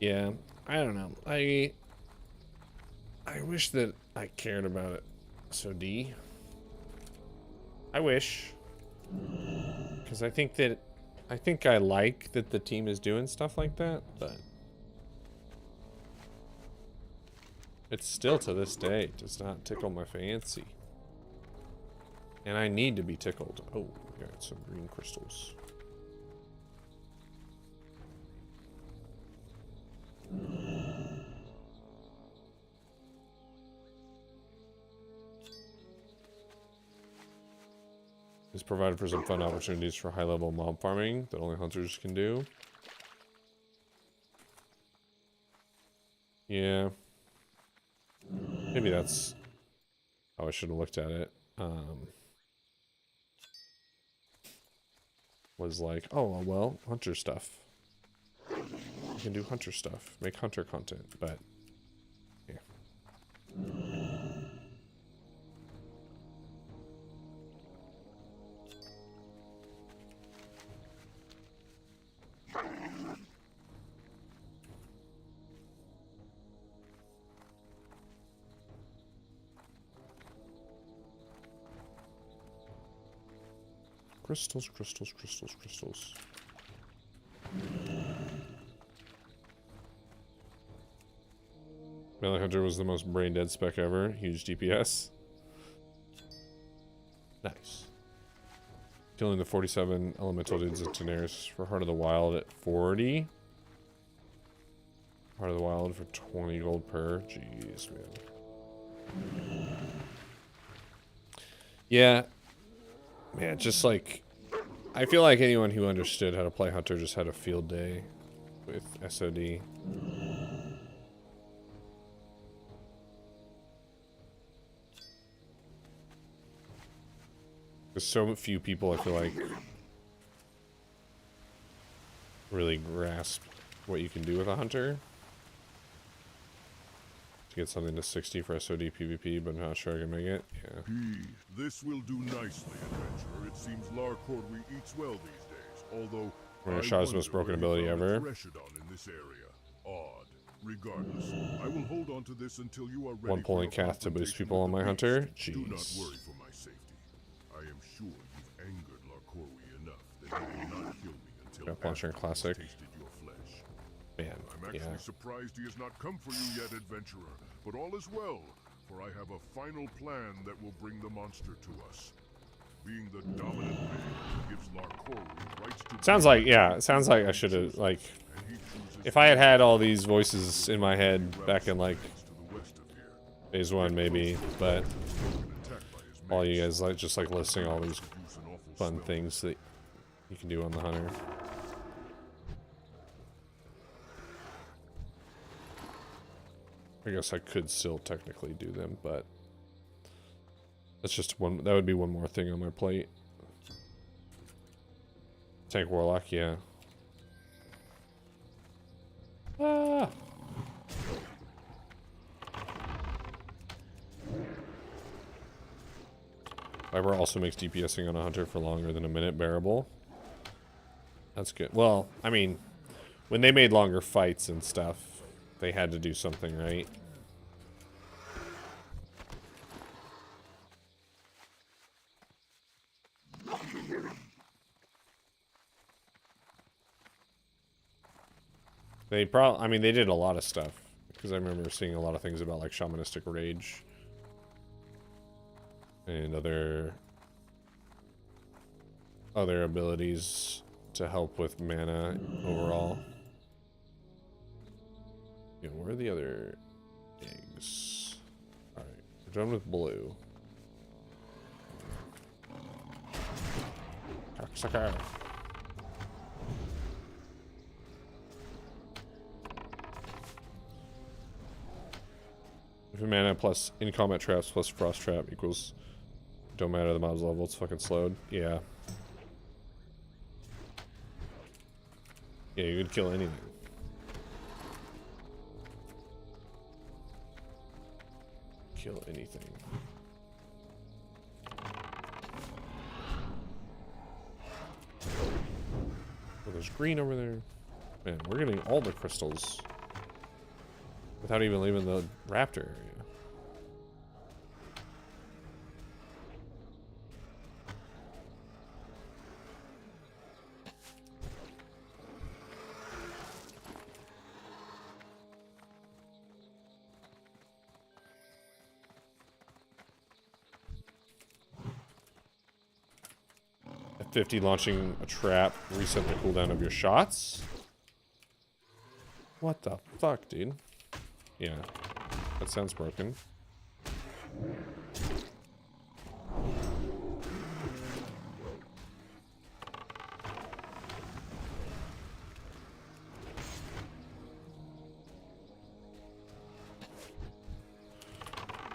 Yeah, I don't know. I wish that I cared about it. So D. I wish. Because I think I like that the team is doing stuff like that, but it still to this day does not tickle my fancy. And I need to be tickled. Oh, we got some green crystals. This provided for some fun opportunities for high-level mob farming that only hunters can do. Yeah. Maybe that's how I should have looked at it. Was like, oh, well, hunter stuff. You can do hunter stuff. Make hunter content, but yeah. Crystals, crystals, crystals, crystals. Melee Hunter was the most brain dead spec ever. Huge DPS. Nice. Killing the 47 elemental dudes at Daenerys for Heart of the Wild at 40. Heart of the Wild for 20 gold per. Jeez, man. Yeah. Man, just like, I feel like anyone who understood how to play Hunter just had a field day with SOD. There's so few people, I feel like, really grasp what you can do with a Hunter. To get something to 60 for SOD PvP, but I'm not sure I can make it. Yeah. This will do nicely, adventurer. It seems Larkorwi eats well these days, although Shah's most broken ability ever. In this area. Odd. Regardless, I will hold on to this until you are ready. One pulling Cath to boost people on my Hunter. Jeez. Do not worry for my safety. I am sure you've angered Larkorwi enough that he will not kill me until Launcher and Classic. tasted your flesh. Man, I'm actually surprised he has not come for you yet, adventurer. But all is well, for I have a final plan that will bring the monster to us. Being the dominant man gives Larkorwi rights to... Sounds like, yeah, it sounds like I should have, like, if I had all these voices in my head back in, like, phase 1 maybe, but all you guys, like, just, like, listing all these fun things that you can do on the Hunter. I guess I could still technically do them, but That's just one. That would be one more thing on my plate. Tank Warlock, yeah. Ah. Viper also makes DPSing on a hunter for longer than a minute bearable. That's good. Well, I mean, when they made longer fights and stuff, they had to do something, right? I mean, they did a lot of stuff. Because I remember seeing a lot of things about, like, shamanistic rage. And other abilities to help with mana overall. You know, where are the other eggs? Alright, we're done with blue. Cocksucker. 50 mana plus in combat traps plus frost trap equals. Don't matter the mob's level, it's fucking slowed. Yeah. Yeah, you could kill anything. Kill anything. Oh, there's green over there. Man, we're getting all the crystals. Without even leaving the raptor area. At 50, launching a trap, reset the cooldown of your shots. What the fuck, dude? Yeah, that sounds broken.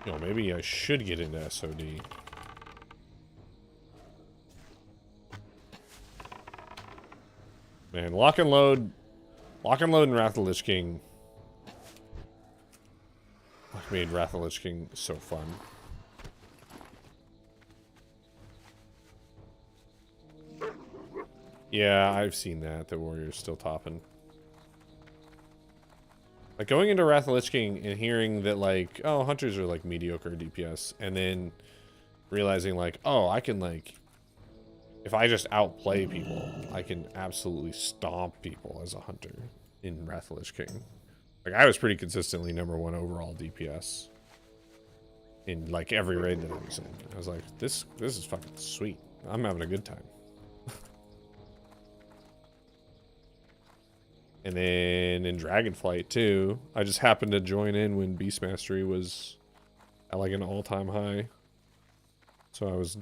Yo, maybe I should get into SOD. Man, lock and load and Wrath of the Lich King made Wrath of the Lich King so fun. Yeah, I've seen that. The warrior's still topping. Like, going into Wrath of the Lich King and hearing that, like, oh, hunters are, like, mediocre DPS, and then realizing, like, oh, I can, like, if I just outplay people, I can absolutely stomp people as a hunter in Wrath of the Lich King. Like, I was pretty consistently #1 overall DPS in, like, every raid that I was in. I was like, this is fucking sweet. I'm having a good time. And then in Dragonflight, too, I just happened to join in when Beast Mastery was at, like, an all-time high. So I was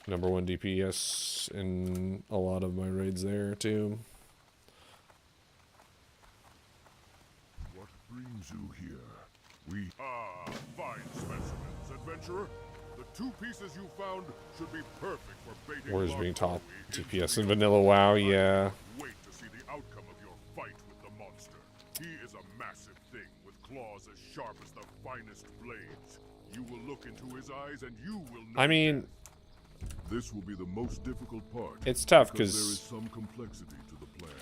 #1 DPS in a lot of my raids there, too. Brings you here. Fine specimens, adventurer. The 2 pieces you found should be perfect for baiting. Warriors being top DPS in vanilla WoW, yeah. Wait to see the outcome of your fight with the monster. He is a massive thing with claws as sharp as the finest blades. You will look into his eyes and you will know. I mean, this will be the most difficult part. It's tough because there because is some complexity to the plan.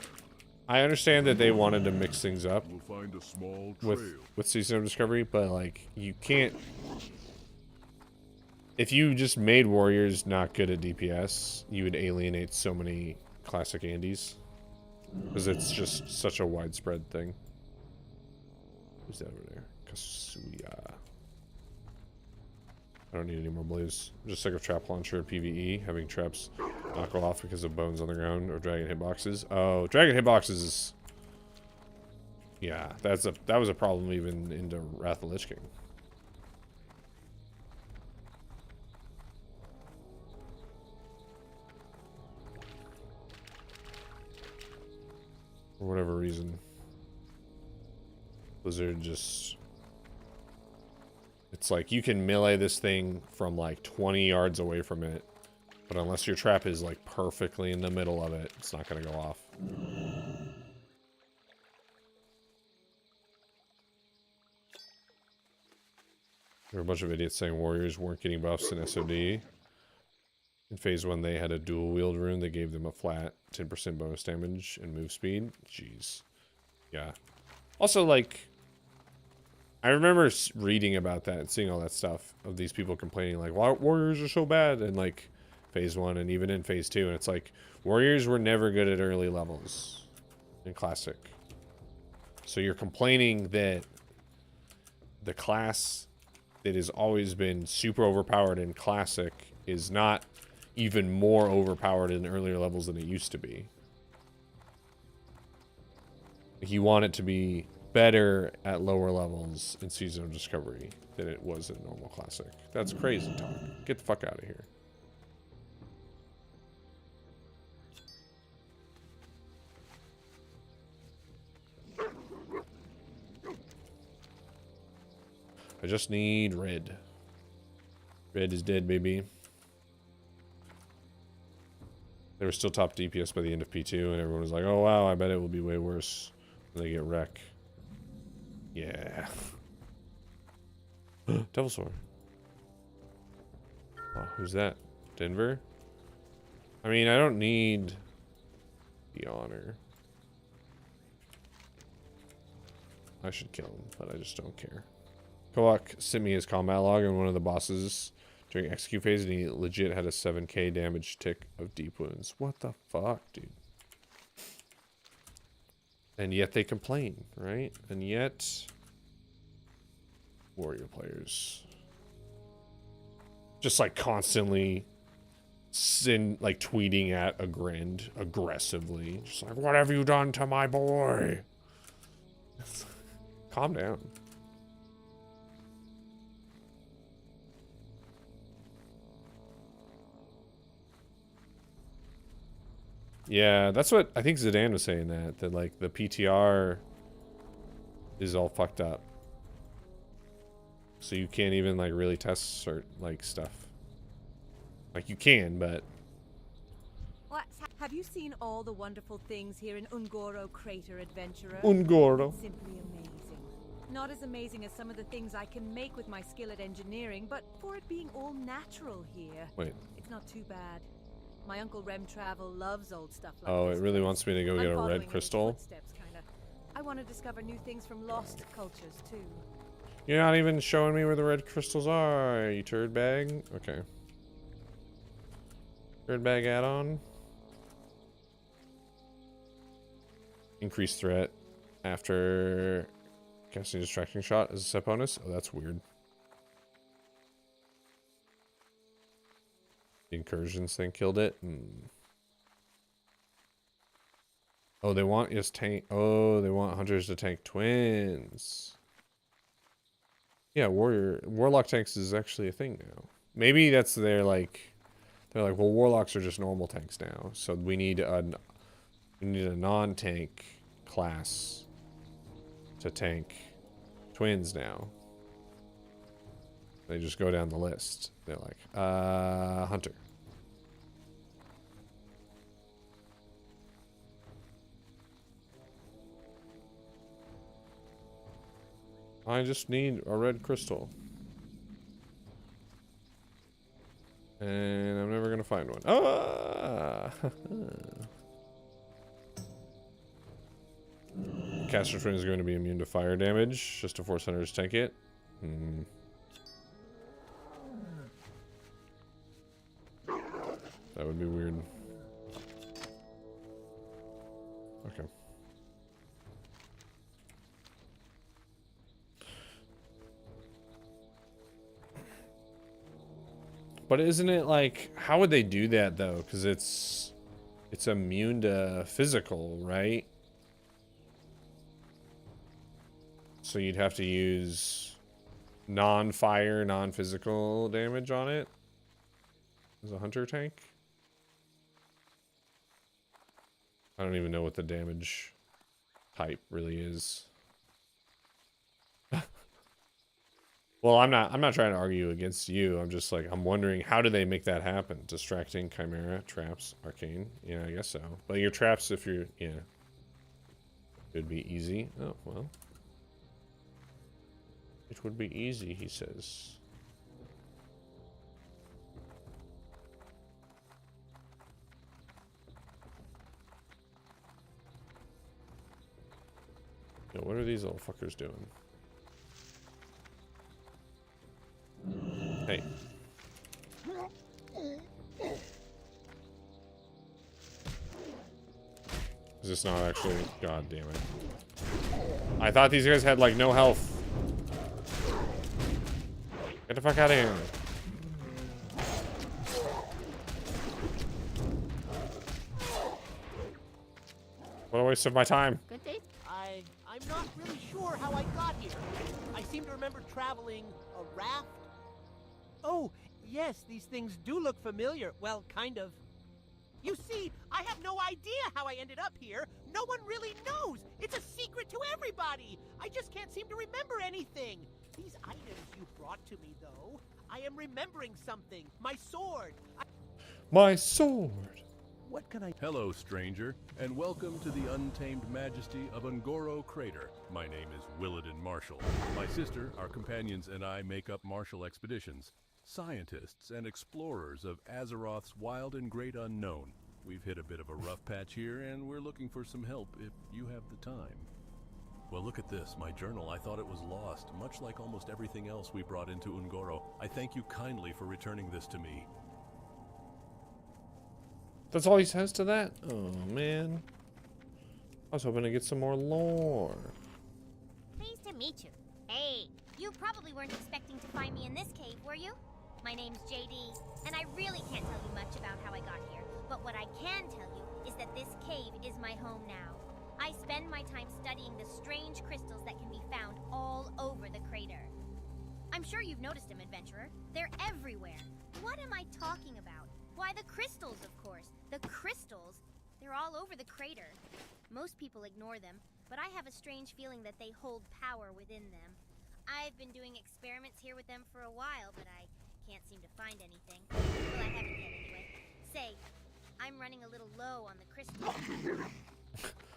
I understand that they wanted to mix things up We'll find a small with Season of Discovery, but, like, you can't. If you just made warriors not good at DPS, you would alienate so many classic Andes. Because it's just such a widespread thing. Who's that over there? Kasuya. I don't need any more blues. I'm just sick of trap launcher PvE, having traps knock off because of bones on the ground or dragon hitboxes. Oh, dragon hitboxes is... Yeah, that was a problem even into Wrath of the Lich King. For whatever reason. Blizzard just... It's like you can melee this thing from like 20 yards away from it, but unless your trap is like perfectly in the middle of it, it's not going to go off. There were a bunch of idiots saying warriors weren't getting buffs in SOD. In phase 1, they had a dual wield rune that gave them a flat 10% bonus damage and move speed. Jeez. Yeah. Also, like, I remember reading about that and seeing all that stuff of these people complaining, like, why warriors are so bad in, like, phase 1 and even in phase 2. And it's like, warriors were never good at early levels in Classic. So you're complaining that the class that has always been super overpowered in Classic is not even more overpowered in earlier levels than it used to be. You want it to be better at lower levels in Season of Discovery than it was in normal Classic. That's crazy talk. Get the fuck out of here. I just need red. Red is dead, baby. They were still top DPS by the end of P2, and everyone was like, oh wow, I bet it will be way worse when they get wreck. Yeah. Devil Sword. Oh, who's that? Denver? I mean, I don't need the honor. I should kill him, but I just don't care. Kowak sent me his combat log on one of the bosses during execute phase, and he legit had a 7k damage tick of deep wounds. What the fuck, dude? And yet they complain, right? And yet warrior players just like constantly like tweeting at a Grind aggressively, just like, what have you done to my boy? Calm down. Yeah, that's what I think Zidane was saying, that like the PTR is all fucked up. So you can't even like really test certain like stuff. Like you can, but Have you seen all the wonderful things here in Ungoro Crater, Adventurer? Ungoro. It's simply amazing. Not as amazing as some of the things I can make with my skill at engineering, but for it being all natural here, Wait. it's not too bad. My uncle Rem Travel loves old stuff like Oh, this it really place. wants me to go I'm get a following in red his crystal. footsteps, kinda. I want to discover new things from lost cultures too. You're not even showing me where the red crystals are, you turd bag. Okay. Turd bag add-on. Increased threat after casting distracting shot as a set bonus. Oh, that's weird. The incursions thing killed it. Oh, they want us tank. Oh, they want hunters to tank twins. Yeah, warlock tanks is actually a thing now. Maybe that's their like. They're like, well, warlocks are just normal tanks now, so we need a non-tank class to tank twins now. They just go down the list. They're like, hunter. I just need a red crystal. And I'm never gonna find one. Ah! Caster Twin is going to be immune to fire damage, just to force hunters to tank it. That would be weird. Okay. But isn't it like, how would they do that though? Because it's immune to physical, right? So you'd have to use non-fire, non-physical damage on it as a hunter tank. I don't even know what the damage type really is. Well, I'm not trying to argue against you. I'm just like, I'm wondering, how do they make that happen? Distracting, chimera, traps, arcane. Yeah, I guess so. But your traps, if you're, yeah, it'd be easy. Oh, well. It would be easy, he says. Yo, what are these little fuckers doing? Hey. Is this not actually? God damn it. I thought these guys had like no health. Get the fuck out of here. What a waste of my time. Good day. I'm not really sure how I got here. I seem to remember traveling a raft. Oh, yes, these things do look familiar. Well, kind of. You see, I have no idea how I ended up here. No one really knows. It's a secret to everybody. I just can't seem to remember anything. These items you brought to me, though, I am remembering something. My sword. My sword. What can I... Hello, stranger, and welcome to the untamed majesty of Ungoro Crater. My name is Willadin Marshall. My sister, our companions, and I make up Marshall Expeditions. Scientists and explorers of Azeroth's wild and great unknown. We've hit a bit of a rough patch here, and we're looking for some help if you have the time. Well, look at this, my journal. I thought it was lost, much like almost everything else we brought into Ungoro. I thank you kindly for returning this to me. That's all he says to that? Oh, man. I was hoping to get some more lore. Pleased to meet you. Hey, you probably weren't expecting to find me in this cave, were you? My name's JD, and I really can't tell you much about how I got here. But what I can tell you is that this cave is my home now. I spend my time studying the strange crystals that can be found all over the crater. I'm sure you've noticed them, adventurer. They're everywhere. What am I talking about? Why, the crystals, of course. The crystals? They're all over the crater. Most people ignore them, but I have a strange feeling that they hold power within them. I've been doing experiments here with them for a while, but I can't seem to find anything. Well, I haven't yet anyway. Say, I'm running a little low on the crystals.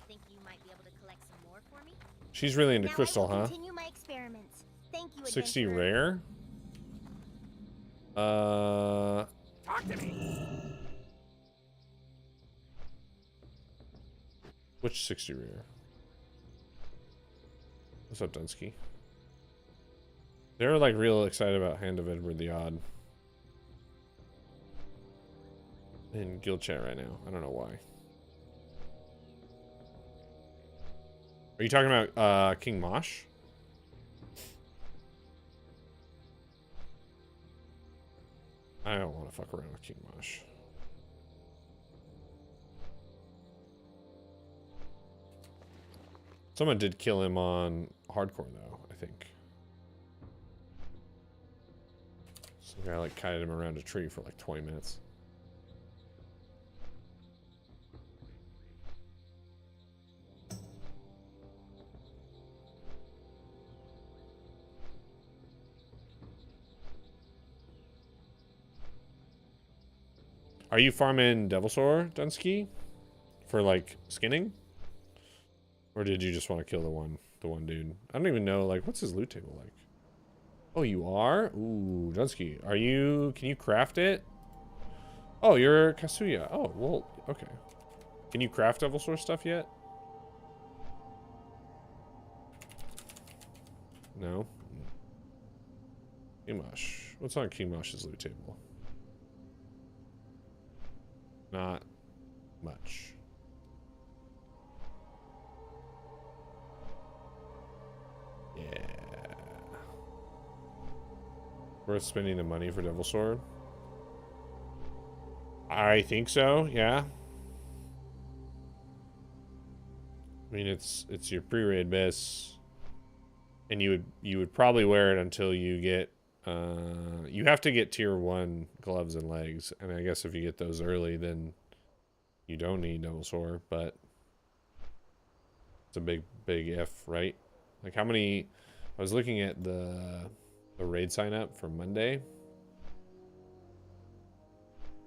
Think you might be able to collect some more for me? She's really into now crystal, I will huh? Continue my experiments. Thank you, 60 adventurer. rare? Talk to me! Which 60 rare? What's up, Dunsky? They're like real excited about Hand of Edward the Odd. In guild chat right now. I don't know why. Are you talking about King Mosh? I don't want to fuck around with King Mosh. Someone did kill him on hardcore though, I think. Some guy like kited him around a tree for like 20 minutes. Are you farming Devilsaur, Dunsky? For like skinning? Or did you just want to kill the one dude? I don't even know, like, what's his loot table like? Oh, you are? Ooh, Dunsky. Can you craft it? Oh, you're Kasuya. Oh, well, okay. Can you craft Devilsaur stuff yet? No? King Mosh. What's on King Mosh's loot table? Not much. Yeah. Worth spending the money for Devilsaur? I think so, yeah. I mean, it's your pre-raid best, and you would probably wear it until you get you have to get tier 1 gloves and legs, and I guess if you get those early, then you don't need Devilsaur, but it's a big if, right? Like how many, I was looking at the the raid sign up for Monday.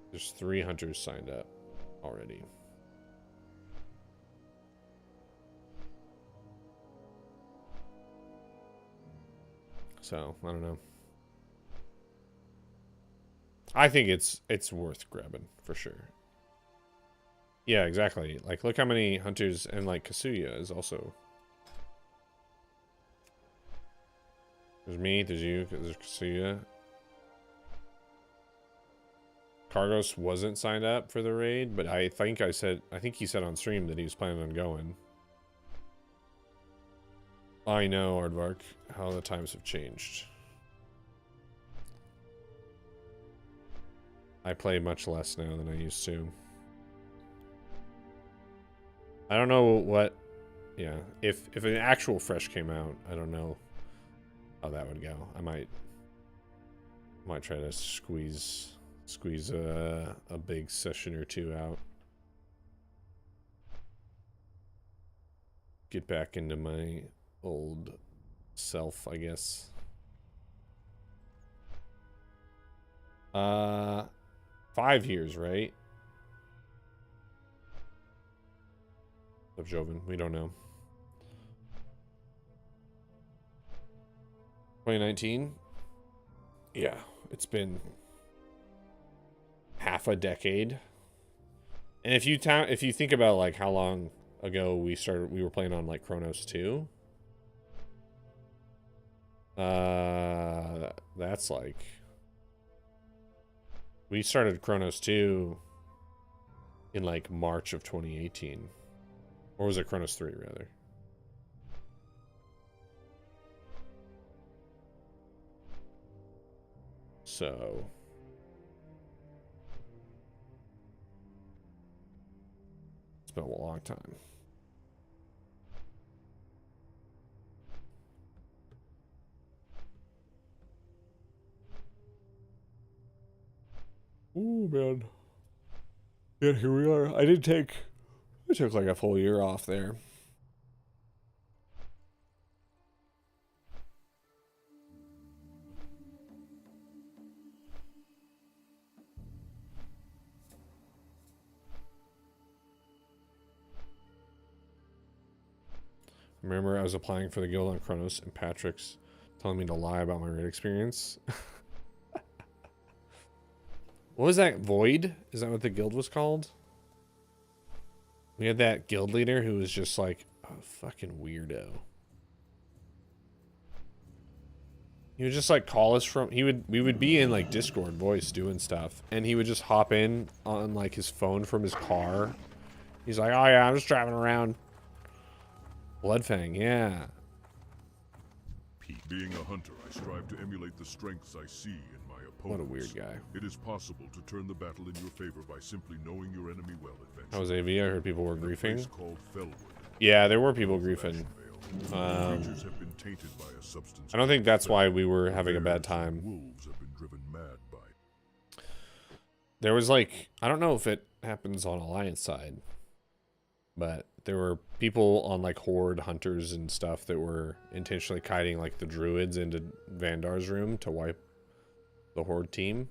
There's 3 hunters signed up already. So, I don't know. I think it's worth grabbing for sure. Yeah, exactly. Like, look how many hunters, and like Kasuya is also. There's me, there's you, there's Kasuya. Cargos wasn't signed up for the raid, but I think he said on stream that he was planning on going. I know, Aardvark, how the times have changed. I play much less now than I used to. I don't know what, yeah, if an actual fresh came out, I don't know how that would go. I might try to squeeze a big session or two out. Get back into my old self, I guess. 5 years, right? Of Joven, we don't know. 2019? Yeah, it's been half a decade. And if you think about like how long ago we were playing on like Chronos 2. That's like, we started Chronos 2 in like March of 2018. Or was it Chronos 3 rather? So it's been a long time. Ooh, man. Yeah, here we are. I took like a full year off there. Remember, I was applying for the guild on Chronos, and Patrick's telling me to lie about my raid experience. What was that? Void? Is that what the guild was called? We had that guild leader who was just like a fucking weirdo. He would just like call us from, we would be in like Discord voice doing stuff, and he would just hop in on like his phone from his car. He's like, oh yeah, I'm just driving around. Bloodfang, yeah. Being a hunter, I strive to emulate the strengths I see in my opponents. What a weird guy. It is possible to turn the battle in your favor by simply knowing your enemy well. How was AV? I heard people were griefing. Fellwood. Yeah, there were people griefing. I don't think that's why we were having a bad time. Wolves have been driven mad by. There was like, I don't know if it happens on Alliance side, but there were people on like Horde hunters and stuff that were intentionally kiting like the druids into Vandar's room to wipe the Horde team.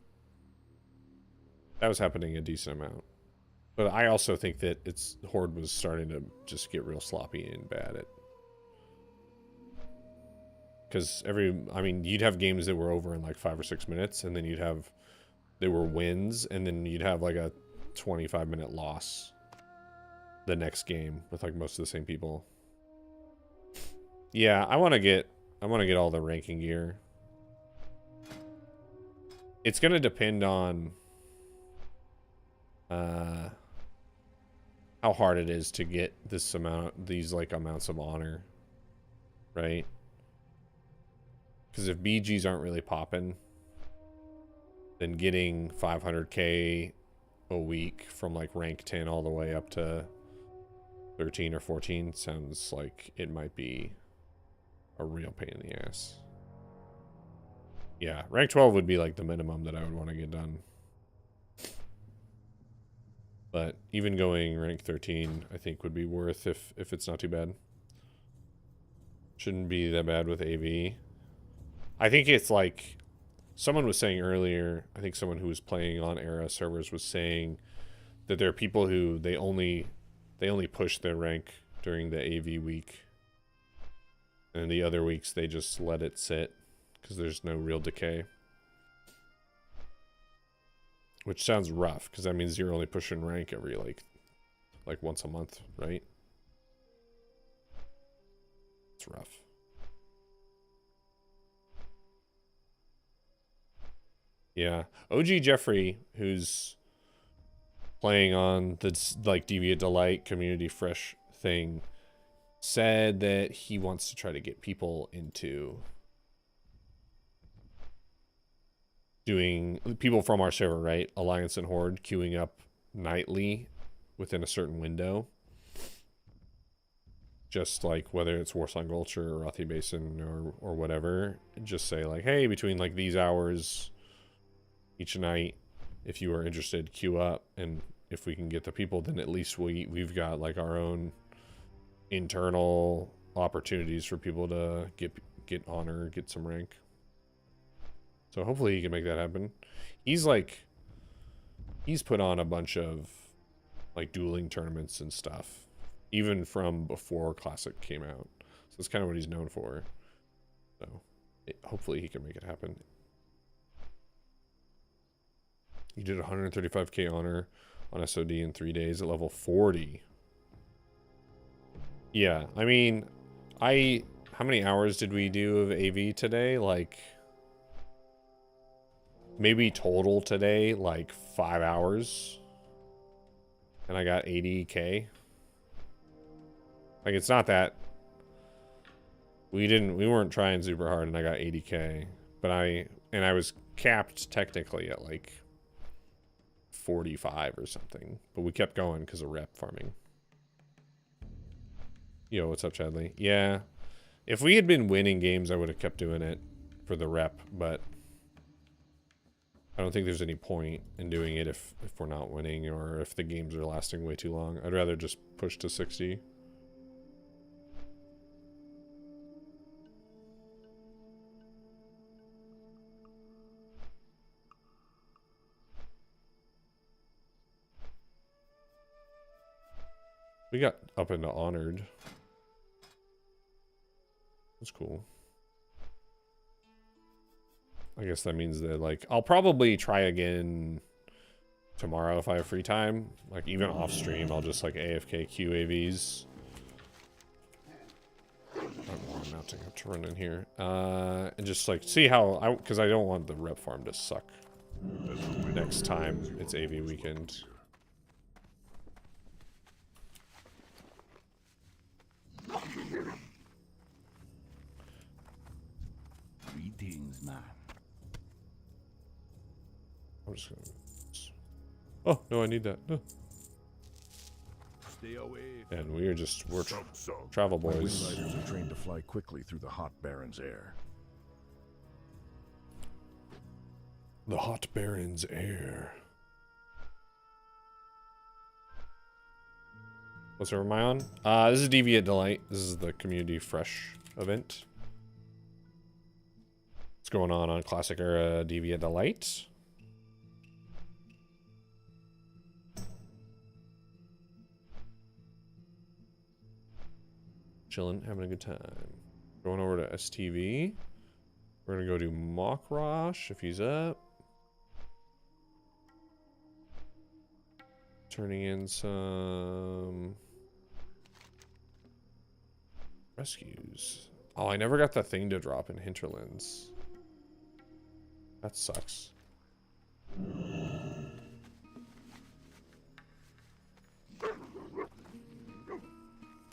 That was happening a decent amount. But I also think that Horde was starting to just get real sloppy and bad at. Because you'd have games that were over in like 5 or 6 minutes, and then they were wins, and then you'd have like a 25-minute loss the next game with like most of the same people. Yeah, I want to get all the ranking gear. It's gonna depend on how hard it is to get these amounts of honor, right? Because if BGs aren't really popping, then getting 500k a week from like rank 10 all the way up to 13 or 14 sounds like it might be a real pain in the ass. Yeah, rank 12 would be like the minimum that I would want to get done. But even going rank 13, I think would be worth if it's not too bad. Shouldn't be that bad with AV. I think it's like someone was saying earlier, I think someone who was playing on Era servers was saying that there are people who they only push their rank during the AV week. And the other weeks they just let it sit because there's no real decay. Which sounds rough because that means you're only pushing rank every like once a month, right? It's rough. Yeah. OG Jeffrey, who's playing on the like Deviate Delight community fresh thing, said that he wants to try to get people into doing, people from our server, right? Alliance and Horde queuing up nightly within a certain window. Just like whether it's Warsong Gulch or Rothi Basin or whatever. Just say like, hey, between like these hours each night, if you are interested, queue up. And if we can get the people, then at least we've got like our own internal opportunities for people to get honor, get some rank. So hopefully he can make that happen. He's put on a bunch of like dueling tournaments and stuff, even from before Classic came out. So that's kind of what he's known for. So hopefully he can make it happen. He did 135k honor on SOD in 3 days at level 40. Yeah, I mean, how many hours did we do of AV today? Like, maybe total today, like 5 hours. And I got 80k. Like, it's not that we weren't trying super hard and I got 80k. But I was capped technically at like 45 or something. But we kept going because of rep farming. Yo, what's up, Chadley? Yeah. If we had been winning games, I would have kept doing it for the rep, but I don't think there's any point in doing it if we're not winning or if the games are lasting way too long. I'd rather just push to 60. We got up into honored. That's cool. I guess that means that, like, I'll probably try again tomorrow if I have free time. Like, even off stream, I'll just, like, AFK QAVs. I'm not to have to run in here. And just, like, see how... Because I don't want the rep farm to suck next time it's AV weekend. Greetings, man. I'm just gonna... Oh, no, I need that. No. Stay away. And we're travel boys. My wing riders are trained to fly quickly through the hot Baron's air. The hot Baron's air. What server am I on? This is Deviate Delight. This is the community fresh event. What's going on Classic Era Deviate Delight? Chilling, having a good time. Going over to STV. We're gonna go do Mokrosh if he's up. Turning in some rescues. Oh, I never got the thing to drop in Hinterlands. That sucks.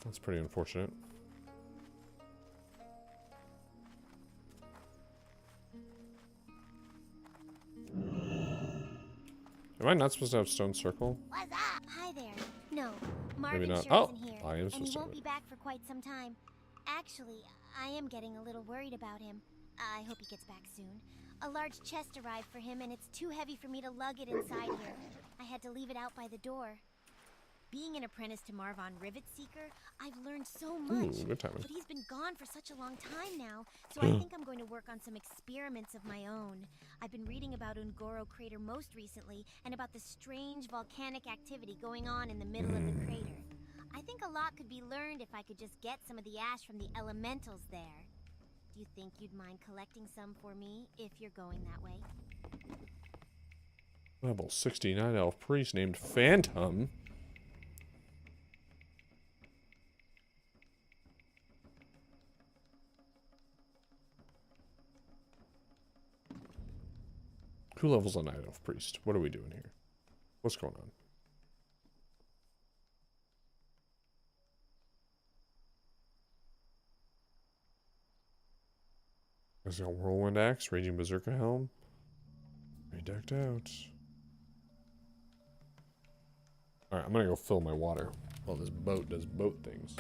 That's pretty unfortunate. Am I not supposed to have Stone Circle? What's up? Hi there. No, Maybe Marvin not. sure Oh, isn't here, I am and supposed he to won't have be it. back for quite some time. Actually, I am getting a little worried about him. I hope he gets back soon. A large chest arrived for him, and it's too heavy for me to lug it inside here. I had to leave it out by the door. Being an apprentice to Marvon Rivet Seeker, I've learned so much. Ooh, good timing. But he's been gone for such a long time now, so I think I'm going to work on some experiments of my own. I've been reading about Ungoro Crater most recently, and about the strange volcanic activity going on in the middle of the crater. I think a lot could be learned if I could just get some of the ash from the elementals there. Do you think you'd mind collecting some for me, if you're going that way? Level 69 elf priest named Phantom. Who levels a night elf priest? What are we doing here? What's going on? There's got whirlwind axe, raging berserker helm. Very decked out. Alright, I'm gonna go fill my water while this boat does boat things.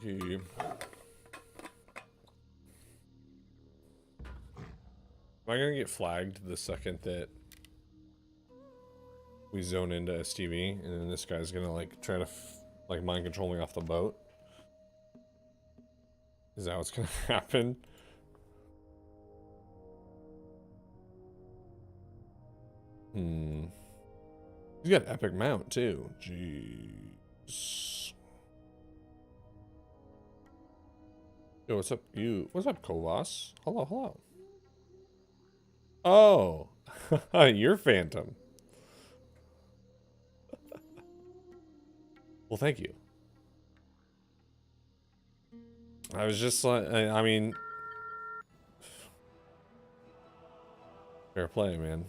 Okay. Am I gonna get flagged the second that we zone into STV, and then this guy's gonna like try to like mind control me off the boat? Is that what's gonna happen? He's got epic mount too. Jeez. Yo, what's up? What's up, Kovas? Hello, hello. Oh, you're Phantom. Well, thank you. I was just like, I mean, fair play, man.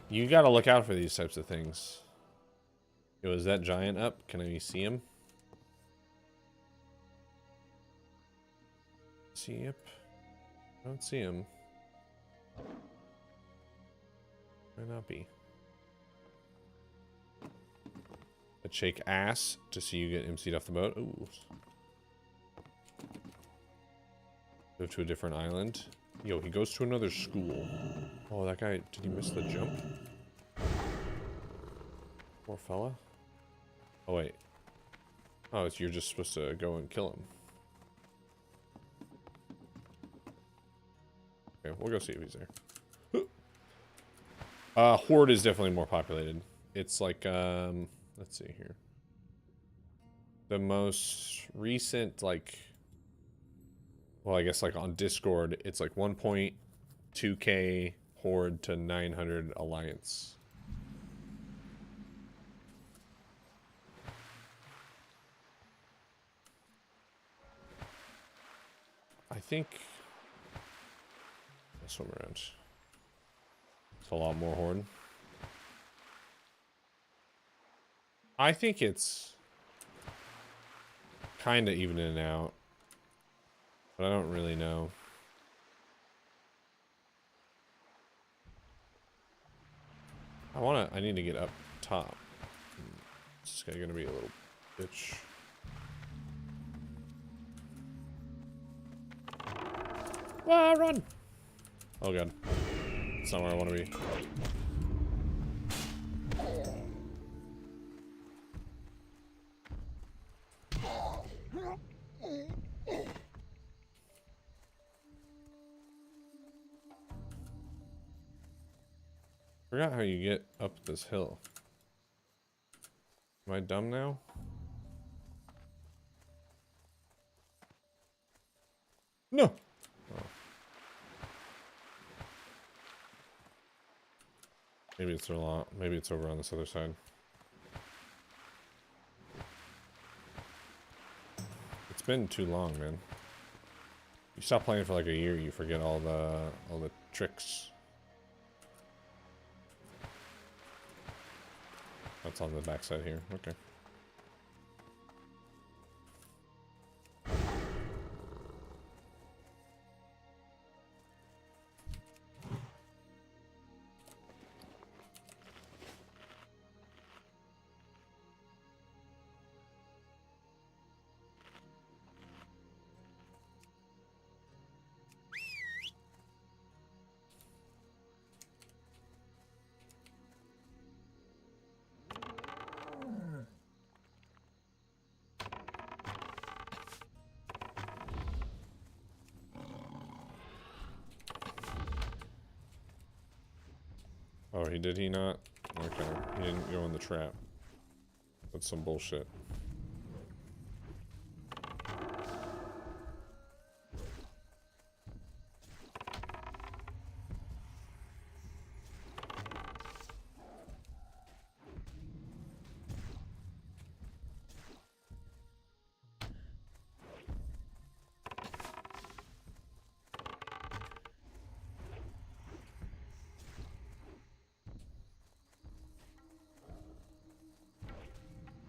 You gotta look out for these types of things. Yo, is that giant up? Can I see him? See, yep. I don't see him. Might not be. I'd shake ass to see you get MC'd off the boat. Ooh. Move to a different island. Yo, he goes to another school. Oh, that guy, did he miss the jump? Poor fella. Oh, wait. Oh, you're just supposed to go and kill him. Okay, we'll go see if he's there. Horde is definitely more populated. It's like, let's see here. The most recent, like, well, I guess like on Discord, it's like 1.2k Horde to 900 Alliance. I think I'll swim around. It's a lot more Horde. I think it's kind of evening out, but I don't really know. I need to get up top. This guy gonna be a little bitch. Ah, run! Oh god. It's not where I want to be. Forgot how you get up this hill. Am I dumb now? No. Oh. Maybe it's a lot. Maybe it's over on this other side. It's been too long, man. You stop playing for like a year, you forget all the tricks. That's on the backside here. Okay. Oh, did he not? Okay, he didn't go in the trap. That's some bullshit.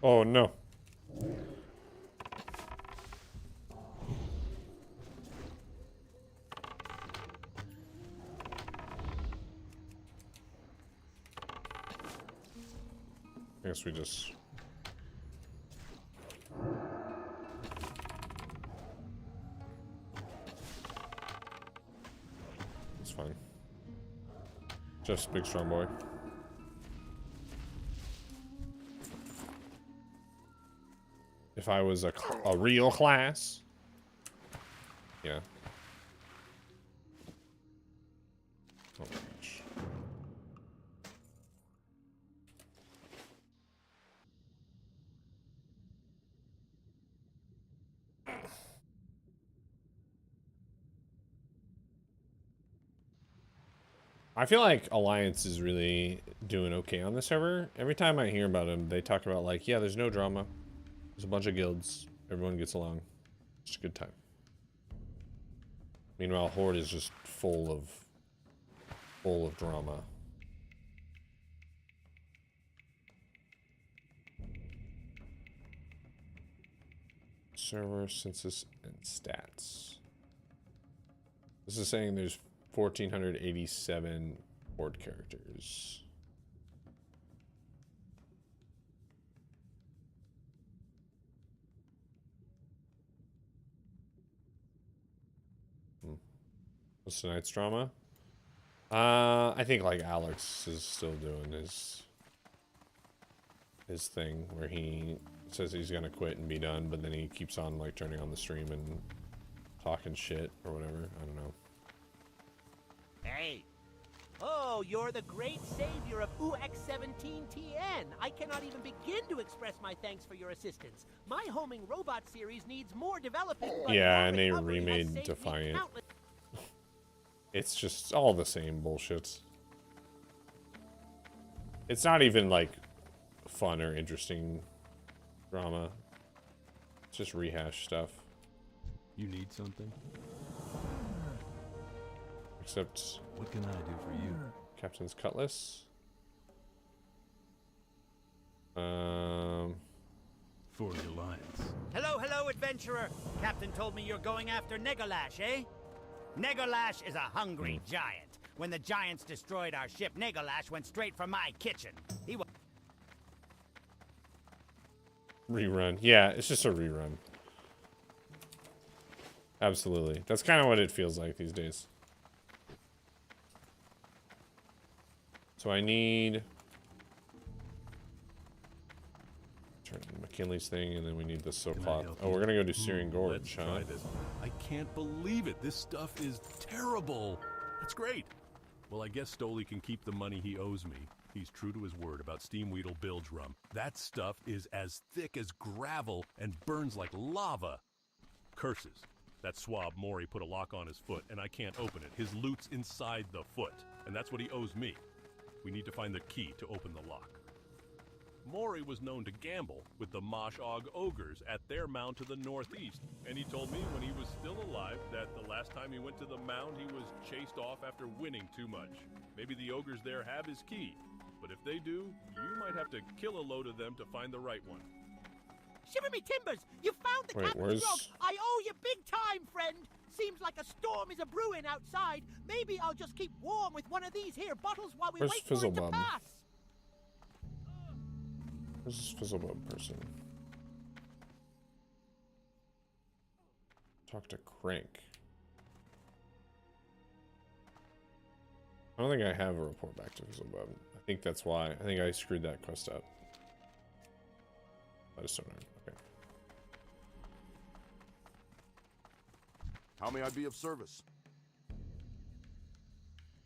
Oh no. I guess we just... It's fine. Just big strong boy. If I was a real class. Yeah. Oh my gosh. I feel like Alliance is really doing okay on the server. Every time I hear about them, they talk about like, yeah, there's no drama. There's a bunch of guilds. Everyone gets along. It's a good time. Meanwhile, Horde is just full of drama. Server census and stats. This is saying there's 1,487 Horde characters. What's tonight's drama? I think like Alex is still doing his thing where he says he's gonna quit and be done, but then he keeps on like turning on the stream and talking shit or whatever. I don't know. Hey. Oh, you're the great savior of UX17TN. I cannot even begin to express my thanks for your assistance. My homing robot series needs more development. Yeah, and they remade Defiant. It's just all the same bullshit. It's not even like fun or interesting drama. It's just rehash stuff. You need something? Except... What can I do for you? Captain's Cutlass. For the Alliance. Hello, hello, adventurer. Captain told me you're going after Negalash, eh? Negalash is a hungry giant. When the giants destroyed our ship, Negalash went straight for my kitchen. He was... Rerun. Yeah, it's just a rerun. Absolutely. That's kind of what it feels like these days. So I need... Turn on McKinley's thing, and then we need the silk cloth. Oh, we're gonna go do Searing Gorge, huh? This. I can't believe it. This stuff is terrible. That's great. Well, I guess Stoli can keep the money he owes me. He's true to his word about Steamweedle bilge rum. That stuff is as thick as gravel and burns like lava. Curses. That swab Mori put a lock on his foot, and I can't open it. His loot's inside the foot, and that's what he owes me. We need to find the key to open the lock. Maury was known to gamble with the Mosh-Og ogres at their mound to the northeast, and he told me when he was still alive that the last time he went to the mound he was chased off after winning too much. Maybe the ogres there have his key, but if they do, you might have to kill a load of them to find the right one. Shiver me timbers! You found the captain's log! I owe you big time, friend! Seems like a storm is a-brewing outside. Maybe I'll just keep warm with one of these here bottles while we wait for it to pass. Where's this Fizzlebub person? Talk to Crank. I don't think I have a report back to Fizzlebub. I think that's why. I think I screwed that quest up. I just don't know. Okay. How may I be of service?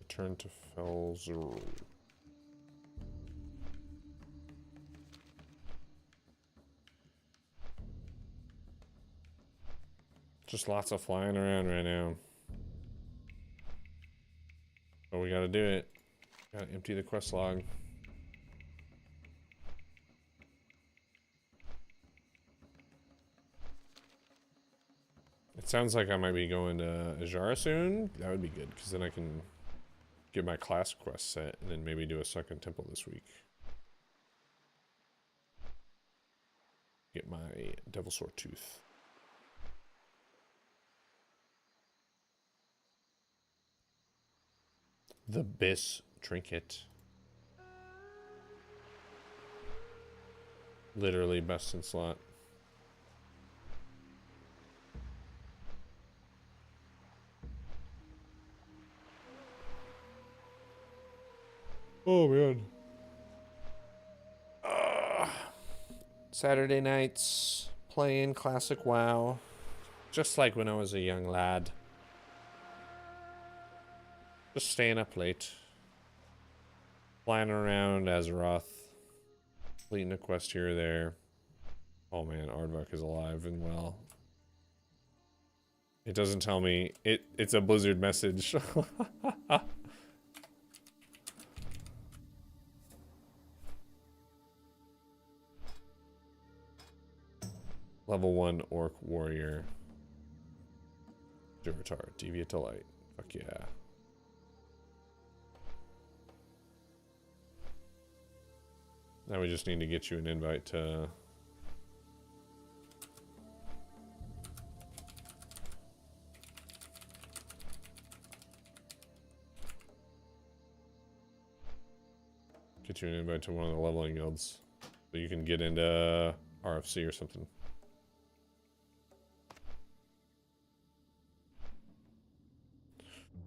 Return to Felzer. Just lots of flying around right now. But we gotta do it. Gotta empty the quest log. It sounds like I might be going to Ajara soon. That would be good, because then I can get my class quest set and then maybe do a second temple this week. Get my Devil Sword Tooth. The Biss Trinket. Literally best in slot. Oh man. Saturday nights playing classic WoW. Just like when I was a young lad. Just staying up late. Flying around Azeroth. Completing a quest here or there. Oh man, Aardvark is alive and well. It doesn't tell me. It's a Blizzard message. Level 1 Orc Warrior. Durotar, Deviate Delight. Fuck yeah. Now we just need to get you an invite to... Get you an invite to one of the leveling guilds. So you can get into RFC or something.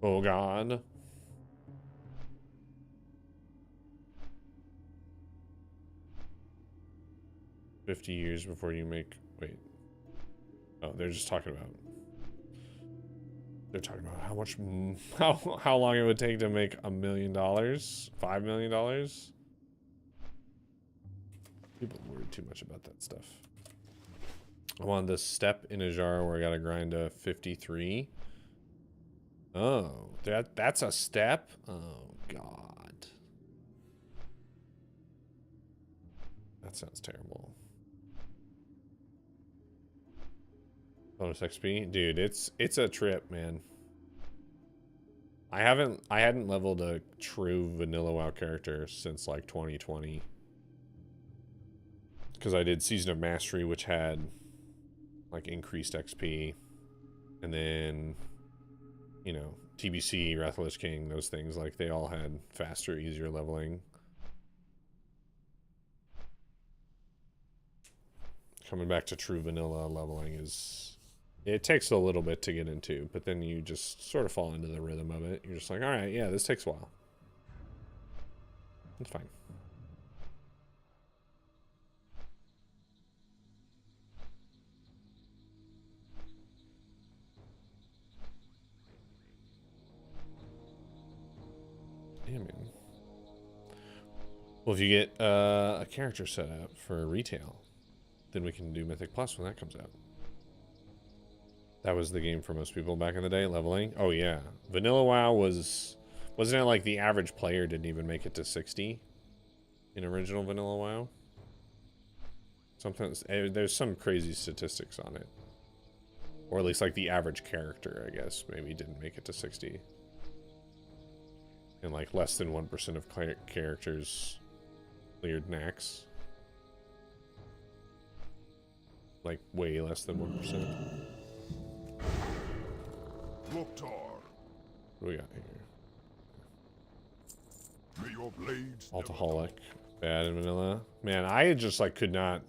Oh god. "50 years before you make..." Wait. Oh, they're just talking about... They're talking about how much... How long it would take to make $1 million? $5 million? People worry too much about that stuff. I'm on this step in Ajara where I gotta grind to 53. Oh, that's a step? Oh, God. That sounds terrible. Bonus XP? Dude, it's a trip, man. I hadn't leveled a true vanilla WoW character since like 2020. Because I did Season of Mastery, which had like increased XP. And then... You know, TBC, Wrath of the Lich King, those things, like, they all had faster, easier leveling. Coming back to true vanilla leveling is... It takes a little bit to get into, but then you just sort of fall into the rhythm of it. You're just like, alright, yeah, this takes a while. It's fine. Yeah, man. Well, if you get a character set up for retail, then we can do Mythic Plus when that comes out. That was the game for most people back in the day, leveling. Oh yeah, Vanilla WoW was Wasn't it like the average player didn't even make it to 60 in original Vanilla WoW? Sometimes there's some crazy statistics on it. Or at least like the average character, I guess, maybe didn't make it to 60. And like less than 1% of characters cleared max. Like way less than 1%. Loktar. What do we got here? May your blades Alcoholic. Bad in vanilla. Man, I just like could not.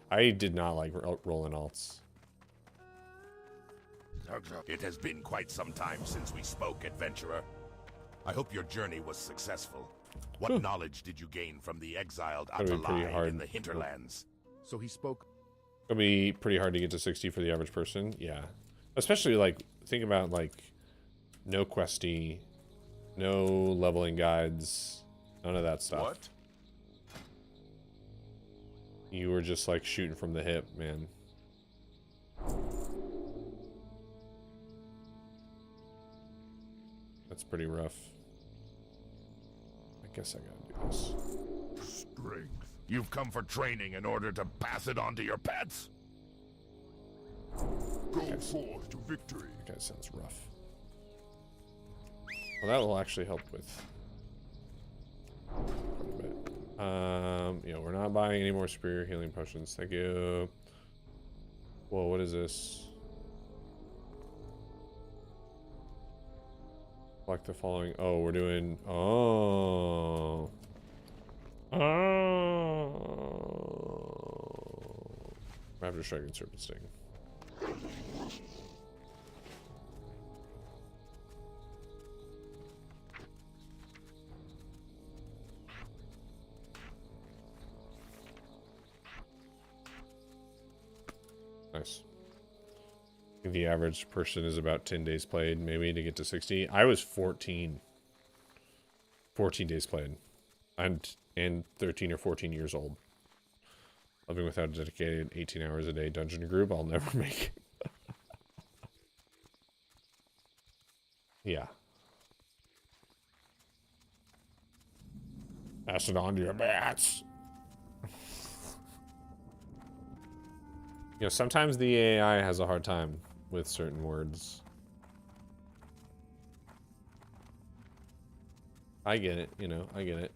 I did not like rolling alts. It has been quite some time since we spoke, adventurer. I hope your journey was successful. What knowledge did you gain from the exiled Atalai in the hinterlands? So he spoke. It'll be pretty hard to get to 60 for the average person. Yeah. Especially like, think about like no questy, no leveling guides, none of that stuff. What? You were just like shooting from the hip, man. That's pretty rough. I guess I gotta do this. Strength. You've come for training in order to pass it on to your pets? Go forth to victory. That guy sounds rough. Well, that will actually help with quite a bit. Yeah, we're not buying any more superior healing potions. Thank you. Whoa, what is this? Like the following. Oh, we're doing. Oh. Oh. Raptor Strike and Serpent Sting. Nice. I think the average person is about 10 days played, maybe, to get to 60. I was 14. 14 days played. And 13 or 14 years old. Living without a dedicated 18 hours a day dungeon group, I'll never make it. Yeah. Pass it on to your bats. You know, sometimes the AI has a hard time with certain words. I get it, you know, I get it.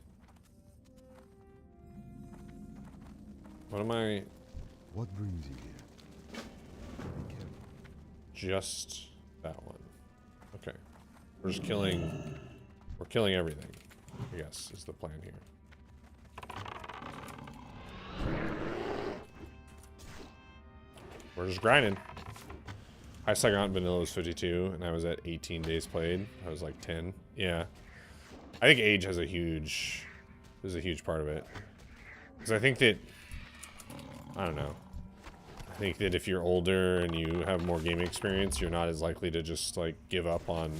What am I? What brings you here? Just that one. Okay. We're just killing. We're killing everything, I guess, is the plan here. We're just grinding. Highest I got in vanilla was 52, and I was at 18 days played. I was like 10. Yeah. I think age has a huge part of it. Because I think that, I don't know. I think that if you're older and you have more gaming experience, you're not as likely to just like give up on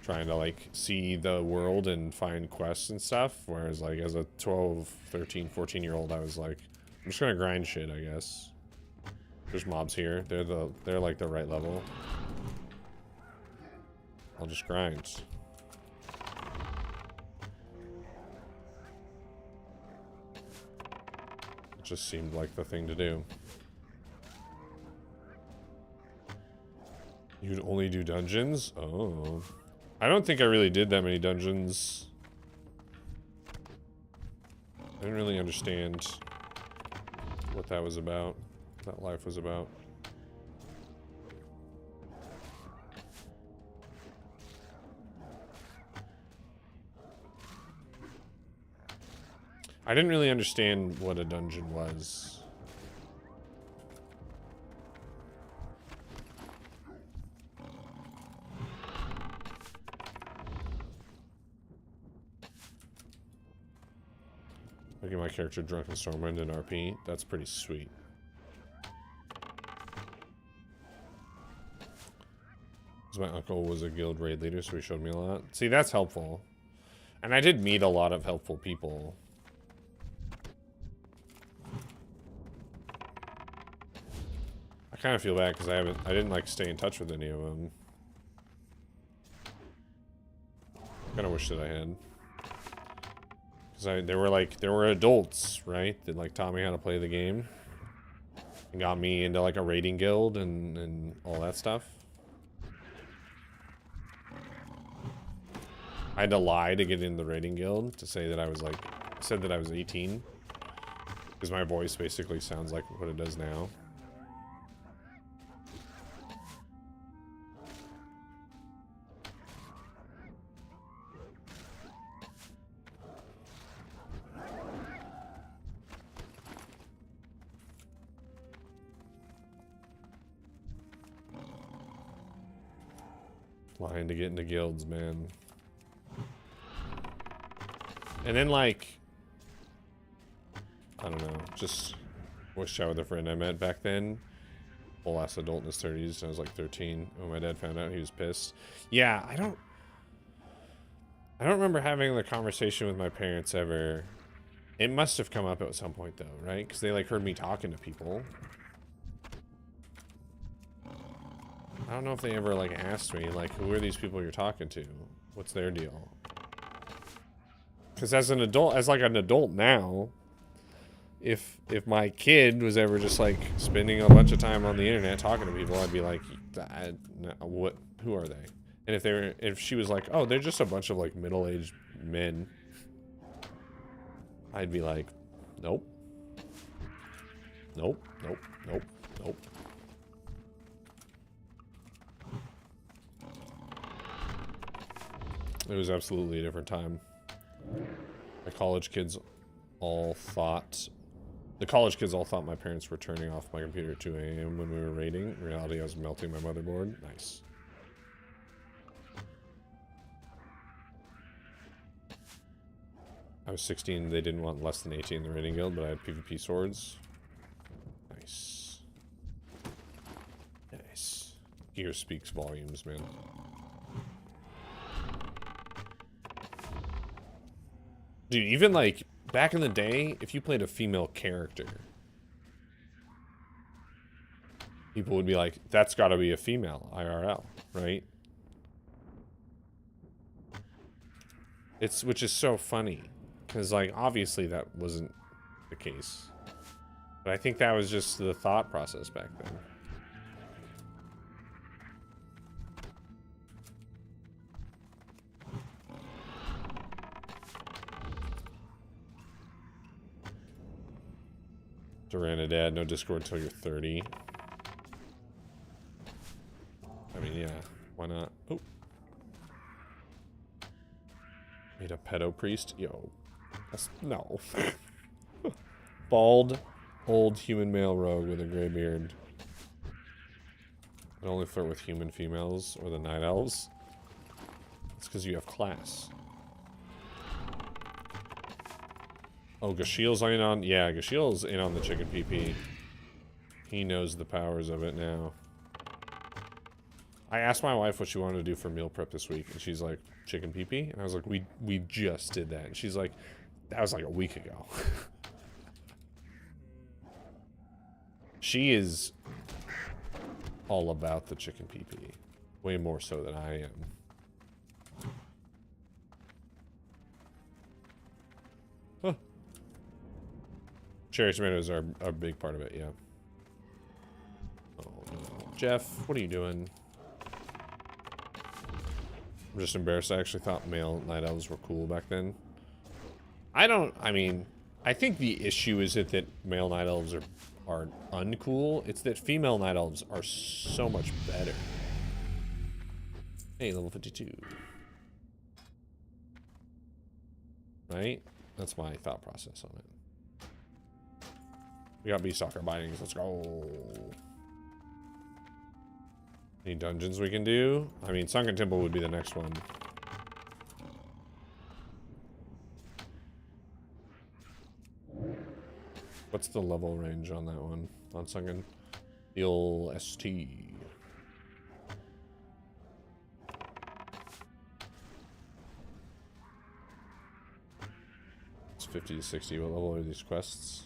trying to like see the world and find quests and stuff. Whereas like as a 12, 13, 14-year-old, I was like, I'm just gonna grind shit, I guess. There's mobs here. They're like the right level. I'll just grind. It just seemed like the thing to do. You'd only do dungeons? Oh. I don't think I really did that many dungeons. I didn't really understand what that was about, what that life was about. I didn't really understand what a dungeon was. Look at my character Drunken Stormwind in RP. That's pretty sweet. My uncle was a guild raid leader, so he showed me a lot. See, that's helpful. And I did meet a lot of helpful people. I kind of feel bad because I didn't like stay in touch with any of them. Kind of wish that I had. Because there were adults, right? That like taught me how to play the game. And got me into like a raiding guild and all that stuff. I had to lie to get in the raiding guild to say that I was like, said that I was 18. Because my voice basically sounds like what it does now. Lying to get into guilds, man. And then, like, I don't know, just voice chat with a friend I met back then. Full ass adult in his 30s. I was like 13 when my dad found out. He was pissed. Yeah, I don't remember having the conversation with my parents ever. It must have come up at some point though, right? Because they like heard me talking to people. I don't know if they ever like asked me like, who are these people you're talking to? What's their deal? Because as an adult, as like an adult now, if my kid was ever just like spending a bunch of time on the internet talking to people, I'd be like, what? Who are they? And if she was like, oh, they're just a bunch of like middle-aged men, I'd be like, nope, nope, nope, nope, nope. It was absolutely a different time. The college kids all thought my parents were turning off my computer at 2 a.m. when we were raiding. In reality, I was melting my motherboard. Nice. I was 16. They didn't want less than 18 in the raiding guild, but I had PvP swords. Nice. Nice. Gear speaks volumes, man. Dude, even like back in the day, if you played a female character, people would be like, that's gotta be a female IRL, right? Which is so funny, because like obviously that wasn't the case. But I think that was just the thought process back then. Dad, no Discord till you're 30. I mean, yeah, why not? Oh. Meet a pedo priest? Yo. No. Bald, old human male rogue with a gray beard. I only flirt with human females or the night elves. It's because you have class. Oh, Gashiel's in on... Yeah, Gashiel's in on the chicken PP. He knows the powers of it now. I asked my wife what she wanted to do for meal prep this week, and she's like, chicken PP? And I was like, we just did that. And she's like, that was like a week ago. She is all about the chicken PP. Way more so than I am. Huh. Cherry tomatoes are a big part of it, yeah. Oh no. Jeff, what are you doing? I'm just embarrassed. I actually thought male night elves were cool back then. I mean, I think the issue is that male night elves are uncool. It's that female night elves are so much better. Hey, level 52. Right? That's my thought process on it. We got Beastalker bindings. Let's go. Any dungeons we can do? I mean, Sunken Temple would be the next one. What's the level range on that one? On Sunken? The old ST. It's 50 to 60. What level are these quests?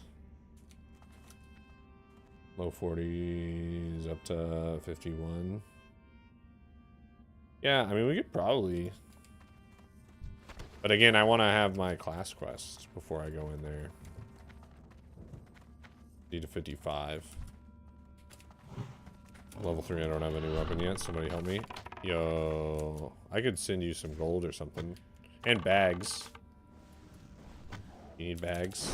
Low 40s up to 51. Yeah, I mean, we could probably But again, I want to have my class quest before I go in there. Need a 55. Level 3, I don't have any weapon yet. Somebody help me. Yo, I could send you some gold or something. And bags. You need bags.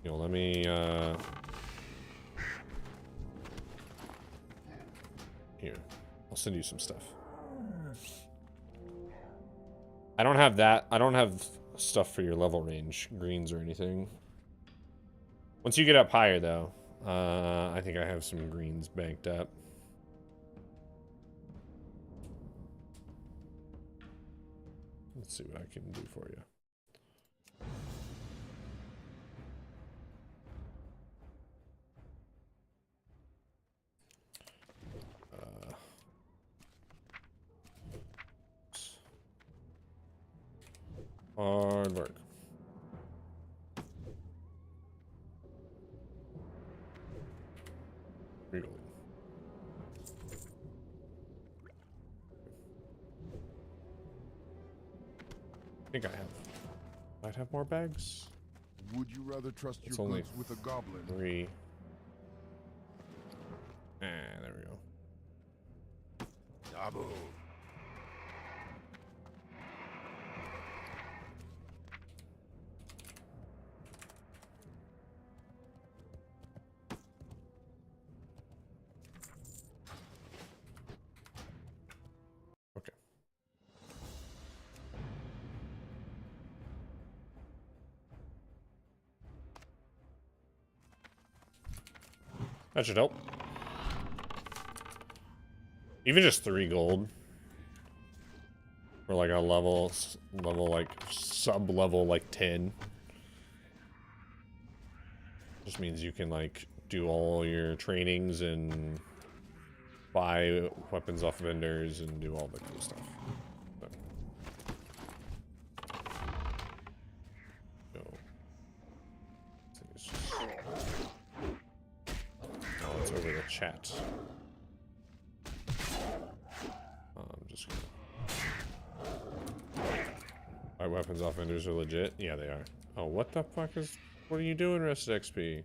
You know, let me, here. I'll send you some stuff. I don't have that. I don't have stuff for your level range, greens or anything. Once you get up higher, though, I think I have some greens banked up. Let's see what I can do for you. Hard work. Really. I think I have. Might have more bags. Would you rather trust It's your only goods with a goblin? 3. Ah, there we go. Dabu. That should help. Even just 3 gold. For like a level like sub-level like 10. Just means you can like do all your trainings and buy weapons off vendors and do all the cool stuff. So. Oh, it's over the chat. I'm just gonna... Our weapons off vendors are legit? Yeah, they are. Oh, what the fuck is... What are you doing, Rested XP?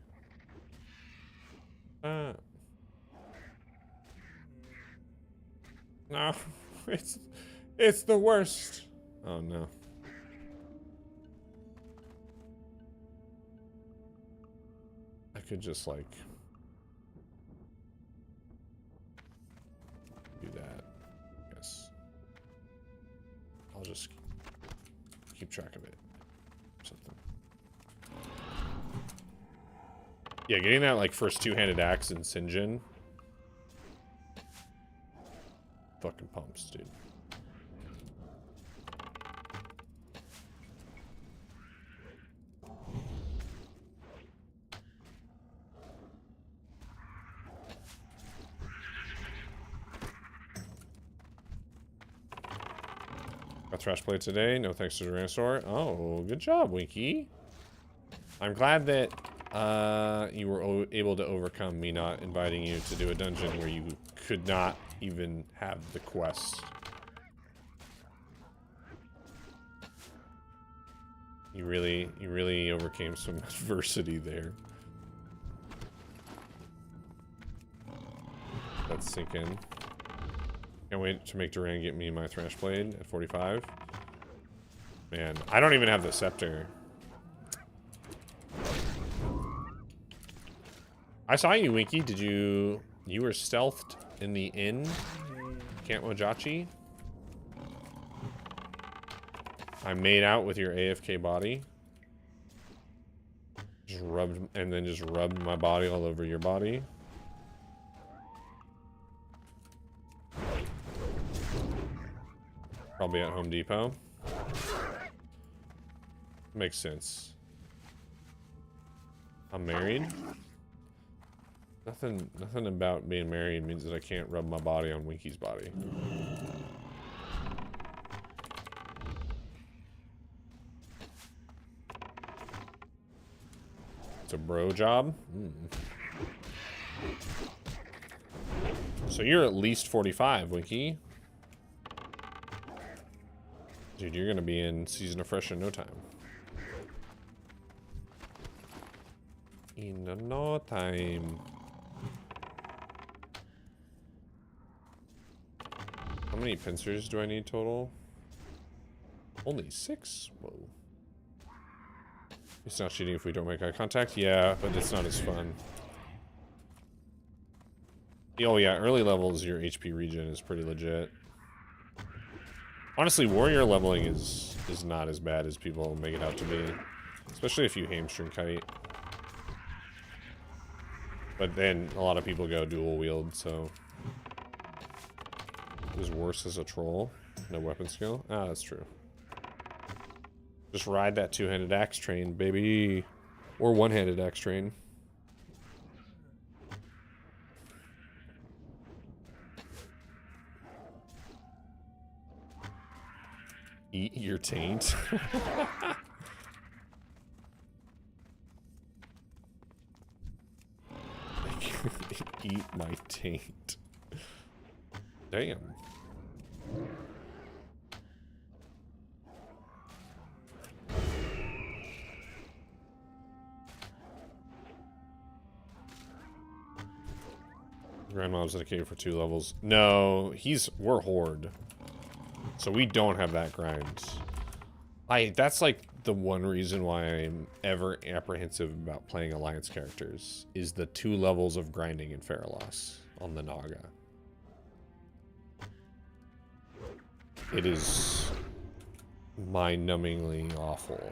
No, it's the worst. Oh no. I could just like do that. Yes. I'll just keep track of it. Something. Yeah, getting that like first two-handed axe in Sinjin. Fucking pumps, dude. Got thrash plate today. No thanks to the Tyrannosaur. Oh, good job, Winky. I'm glad that you were able to overcome me not inviting you to do a dungeon where you could not even have the quest. You really overcame some adversity there. Let's sink in. Can't wait to make Duran get me my thrash blade at 45. Man, I don't even have the scepter. I saw you, Winky. Did you were stealthed in the inn? Camp Mojachi? I made out with your AFK body. Just rubbed, and then just rubbed my body all over your body. Probably at Home Depot. Makes sense. I'm married. Nothing about being married means that I can't rub my body on Winky's body. It's a bro job? So you're at least 45, Winky. Dude, you're gonna be in Season of Fresh in no time. In no time. How many pincers do I need total? Only 6? Whoa. It's not cheating if we don't make eye contact? Yeah, but it's not as fun. Oh yeah, early levels, your HP regen is pretty legit. Honestly, warrior leveling is not as bad as people make it out to be. Especially if you hamstring kite. But then a lot of people go dual wield, so... It was worse as a troll. No weapon skill. Ah, that's true. Just ride that two-handed axe train, baby. Or one-handed axe train. Eat your taint. Eat my taint. Damn. Grandmom's in a cave for 2 levels. No, we're horde. So we don't have that grind. That's like the one reason why I'm ever apprehensive about playing Alliance characters is the 2 levels of grinding in Faralos on the Naga. It is mind-numbingly awful.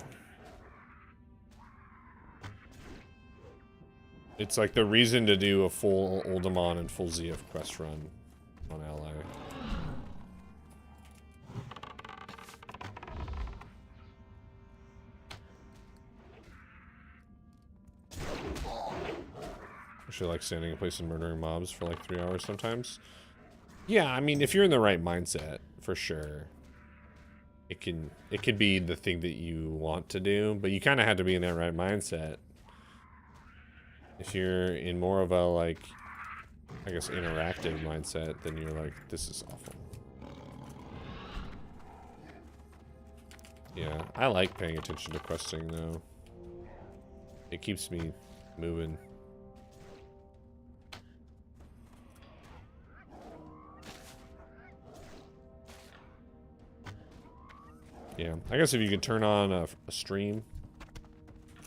It's like the reason to do a full Oldemon and full ZF quest run on Ally. Actually like standing in place and murdering mobs for like 3 hours sometimes. Yeah, I mean, if you're in the right mindset, for sure. It could be the thing that you want to do, but you kind of have to be in that right mindset. If you're in more of a, like, I guess, interactive mindset, then you're like, this is awful. Yeah, I like paying attention to questing, though. It keeps me moving. Yeah, I guess if you could turn on a stream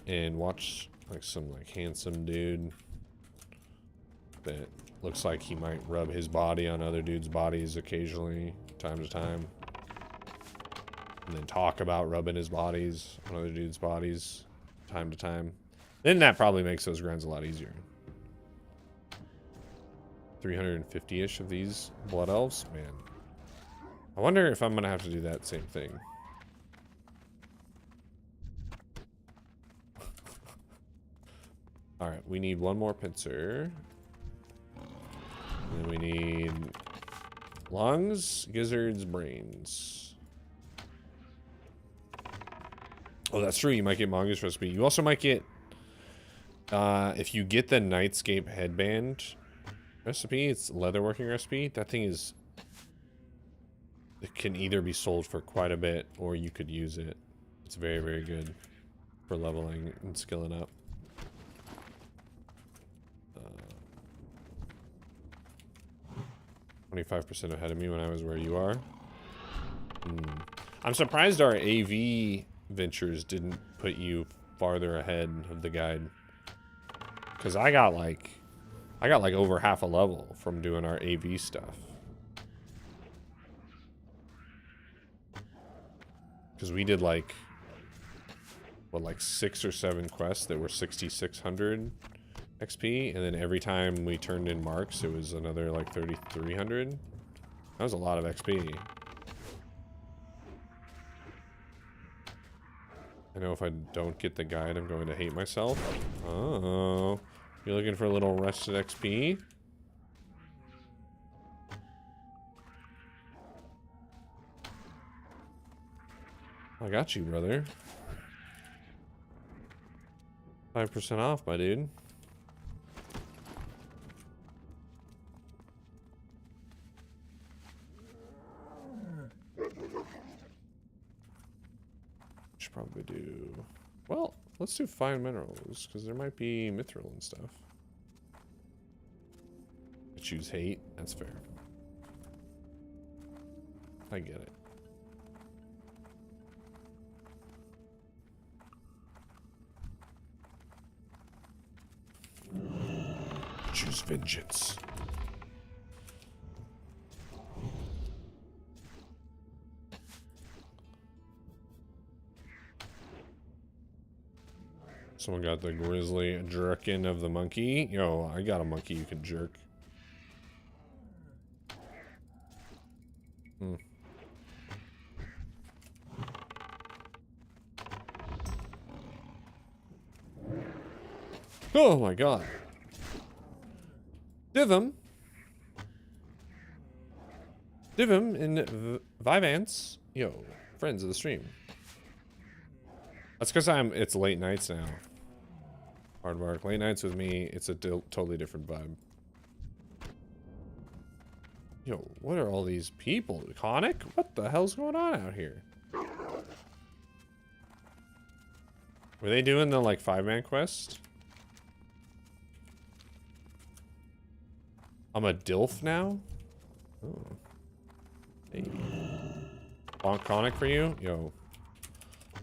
and watch like some like handsome dude that looks like he might rub his body on other dudes' bodies occasionally, time to time, and then talk about rubbing his bodies on other dudes' bodies, time to time, then that probably makes those grinds a lot easier. 350-ish of these blood elves, man. I wonder if I'm gonna have to do that same thing. Alright, we need one more pincer. And then we need lungs, gizzards, brains. Oh, that's true. You might get Mongoose recipe. You also might get, if you get the Nightscape headband recipe, it's leatherworking recipe. That thing is, it can either be sold for quite a bit or you could use it. It's very, very good for leveling and skilling up. 25% ahead of me when I was where you are. I'm surprised our AV ventures didn't put you farther ahead of the guide. Because I got like over half a level from doing our AV stuff. Because we did like, what, like 6 or 7 quests that were 6,600 XP, and then every time we turned in marks, it was another like 3,300. That was a lot of XP. I know if I don't get the guide, I'm going to hate myself. Oh, you're looking for a little rested XP? I got you, brother. 5% off, my dude. should probably do... Well, let's do fine minerals, because there might be mithril and stuff. I choose hate. That's fair. I get it. Choose vengeance. Someone got the grizzly jerkin of the monkey. Yo, I got a monkey you can jerk. Hmm. Oh my god. Divum and Vivance. Yo, friends of the stream. That's because it's late nights now. Hard work. Late nights with me, it's a totally different vibe. Yo, what are all these people? Conic? What the hell's going on out here? Were they doing the, like, 5-man quest? I'm a DILF now? Oh. Hey. Bonk Conic for you? Yo.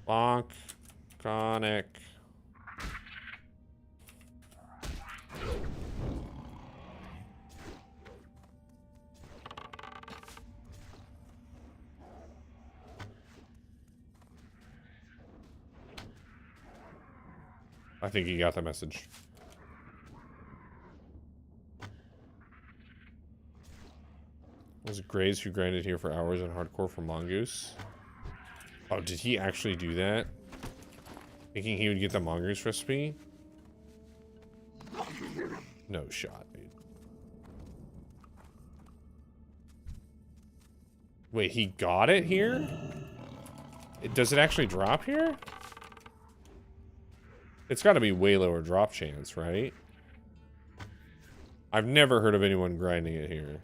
Bonk Conic. I think he got the message. Was it Graves who grinded here for hours in hardcore for Mongoose? Oh, did he actually do that? Thinking he would get the Mongoose recipe? No shot, dude. Wait, he got it here? Does it actually drop here? It's got to be way lower drop chance, right? I've never heard of anyone grinding it here.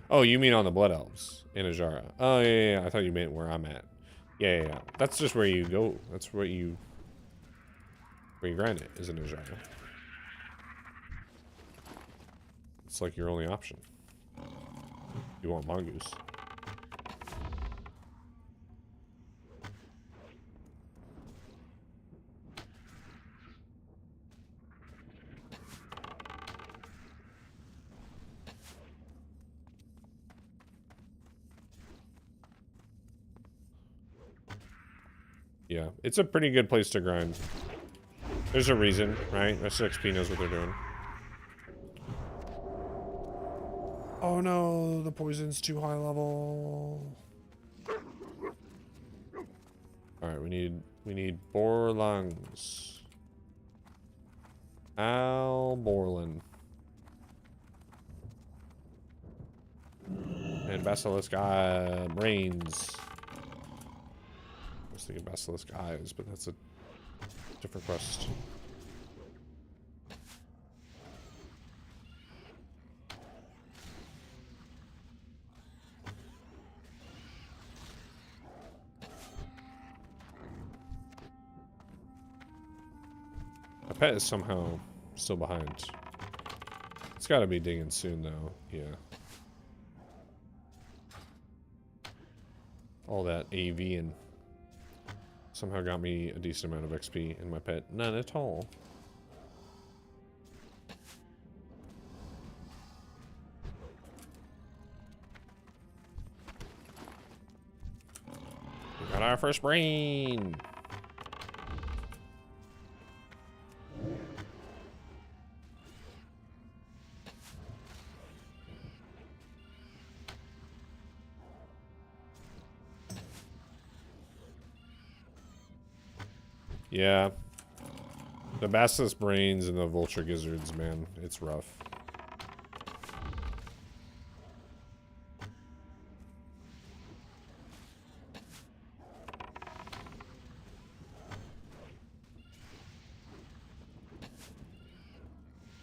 Oh, you mean on the Blood Elves in Ajara? Oh, yeah. I thought you meant where I'm at. Yeah. That's just where you go. That's where you grind it, is in Ajara. It's like your only option. You want Mongoose. Yeah, it's a pretty good place to grind. There's a reason, right? SXP knows what they're doing. Oh no, the poison's too high level. Alright, we need boar lungs. Al Borland. And Basilisk brains. I was thinking Basilisk Eyes, but that's a different quest. My pet is somehow still behind. It's got to be digging soon, though. Yeah. All that AV and somehow got me a decent amount of XP in my pet. None at all. We got our first brain. Yeah. The Basilisk brains and the vulture gizzards, man. It's rough.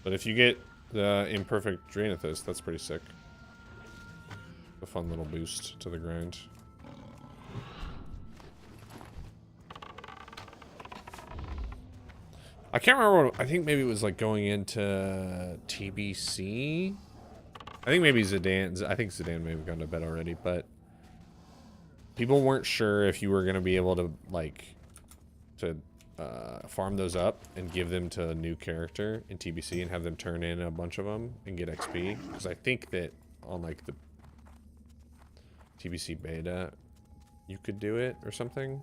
But if you get the imperfect Draenithus, that's pretty sick. A fun little boost to the grind. I can't remember what, I think maybe it was like going into TBC. I think maybe Zidane, I think Zidane may have gone to bed already, but people weren't sure if you were going to be able to, like, farm those up and give them to a new character in TBC and have them turn in a bunch of them and get XP. Because I think that on, like, the TBC beta, you could do it or something.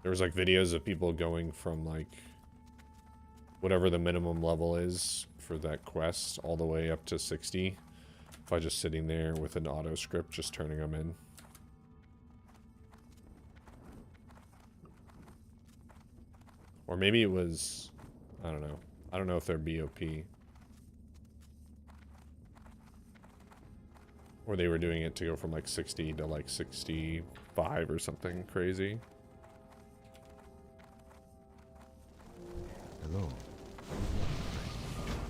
There was, like, videos of people going from, like, whatever the minimum level is for that quest all the way up to 60 by just sitting there with an auto script just turning them in. Or maybe it was, I don't know. I don't know if they're BOP. Or they were doing it to go from like 60 to like 65 or something crazy. Hello.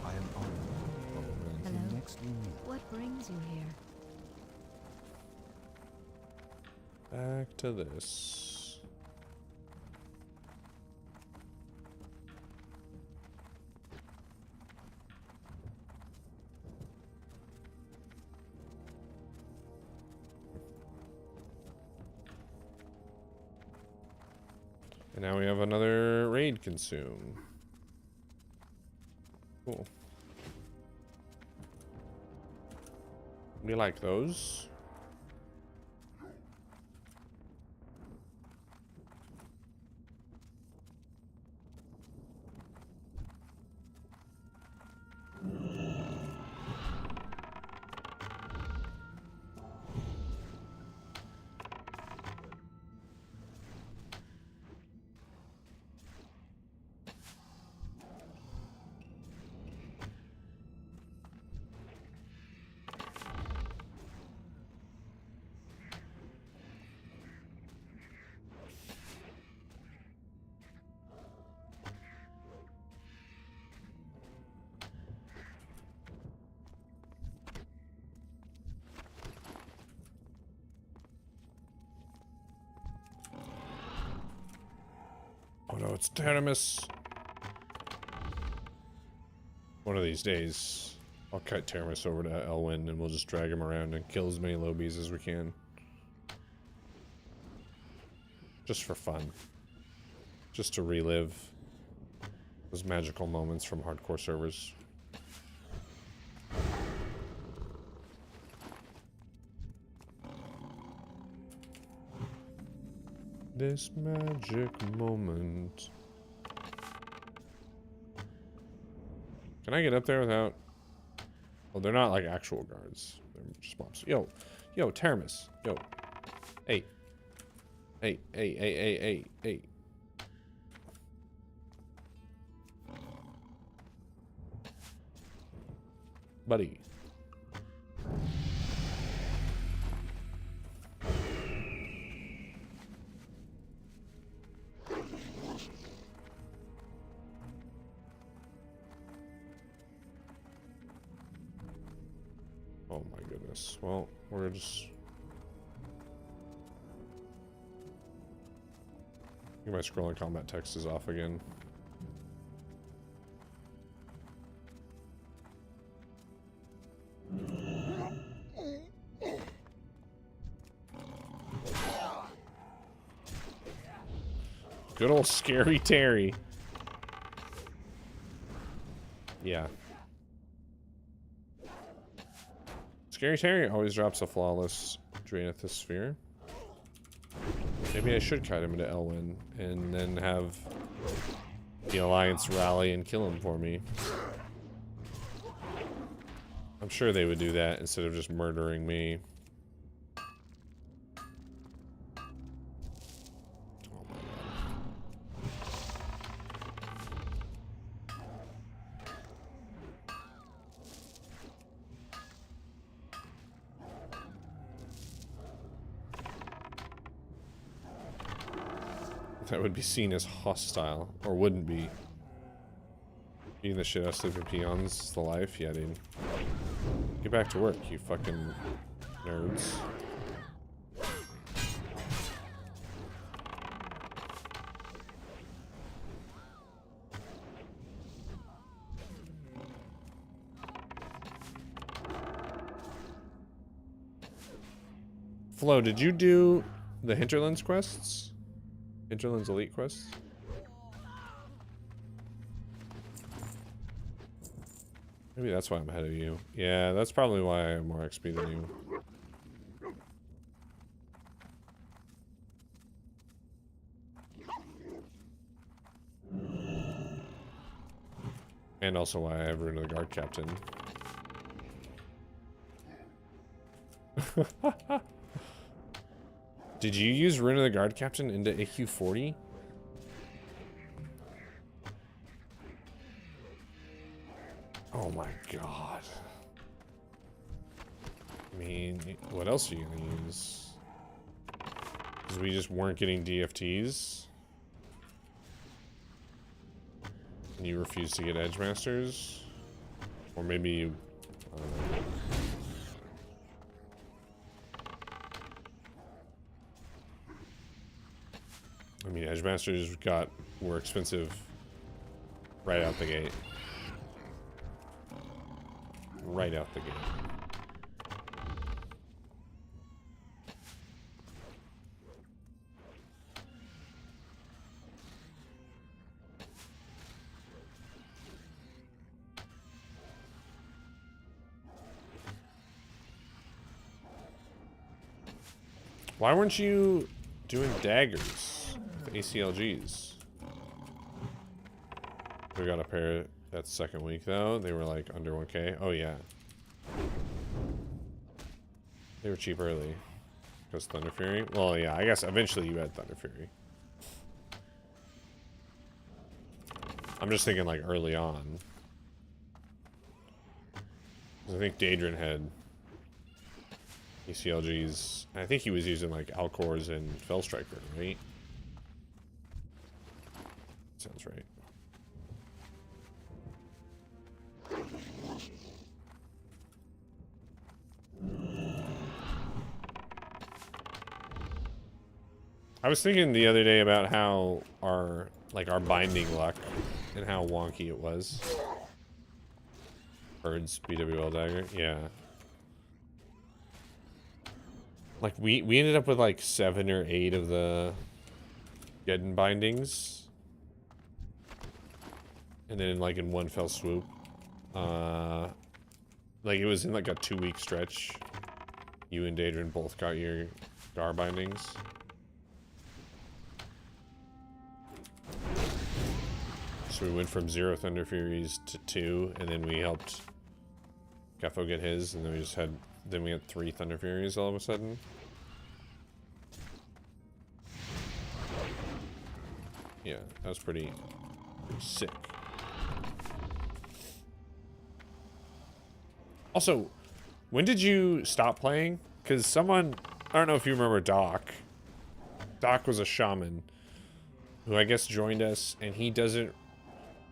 I am honored. Hello. Next we meet. What brings you here? Back to this. And now we have another raid consume. Cool. We like those. Oh no, it's Teramis. One of these days, I'll cut Teramis over to Elwyn and we'll just drag him around and kill as many lobies as we can. Just for fun. Just to relive those magical moments from hardcore servers. This magic moment. Can I get up there without... Well, they're not like actual guards. They're just mobs. Yo, Teramis. Yo. Hey. Hey. Buddy. Oh my goodness. Well, we're just... I think my scrolling combat text is off again. Good old Scary Terry. Yeah. Scary Terry always drops a flawless Draenithus Sphere. Maybe I should kite him into Elwyn and then have the Alliance rally and kill him for me. I'm sure they would do that instead of just murdering me. That would be seen as hostile, or wouldn't be. Beating the shit out of sleeping peons is the life? Yeah, dude. Get back to work, you fucking nerds. Flo, did you do the Hinterlands quests? Hinterlands Elite quests? Maybe that's why I'm ahead of you. Yeah, that's probably why I have more XP than you. And also why I have Rune of the Guard Captain. Did you use Rune of the Guard Captain into AQ40? Oh my god. I mean, what else are you gonna use? Because we just weren't getting DFTs? And you refused to get Edge Masters? Or maybe you... I don't know. I mean, Edge Masters were expensive right out the gate. Right out the gate. Why weren't you doing daggers with ACLGs? We got a pair that second week though. They were like under 1K. Oh yeah. They were cheap early. Because Thunder Fury? Well yeah, I guess eventually you had Thunder Fury. I'm just thinking like early on. I think Daedrin had ACLGs. I think he was using like Alcors and Fellstriker, right? Sounds right. I was thinking the other day about how our binding luck and how wonky it was. Birds, BWL dagger, yeah. Like we ended up with like 7 or 8 of the Geddon bindings. And then like in one fell swoop. Like it was in like a 2-week stretch. You and Daedrin both got your Gar bindings. So we went from 0 Thunder Furies to 2, and then we helped Kefo get his, and then we had 3 Thunder Furies all of a sudden. Yeah, that was pretty sick. Also, when did you stop playing? Because someone, I don't know if you remember Doc. Doc was a shaman who I guess joined us, and he doesn't...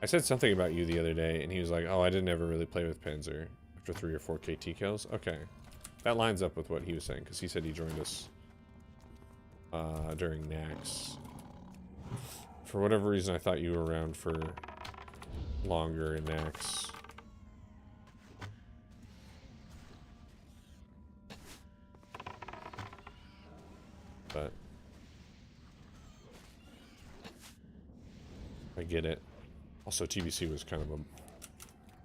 I said something about you the other day, and he was like, oh, I didn't ever really play with Panzer after 3 or 4 KT kills. Okay. That lines up with what he was saying, because he said he joined us during Nax. For whatever reason, I thought you were around for longer in Nax. But I get it. Also, TBC was kind of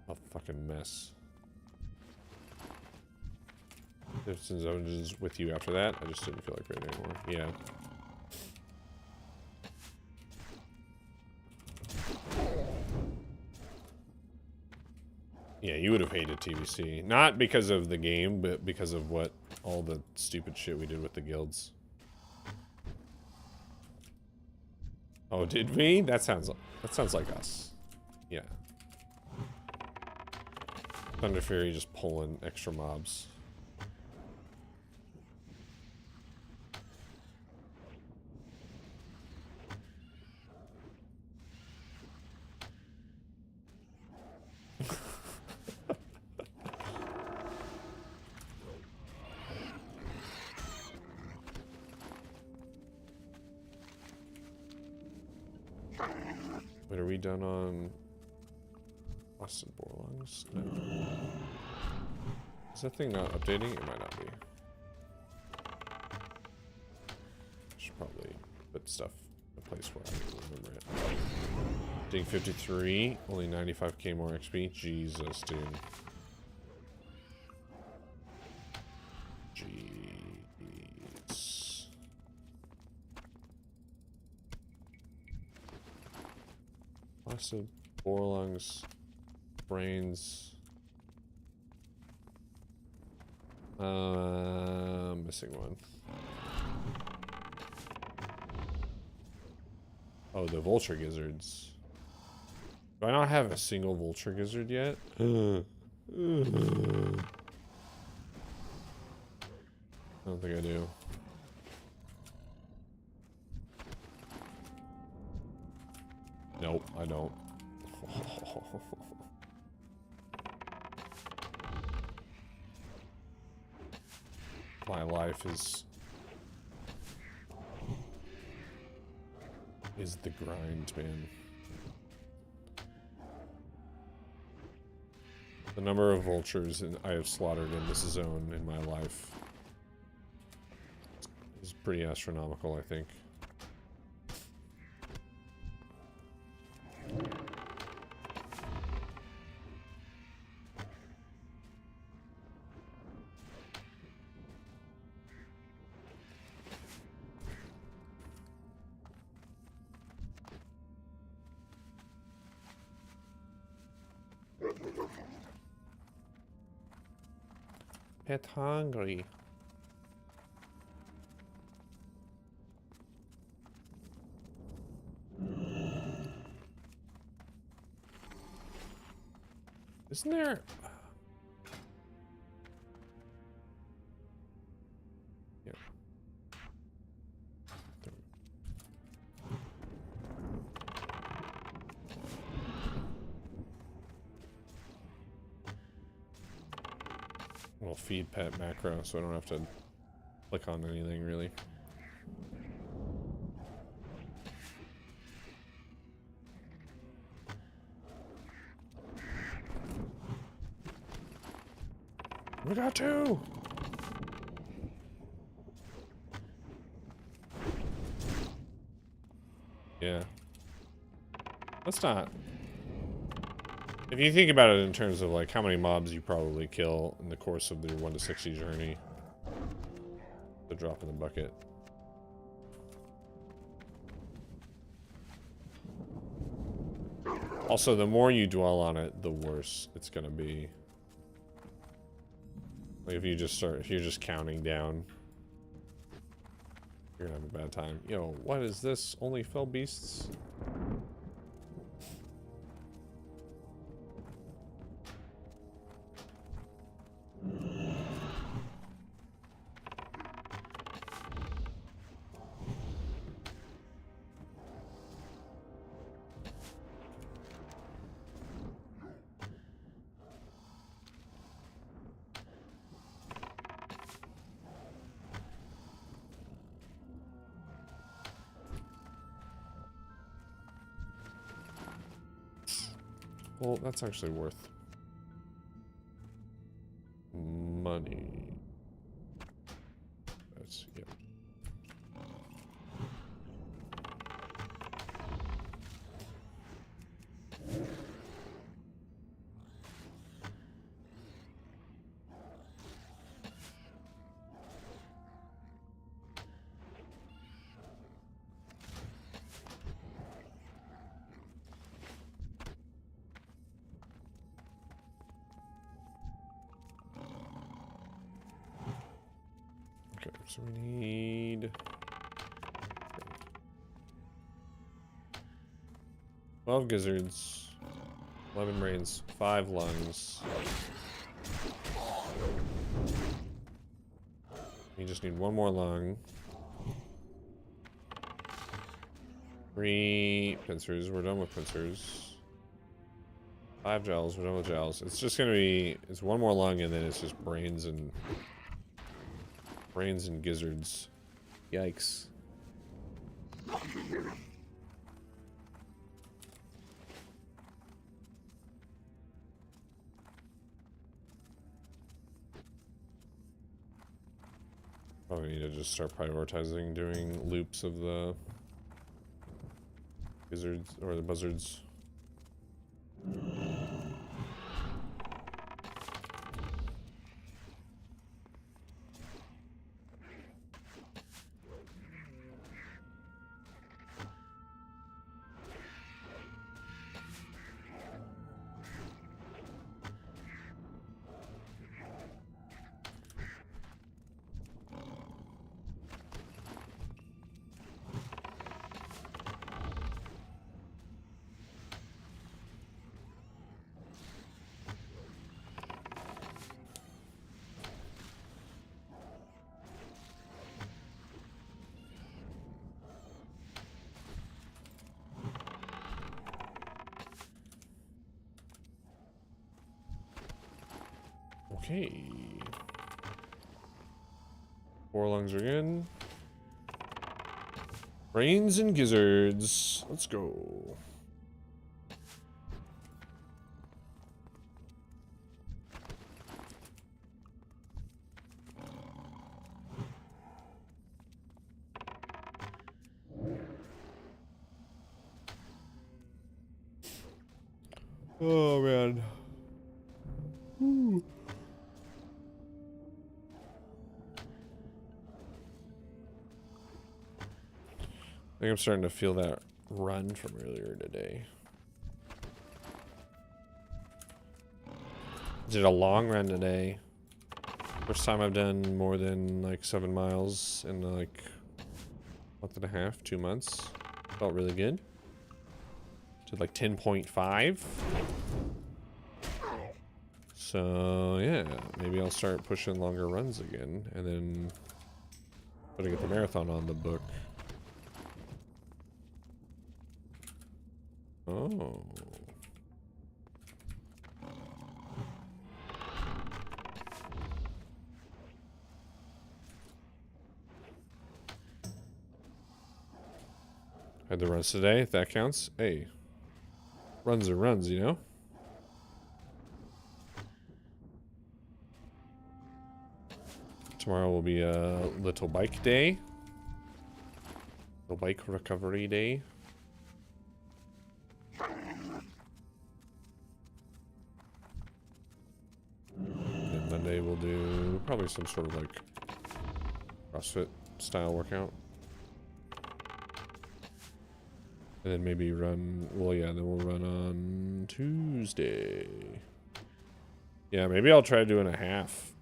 a fucking mess. Citizens Zones with you after that, I just didn't feel like raiding anymore. Yeah. Yeah, you would have hated TBC. Not because of the game, but because of all the stupid shit we did with the guilds. Oh, did we? That sounds like us. Yeah. Thunder Fury just pulling extra mobs. Wait, are we done on Boston Borlongs? No. Is that thing not updating? It might not be. probably put stuff in a place where I remember it. Dig 53, only 95k more XP. Jesus, dude. Jeez. Busted. Four lungs. Brains. Missing one. Oh, the vulture gizzards. Do I not have a single vulture gizzard yet? I don't think I do. Nope, I don't. My life is the grind, man. The number of vultures I have slaughtered in this zone in my life is pretty astronomical, I think. Pet hungry. Isn't there? Yeah. Well, feed pet macro, so I don't have to click on anything really. We got two! Yeah. That's not... If you think about it in terms of like how many mobs you probably kill in the course of your 1 to 60 journey, the drop in the bucket. Also, the more you dwell on it, the worse it's gonna be. Like if you're just counting down, you're gonna have a bad time. Yo, what is this? Only fell beasts? Well, that's actually worth money. That's, yeah. So we need 12 gizzards, 11 brains, 5 lungs. We just need 1 more lung. 3 pincers. We're done with pincers. 5 gels. We're done with gels. It's just gonna be. It's 1 more lung, and then it's just brains and gizzards. Yikes. Probably need to just start prioritizing doing loops of the gizzards or the buzzards. Okay. 4 lungs are in. Brains and gizzards. Let's go. Oh man. Ooh. I think I'm starting to feel that run from earlier today. Did a long run today. First time I've done more than like 7 miles in like a month and a half, 2 months. Felt really good. Did like 10.5. So yeah, maybe I'll start pushing longer runs again and then putting the marathon on the book. Oh. Had the runs today, if that counts. Hey. Runs are runs, you know? Tomorrow will be a little bike day. Little bike recovery day. And Monday we'll do probably some sort of like CrossFit style workout. And then maybe run, well yeah, then we'll run on Tuesday. Yeah, maybe I'll try doing a half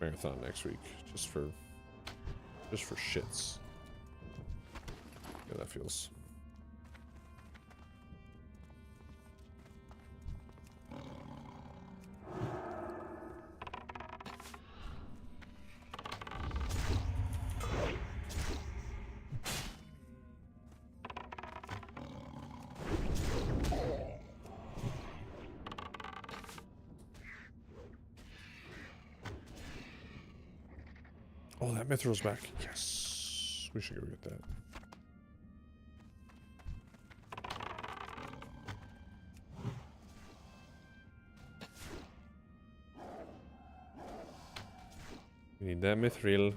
marathon next week, just for shits. Yeah, that feels. Oh, that Mithril's back. Yes. We should go get that. We need that Mithril.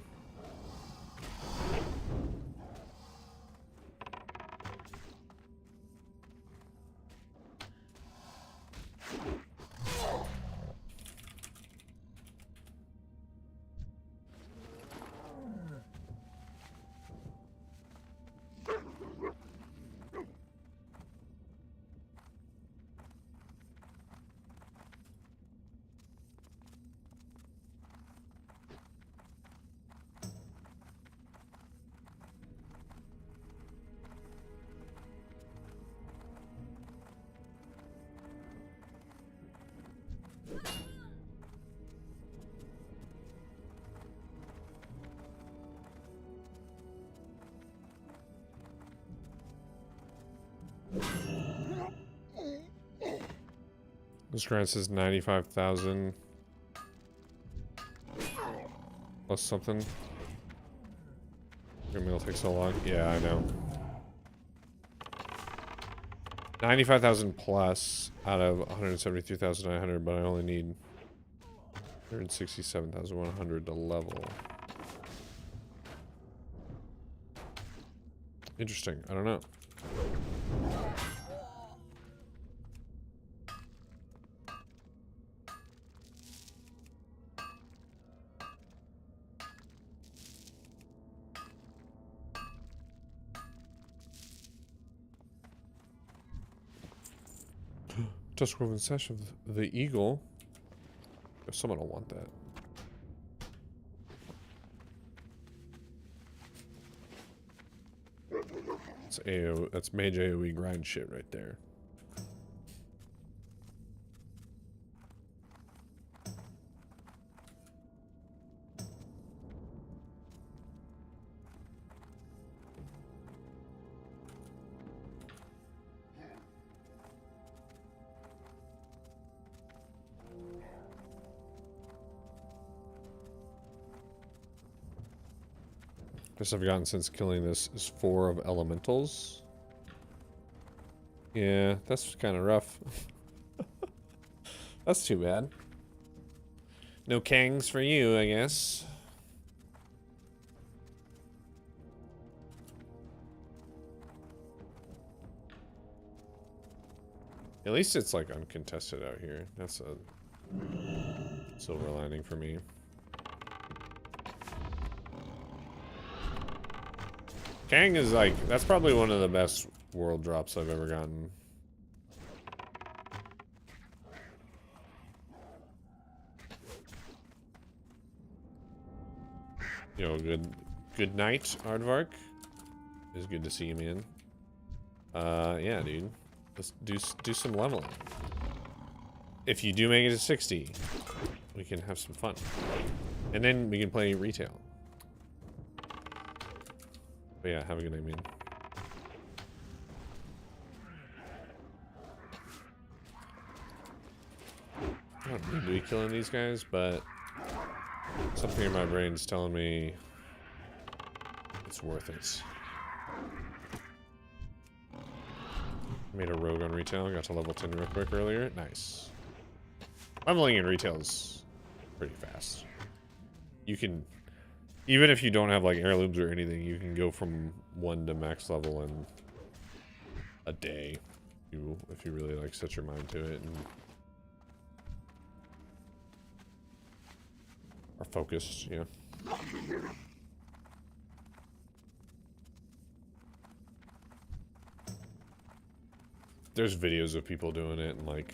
This grant says 95,000 plus something. Maybe it'll take so long. Yeah, I know. 95,000 plus out of 173,900, but I only need 167,100 to level. Interesting. I don't know. Duskwoven Sash of the Eagle. Someone will want that. That's mage AoE grind shit right there. Best I've gotten since killing this is 4 of elementals. Yeah, that's kind of rough. That's too bad. No Kangs for you, I guess. At least it's like uncontested out here. That's a silver lining for me. Kang is like, that's probably one of the best world drops I've ever gotten. Yo, good night, Aardvark. It's good to see you, man. Yeah, dude. Let's do some leveling. If you do make it to 60, we can have some fun. And then we can play retail. But yeah, have a good night, man. I don't need to be killing these guys, but something in my brain's telling me it's worth it. Made a rogue on retail, got to level 10 real quick earlier. Nice. Leveling in retail is pretty fast. You can, even if you don't have like heirlooms or anything, you can go from 1 to max level in a day. If you really like set your mind to it and are focused, yeah. There's videos of people doing it in like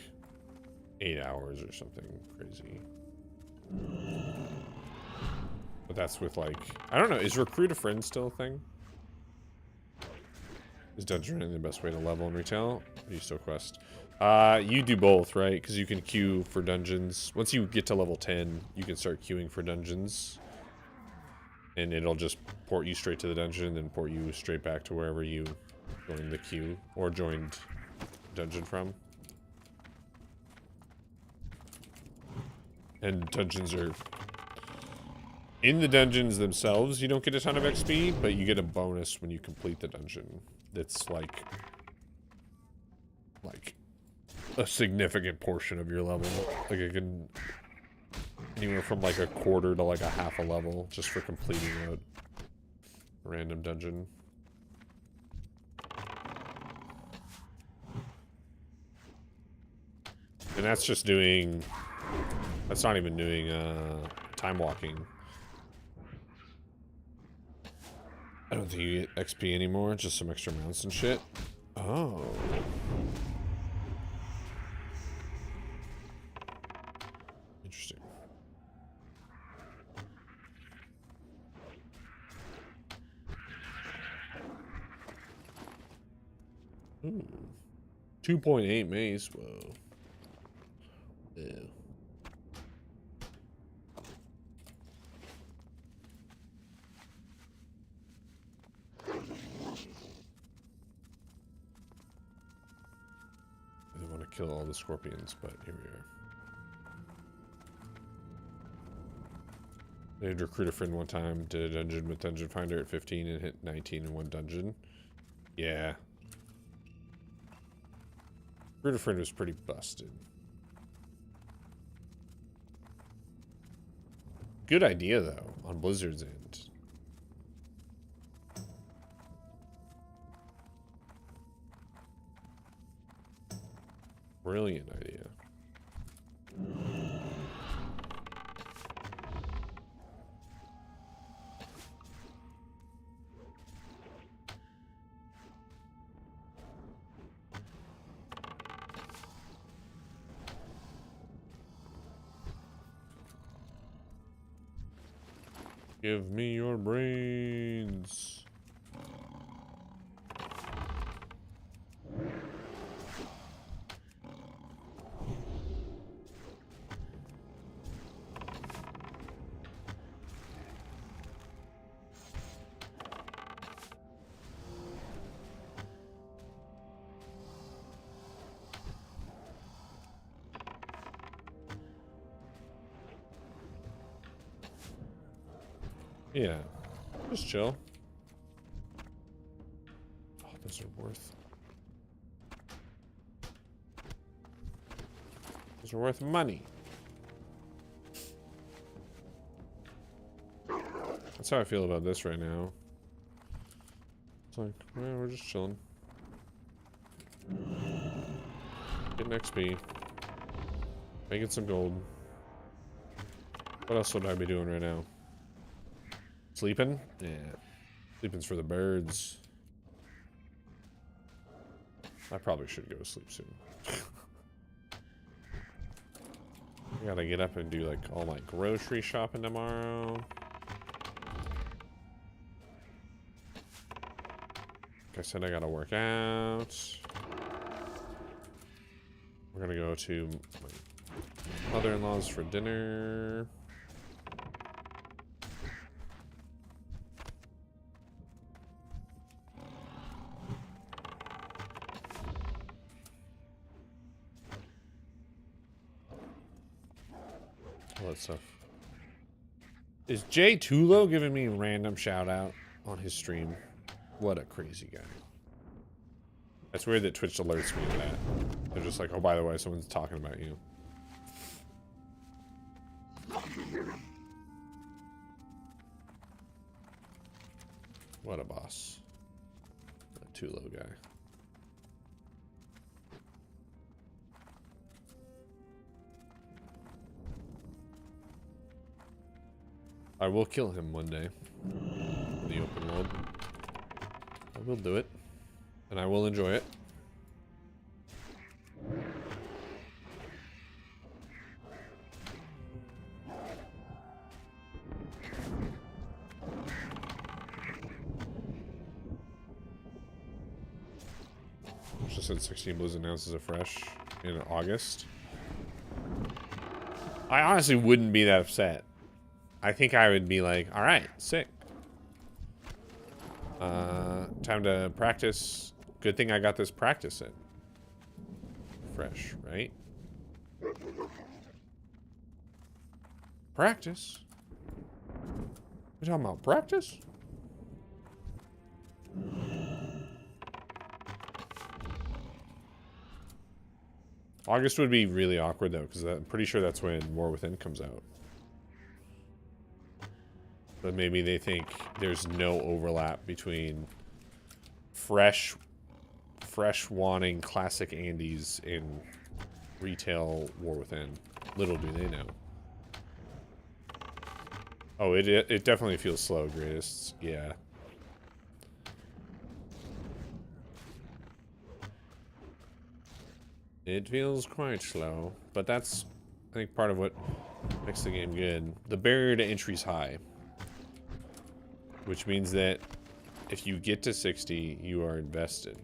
8 hours or something crazy. But that's with like, I don't know, is recruit a friend still a thing? Is dungeon running the best way to level in retail? Or do you still quest? You do both, right? Because you can queue for dungeons. Once you get to level 10, you can start queuing for dungeons. And it'll just port you straight to the dungeon, then port you straight back to wherever you joined the queue or joined dungeon from. And dungeons are... In the dungeons themselves, you don't get a ton of XP, but you get a bonus when you complete the dungeon. That's like a significant portion of your level. Like it can anywhere from like a quarter to like a half a level just for completing a random dungeon. And that's just doing, that's not even doing time walking. I don't think you get XP anymore, just some extra mounts and shit. Oh. Interesting. Ooh. 2.8 mace, whoa. Yeah. I don't want to kill all the scorpions, but here we are. I did recruit a friend one time, did a dungeon with Dungeon Finder at 15 and hit 19 in one dungeon. Yeah. Recruit a friend was pretty busted. Good idea, though, on Blizzard's end. Brilliant idea. Give me your brains. Yeah, just chill. Oh, those are worth. Those are worth money. That's how I feel about this right now. It's like, well, we're just chilling. Getting XP. Making some gold. What else would I be doing right now? Sleeping? Yeah. Sleeping's for the birds. I probably should go to sleep soon. I gotta get up and do like all my grocery shopping tomorrow. Like I said, I gotta work out. We're gonna go to my mother-in-law's for dinner. All that stuff. Is Jay Tulo giving me a random shout out on his stream? What a crazy guy. That's weird that Twitch alerts me to that. They're just like, oh, by the way, someone's talking about you. What a boss. That Tulo guy. I will kill him one day in the open world. I will do it, and I will enjoy it. Just said 16 Blues announces a fresh in August. I honestly wouldn't be that upset. I think I would be like, all right, sick. Time to practice. Good thing I got this practice in. Fresh, right? Practice? You talking about practice? August would be really awkward though, because I'm pretty sure that's when War Within comes out. But maybe they think there's no overlap between fresh wanting classic Andes and retail War Within. Little do they know. Oh, it definitely feels slow, greatest. Yeah. It feels quite slow, but that's, I think, part of what makes the game good. The barrier to entry is high. Which means that if you get to 60, you are invested.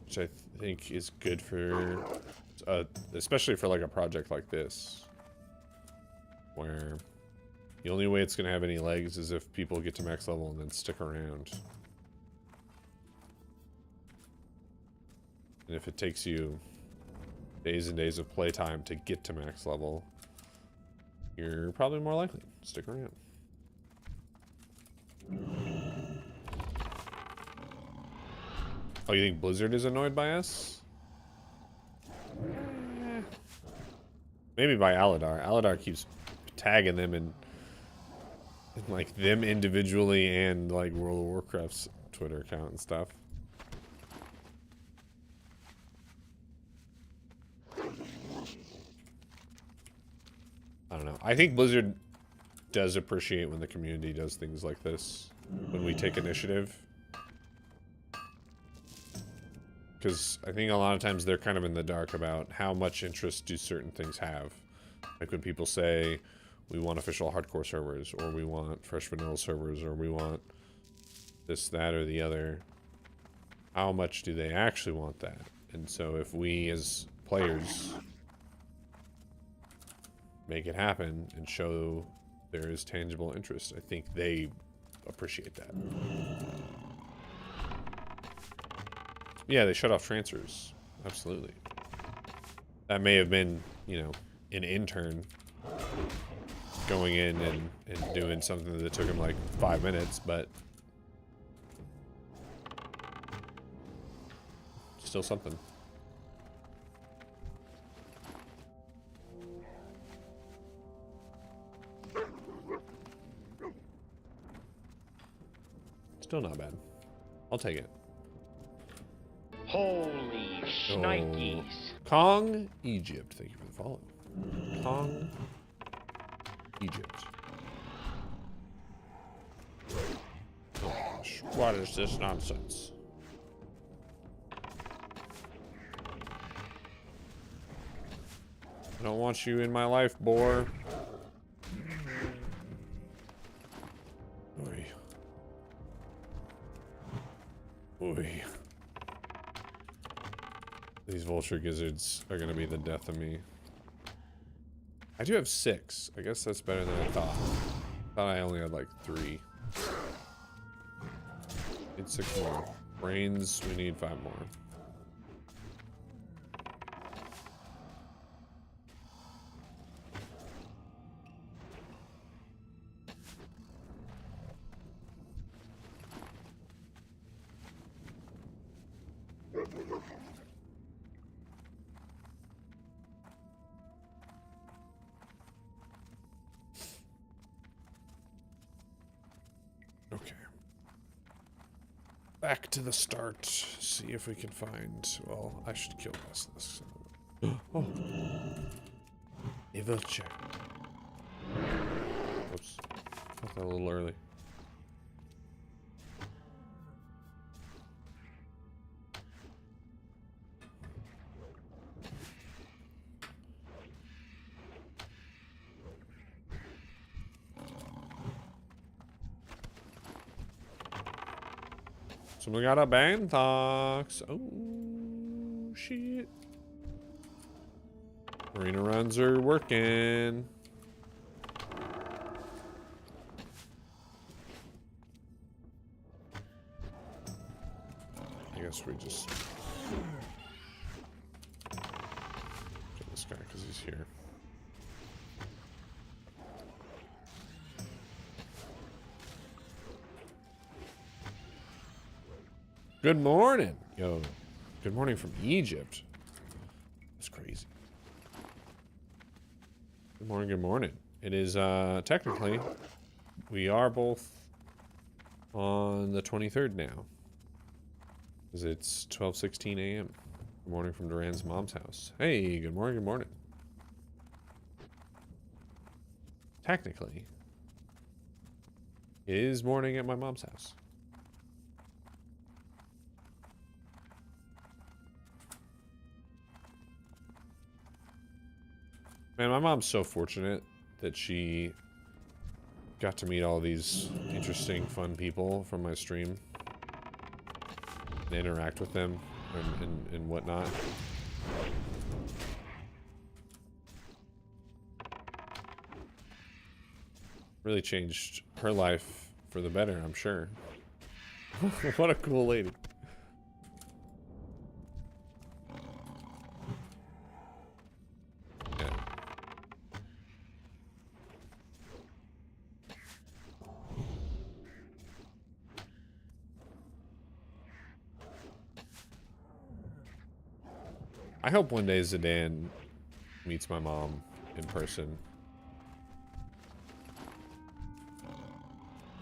Which I think is good for, especially for like a project like this. Where the only way it's going to have any legs is if people get to max level and then stick around. And if it takes you days and days of playtime to get to max level, you're probably more likely to stick around. Oh, you think Blizzard is annoyed by us? Maybe by Aladar. Aladar keeps tagging them and like them individually and like World of Warcraft's Twitter account and stuff. I don't know. I think Blizzard does appreciate when the community does things like this, when we take initiative. Because I think a lot of times they're kind of in the dark about how much interest do certain things have. Like when people say, we want official hardcore servers, or we want fresh vanilla servers, or we want this, that, or the other. How much do they actually want that? And so if we as players make it happen and show there is tangible interest, I think they appreciate that. Yeah, they shut off transfers. Absolutely. That may have been, you know, an intern going in and doing something that took him like 5 minutes, but still something. Still not bad. I'll take it. Holy shnikes. Kong, Egypt. Thank you for the follow. Kong, Egypt. Oh gosh, what is this nonsense? I don't want you in my life, boar. Oy. Oy. These vulture gizzards are gonna be the death of me. I do have 6. I guess that's better than I thought. I thought I only had like 3. Need 6 more. Brains, we need 5 more. Okay. Back to the start. See if we can find... Well, I should kill this. Oh. A vulture. Oops. Got that a little early. Someone got a Banthox. Oh, shit. Arena runs are working. I guess we just get this guy because he's here. Good morning. Yo, good morning from Egypt. That's crazy. Good morning, good morning. It is, technically, we are both on the 23rd now. Because it's 12:16 a.m. Good morning from Duran's mom's house. Hey, good morning, good morning. Technically, it is morning at my mom's house. Man, my mom's so fortunate that she got to meet all these interesting, fun people from my stream and interact with them and whatnot. Really changed her life for the better, I'm sure. What a cool lady. I hope one day Zidane meets my mom in person.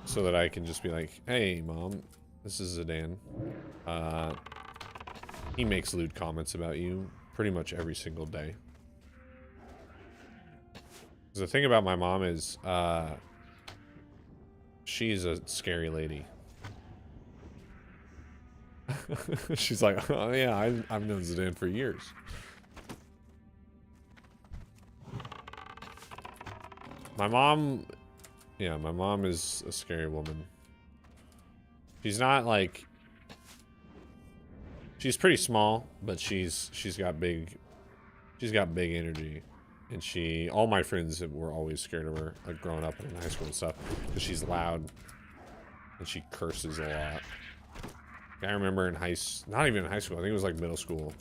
So that I can just be like, hey mom, this is Zidane. He makes lewd comments about you pretty much every single day. The thing about my mom is, she's a scary lady. She's like, oh yeah, I've known Zidane for years. My mom, yeah, my mom is a scary woman. She's not like, she's pretty small, but she's got big energy. And all my friends were always scared of her, like growing up and in high school and stuff, because she's loud and she curses a lot. I remember not even in high school, I think it was like middle school,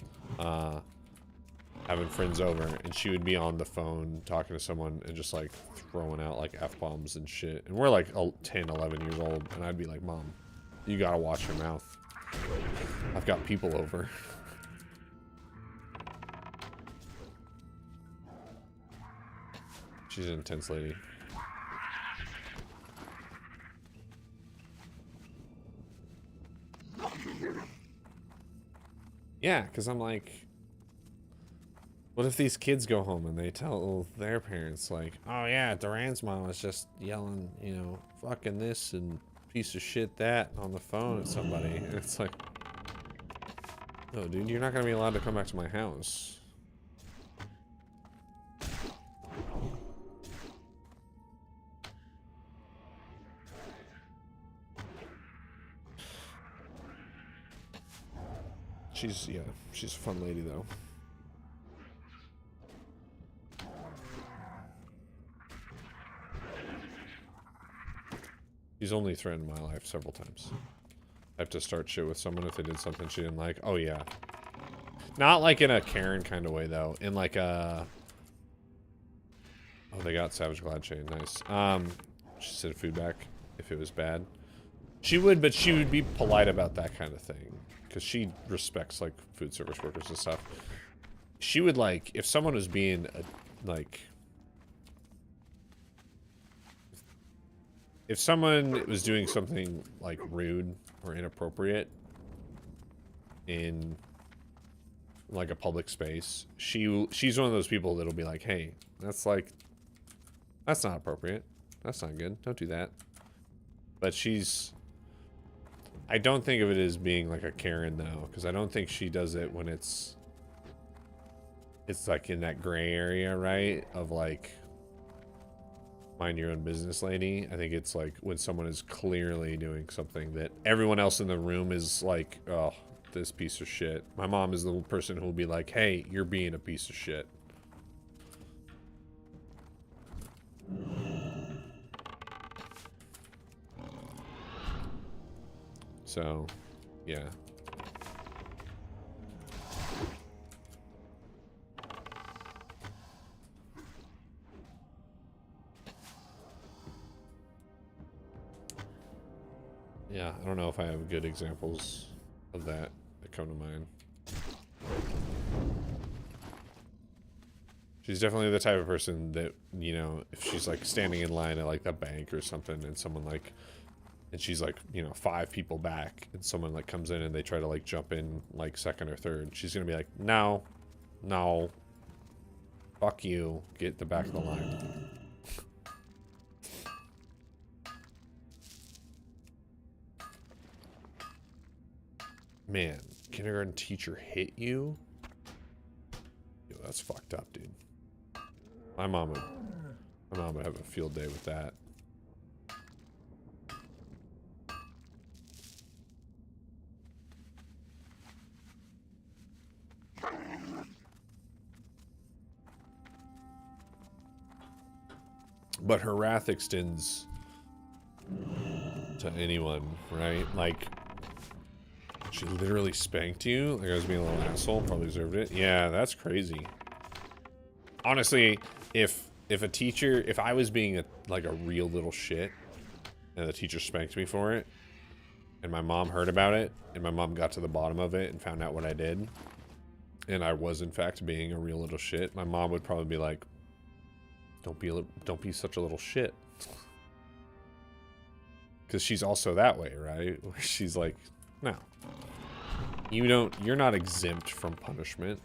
having friends over, and she would be on the phone talking to someone and just like throwing out like F-bombs and shit. And we're like 10, 11 years old, and I'd be like, Mom, you gotta watch your mouth. I've got people over. She's an intense lady. Yeah, because I'm like, what if these kids go home and they tell their parents, like, oh yeah, Duran's mom was just yelling, you know, fucking this and piece of shit that on the phone at somebody. And it's like, no, dude, you're not going to be allowed to come back to my house. She's a fun lady, though. She's only threatened my life several times. I have to start shit with someone if they did something she didn't like. Oh, yeah. Not like in a Karen kind of way, though. In like a... Oh, they got Savage Glad Chain. Nice. She said food back if it was bad. She would, but she would be polite about that kind of thing. Because she respects, like, food service workers and stuff. She would, like, if someone was being, like... If someone was doing something, like, rude or inappropriate in, like, a public space, she's one of those people that'll be like, hey, that's not appropriate. That's not good. Don't do that. But I don't think of it as being like a Karen, though, because I don't think she does it when it's like in that gray area, right? Of like, mind your own business, lady. I think it's like when someone is clearly doing something that everyone else in the room is like, oh, this piece of shit. My mom is the person who will be like, hey, you're being a piece of shit. So, yeah. Yeah, I don't know if I have good examples of that come to mind. She's definitely the type of person that, you know, if she's like standing in line at like the bank or something and someone like, and she's like, you know, 5 people back and someone like comes in and they try to like jump in like second or third, she's gonna be like, no, fuck you, get the back of the line. Man, kindergarten teacher hit you? Yo, that's fucked up, dude. My mom would have a field day with that. But her wrath extends to anyone, right? Like, she literally spanked you? Like I was being a little asshole, probably deserved it. Yeah, that's crazy. Honestly, if I was being like a real little shit, and the teacher spanked me for it, and my mom heard about it, and my mom got to the bottom of it and found out what I did, and I was in fact being a real little shit, my mom would probably be like, don't be such a little shit. Because she's also that way, right? Where she's like, no. You're not exempt from punishment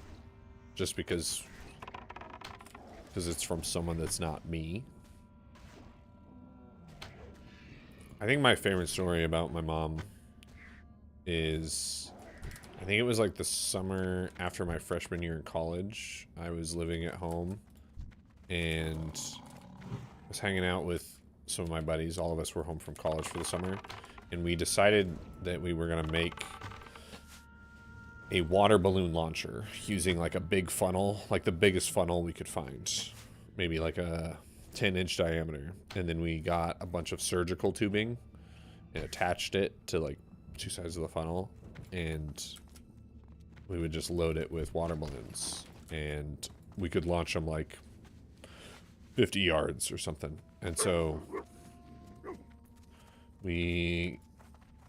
just because because it's from someone that's not me. I think my favorite story about my mom is, I think it was like the summer after my freshman year in college. I was living at home and was hanging out with some of my buddies. All of us were home from college for the summer, and we decided that we were going to make a water balloon launcher using like a big funnel, like the biggest funnel we could find, maybe like a 10-inch diameter. And then we got a bunch of surgical tubing and attached it to like two sides of the funnel, and we would just load it with water balloons, and we could launch them like 50 yards or something. And so we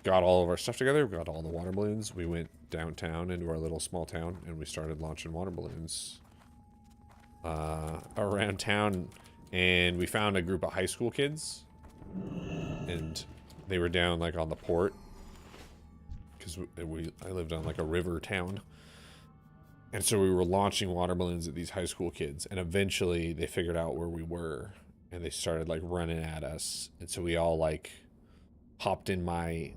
got all of our stuff together, we got all the water balloons, we went downtown into our little small town, and we started launching water balloons around town. And we found a group of high school kids, and they were down like on the port, because I lived on like a river town. And so we were launching water balloons at these high school kids, and eventually they figured out where we were, and they started like running at us. And so we all like hopped in my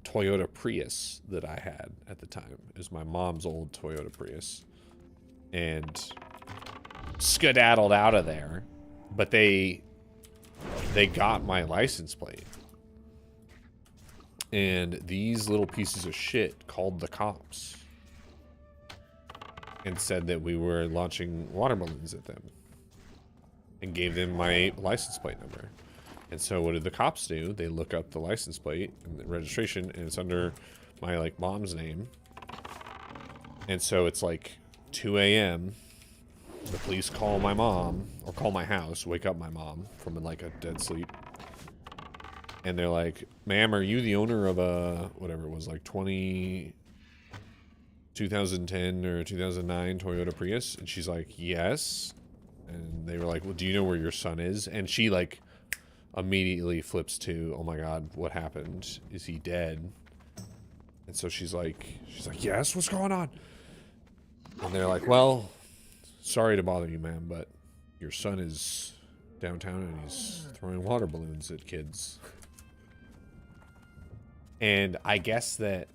Toyota Prius that I had at the time. It was my mom's old Toyota Prius, and skedaddled out of there. But they got my license plate, and these little pieces of shit called the cops and said that we were launching water balloons at them, and gave them my license plate number. And so what did the cops do? They look up the license plate and the registration, and it's under my like mom's name. And so it's like 2 a.m. The police call my mom, or call my house, wake up my mom from like a dead sleep. And they're like, "Ma'am, are you the owner of a," whatever it was, like 2010 or 2009 Toyota Prius? And she's like, "Yes." And they were like, "Well, do you know where your son is?" And she like immediately flips to, "Oh my God, what happened? Is he dead?" And so she's like, "Yes, what's going on?" And they're like, "Well, sorry to bother you, ma'am, but your son is downtown and he's throwing water balloons at kids." And I guess that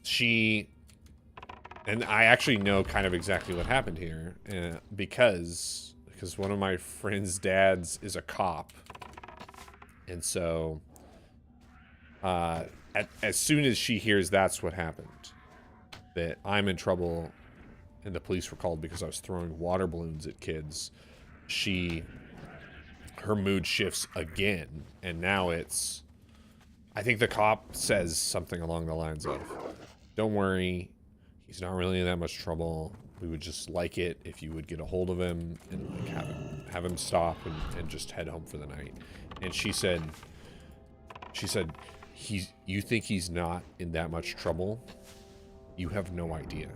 she, and I actually know kind of exactly what happened here, because one of my friend's dads is a cop. And so as soon as she hears that's what happened, that I'm in trouble and the police were called because I was throwing water balloons at kids, her mood shifts again. And now it's, I think the cop says something along the lines of, "Don't worry, he's not really in that much trouble. We would just like it if you would get a hold of him and like have him stop and just head home for the night." And she said, "You think he's not in that much trouble? You have no idea."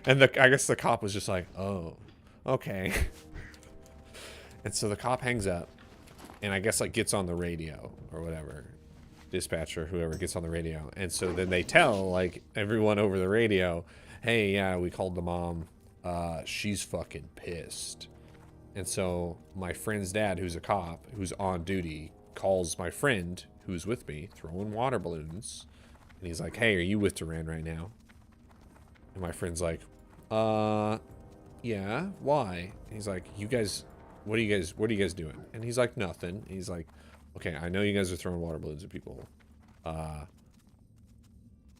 And I guess the cop was just like, "Oh, okay." And so the cop hangs up, and I guess like gets on the radio or whatever, dispatcher, whoever gets on the radio. And so then they tell like everyone over the radio, "Hey, yeah, we called the mom. She's fucking pissed." And so my friend's dad, who's a cop, who's on duty, calls my friend who's with me throwing water balloons. And he's like, "Hey, are you with Duran right now?" And my friend's like, "Yeah, why?" And he's like, what are you guys doing?" And he's like, "Nothing." And he's like, "Okay, I know you guys are throwing water balloons at people.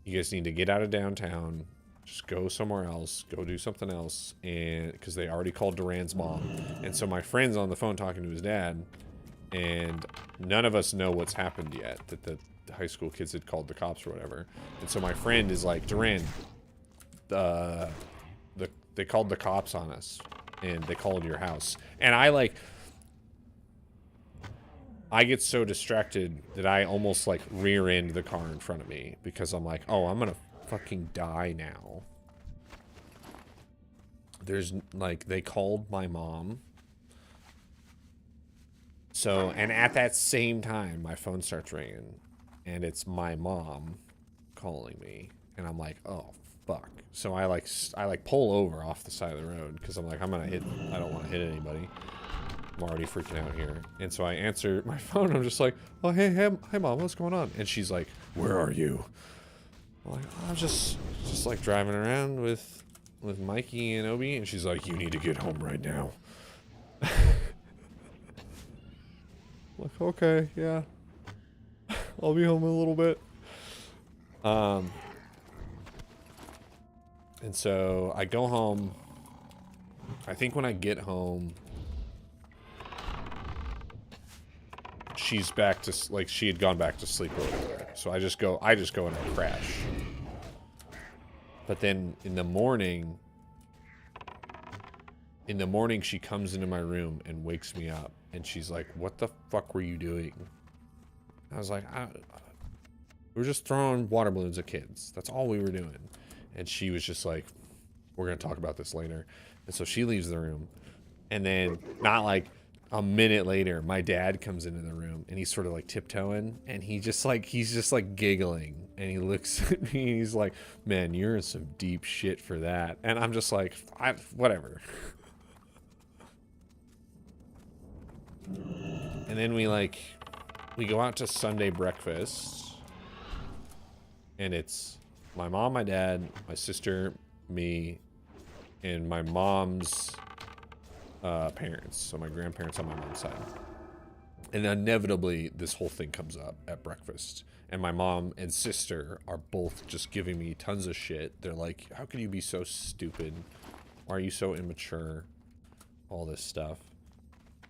You guys need to get out of downtown, just go somewhere else, go do something else." And because they already called Duran's mom. And so my friend's on the phone talking to his dad, and none of us know what's happened yet, that the high school kids had called the cops or whatever. And so my friend is like, "Duran, they called the cops on us, and they called your house." And I get so distracted that I almost like rear end the car in front of me, because I'm like, "Oh, I'm gonna fucking die now." There's like, they called my mom. So, and at that same time, my phone starts ringing, and it's my mom calling me, and I'm like, "Oh fuck. So I like pull over off the side of the road because I'm like, I don't want to hit anybody. I'm already freaking out here. And so I answer my phone. I'm just like, oh, hey, mom, what's going on? And she's like, where are you? I'm like, oh, I'm just like driving around with Mikey and Obi. And she's like, you need to get home right now. Like, okay, yeah. I'll be home in a little bit. And so I go home. I think when I get home, she's back to, like, she had gone back to sleep over there. So I just go and I crash. But then in the morning, she comes into my room and wakes me up. And she's like, what the fuck were you doing? I was like, we were just throwing water balloons at kids. That's all we were doing. And she was just like, we're going to talk about this later. And so she leaves the room. And then not like a minute later, my dad comes into the room and he's sort of like tiptoeing. And he's just like giggling. And he looks at me and he's like, man, you're in some deep shit for that. And I'm just like, whatever. And then we go out to Sunday breakfast. And it's my mom, my dad, my sister, me, and my mom's parents. So my grandparents on my mom's side. And inevitably, this whole thing comes up at breakfast. And my mom and sister are both just giving me tons of shit. They're like, how could you be so stupid? Why are you so immature? All this stuff.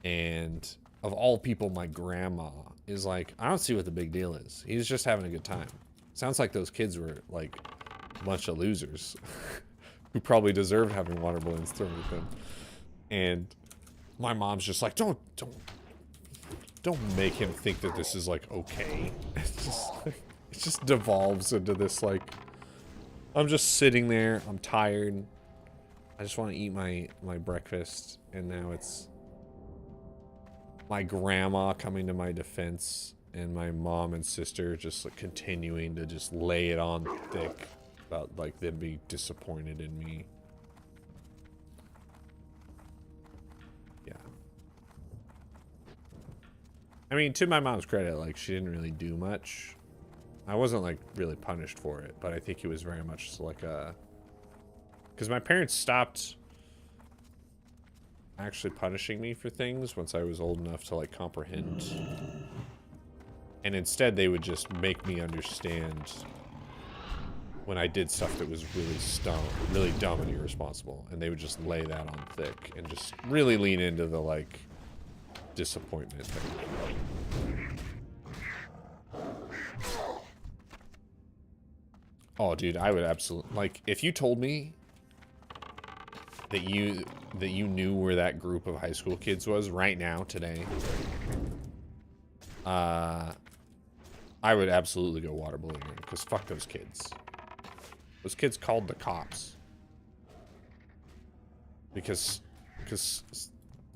And of all people, my grandma is like, I don't see what the big deal is. He's just having a good time. Sounds like those kids were like a bunch of losers who probably deserved having water balloons thrown at them. And my mom's just like, don't make him think that this is like okay. It just devolves into this like, I'm just sitting there, I'm tired, I just want to eat my breakfast, and now it's my grandma coming to my defense and my mom and sister just like continuing to just lay it on thick about like them being disappointed in me. Yeah. I mean, to my mom's credit, like she didn't really do much. I wasn't like really punished for it, but I think it was very much like a, because my parents stopped actually punishing me for things once I was old enough to like comprehend. And instead they would just make me understand when I did stuff that was really dumb and irresponsible. And they would just lay that on thick and just really lean into the like disappointment thing. Oh dude, I would absolutely, like, if you told me that you knew where that group of high school kids was right now, today, I would absolutely go water ballooning, because fuck those kids. Those kids called the cops. Because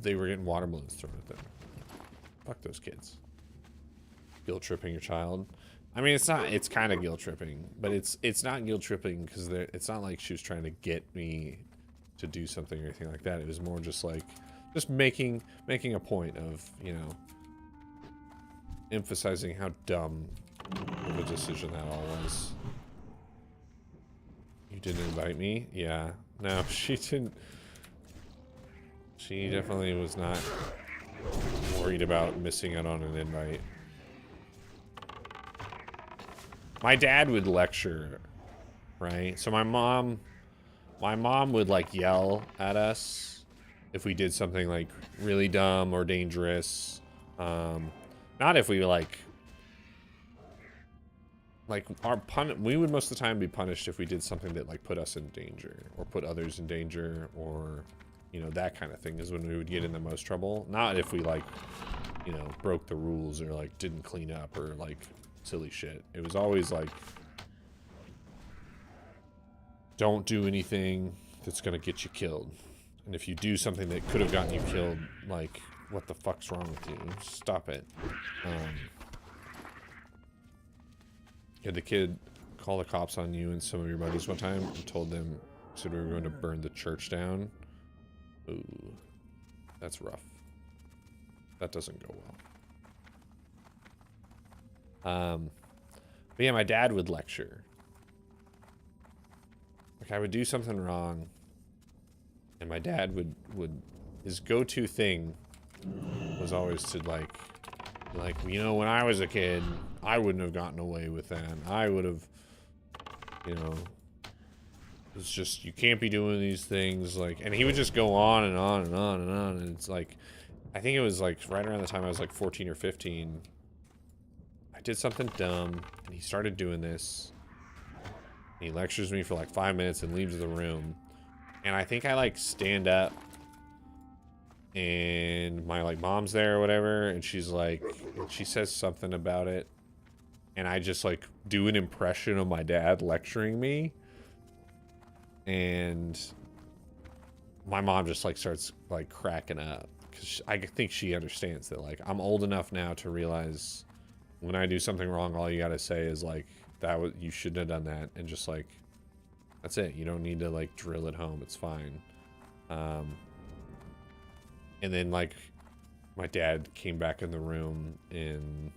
they were getting water balloons thrown at them. Fuck those kids. Guilt tripping your child. I mean, it's kind of guilt tripping, but it's not guilt tripping because it's not like she was trying to get me to do something or anything like that. It was more just like, just making a point of, you know, emphasizing how dumb of a decision that all was. You didn't invite me? Yeah. No, she didn't. She definitely was not worried about missing out on an invite. My dad would lecture, right? So my mom would like yell at us if we did something like really dumb or dangerous. Not if we we would most of the time be punished if we did something that like put us in danger or put others in danger, or, you know, that kind of thing is when we would get in the most trouble. Not if we like, you know, broke the rules or like didn't clean up or like silly shit. It was always like, don't do anything that's gonna get you killed. And if you do something that could have gotten you killed, like, what the fuck's wrong with you? Stop it. Yeah, the kid call the cops on you and some of your buddies one time and told them, said we were going to burn the church down. Ooh, that's rough. That doesn't go well. But yeah, my dad would lecture. Like, I would do something wrong, and my dad would his go-to thing was always to like, you know, when I was a kid, I wouldn't have gotten away with that. I would have, you know, it's just, you can't be doing these things. Like, and he would just go on and on and on and on. And it's like, I think it was like right around the time I was like 14 or 15. I did something dumb, and he started doing this. He lectures me for like 5 minutes and leaves the room. And I think I like stand up, and my like mom's there or whatever, and she's like, and she says something about it, and I just like do an impression of my dad lecturing me, and my mom just like starts like cracking up, because I think she understands that like I'm old enough now to realize when I do something wrong, all you gotta say is like, that was, you shouldn't have done that, and just like, that's it. You don't need to like drill it home. It's fine. And then like my dad came back in the room, and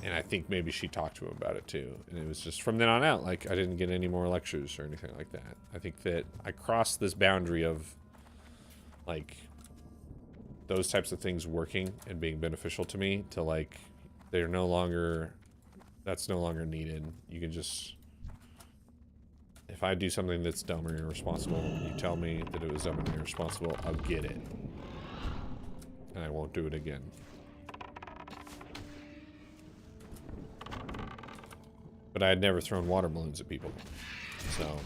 I think maybe she talked to him about it too. And it was just from then on out, like I didn't get any more lectures or anything like that. I think that I crossed this boundary of like those types of things working and being beneficial to me to like, they're no longer, that's no longer needed. You can just, if I do something that's dumb or irresponsible, you tell me that it was dumb and irresponsible, I'll get it. And I won't do it again. But I had never thrown water balloons at people. So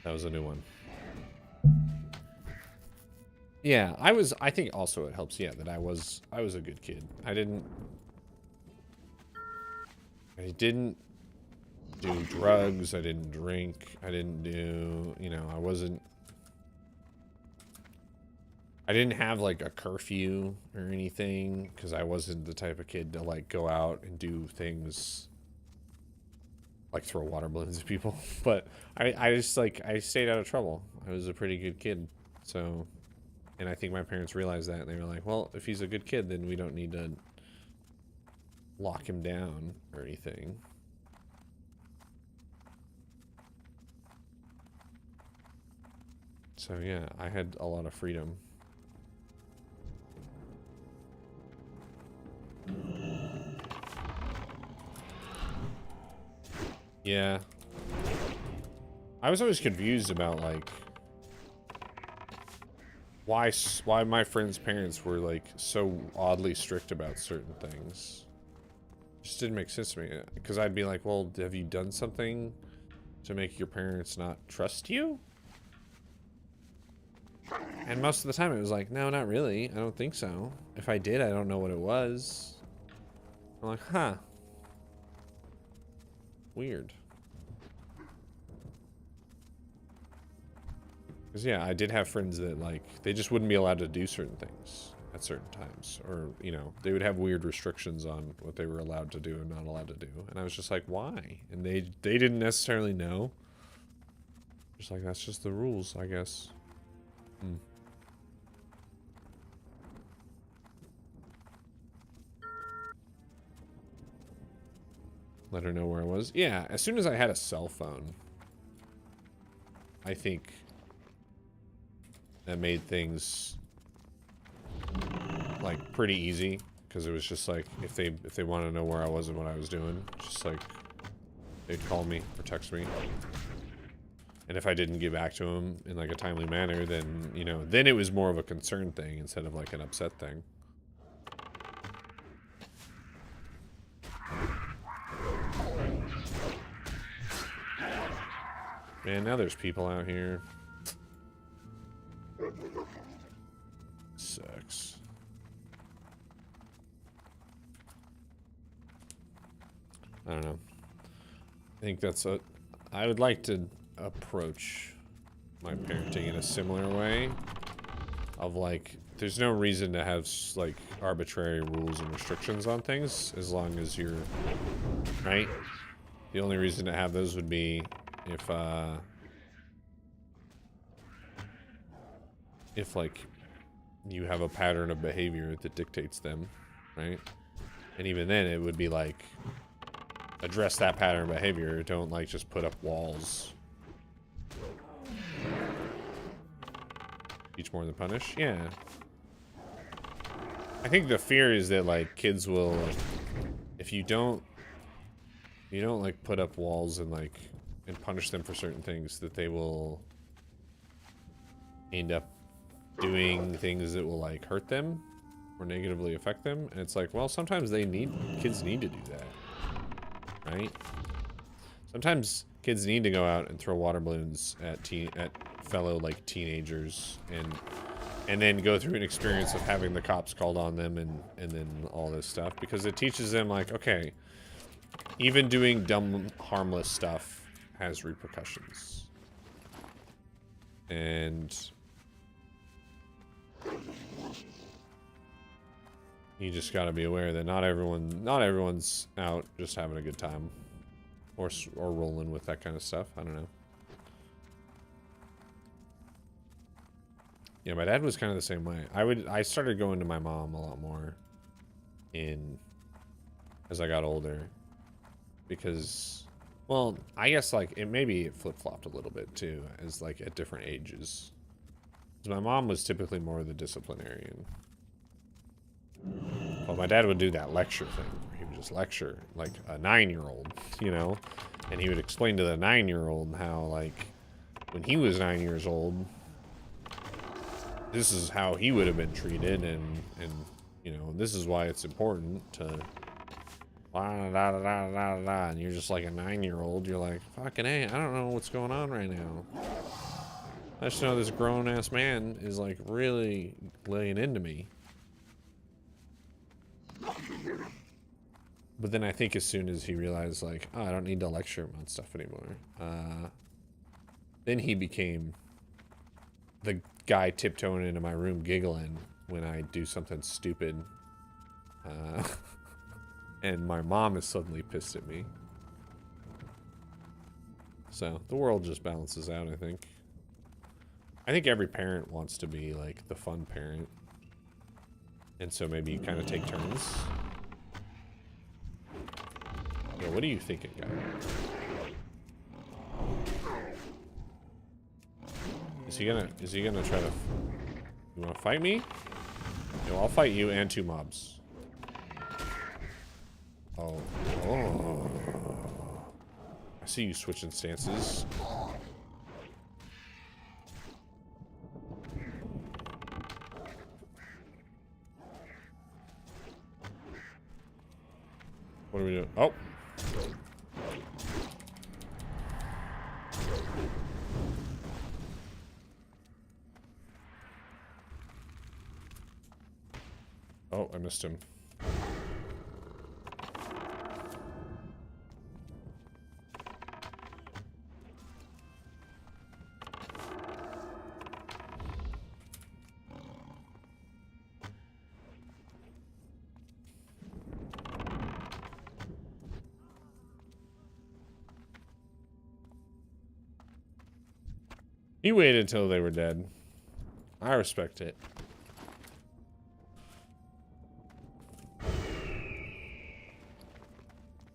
that was a new one. Yeah, I think also it helps, yeah, that I was a good kid. I didn't do drugs, I didn't drink, I didn't do, you know, I didn't have like a curfew or anything, because I wasn't the type of kid to like go out and do things like throw water balloons at people. But I just like, I stayed out of trouble. I was a pretty good kid. So, and I think my parents realized that, and they were like, well, if he's a good kid, then we don't need to lock him down or anything. So yeah, I had a lot of freedom. Yeah. I was always confused about like why my friends' parents were like so oddly strict about certain things. It just didn't make sense to me, because I'd be like, well, have you done something to make your parents not trust you? And most of the time it was like, no, not really. I don't think so. If I did, I don't know what it was. I'm like, huh. Weird. Because yeah, I did have friends that like, they just wouldn't be allowed to do certain things at certain times. Or, you know, they would have weird restrictions on what they were allowed to do and not allowed to do. And I was just like, why? And they didn't necessarily know. Just like, that's just the rules, I guess. Hmm. Let her know where I was. Yeah, as soon as I had a cell phone, I think that made things like pretty easy, because it was just like, if they want to know where I was and what I was doing, just like they'd call me or text me. And if I didn't get back to them in like a timely manner, then, you know, then it was more of a concern thing instead of like an upset thing. Man, now there's people out here. Sucks. I don't know. I think that's a... I would like to approach my parenting in a similar way. Of like, there's no reason to have like arbitrary rules and restrictions on things as long as you're right. The only reason to have those would be if like you have a pattern of behavior that dictates them, right? And even then it would be like address that pattern of behavior. Don't like just put up walls. Teach more than punish? Yeah. I think the fear is that like kids will like, if you don't like put up walls and like and punish them for certain things, that they will end up doing things that will like hurt them or negatively affect them. And it's like, well, sometimes kids need to do that, right? Sometimes kids need to go out and throw water balloons at fellow like teenagers and then go through an experience of having the cops called on them and then all this stuff, because it teaches them like, okay, even doing dumb harmless stuff has repercussions. And you just got to be aware that not everyone's out just having a good time or rolling with that kind of stuff. I don't know. Yeah, my dad was kind of the same way. I started going to my mom a lot more as I got older, because, well, I guess like it flip-flopped a little bit too, as like at different ages. Because my mom was typically more the disciplinarian. Well, my dad would do that lecture thing where he would just lecture like a 9-year-old, you know, and he would explain to the 9-year-old how like when he was 9 years old, this is how he would have been treated, and you know, this is why it's important to and you're just like a 9-year-old. You're like, fucking hey, I don't know what's going on right now. I just know this grown-ass man is like really laying into me. But then I think as soon as he realized like, oh, I don't need to lecture him on stuff anymore, then he became the guy tiptoeing into my room giggling when I do something stupid. And my mom is suddenly pissed at me. So the world just balances out, I think. I think every parent wants to be like the fun parent. And so maybe you kind of take turns. Yo, what are you thinking, guy? Is he gonna try to... You wanna fight me? Yo, I'll fight you and 2 mobs. Oh. Oh. I see you switching stances. What are we doing? Oh. Oh, I missed him. He waited until they were dead. I respect it.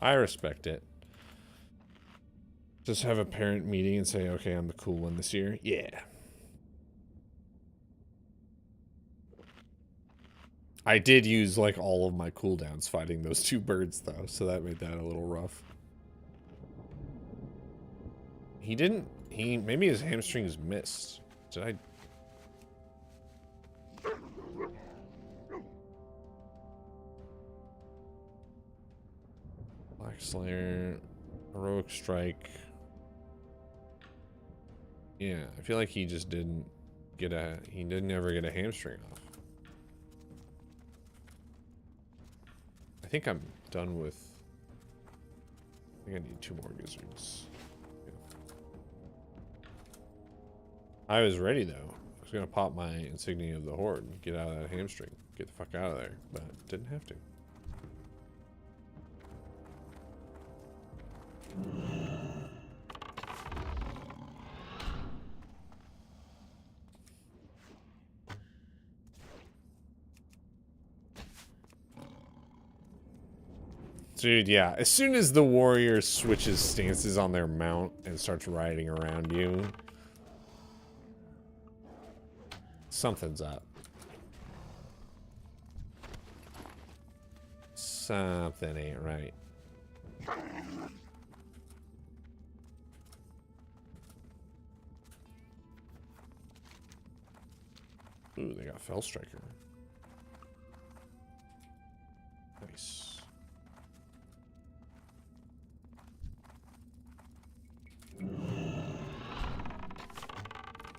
I respect it. Just have a parent meeting and say, okay, I'm the cool one this year. Yeah. I did use like all of my cooldowns fighting those 2 birds though, so that made that a little rough. Maybe his hamstrings missed. Did I? Black Slayer, Heroic Strike. Yeah, I feel like he just didn't ever get a hamstring off. I think I'm done with, I think I need 2 more gizzards. I was ready though. was gonna pop my insignia of the horde and get out of that hamstring. Get the fuck out of there, but didn't have to. Dude, yeah. As soon as the warrior switches stances on their mount and starts riding around you, something's up. Something ain't right. Ooh, they got Fell Striker. Nice.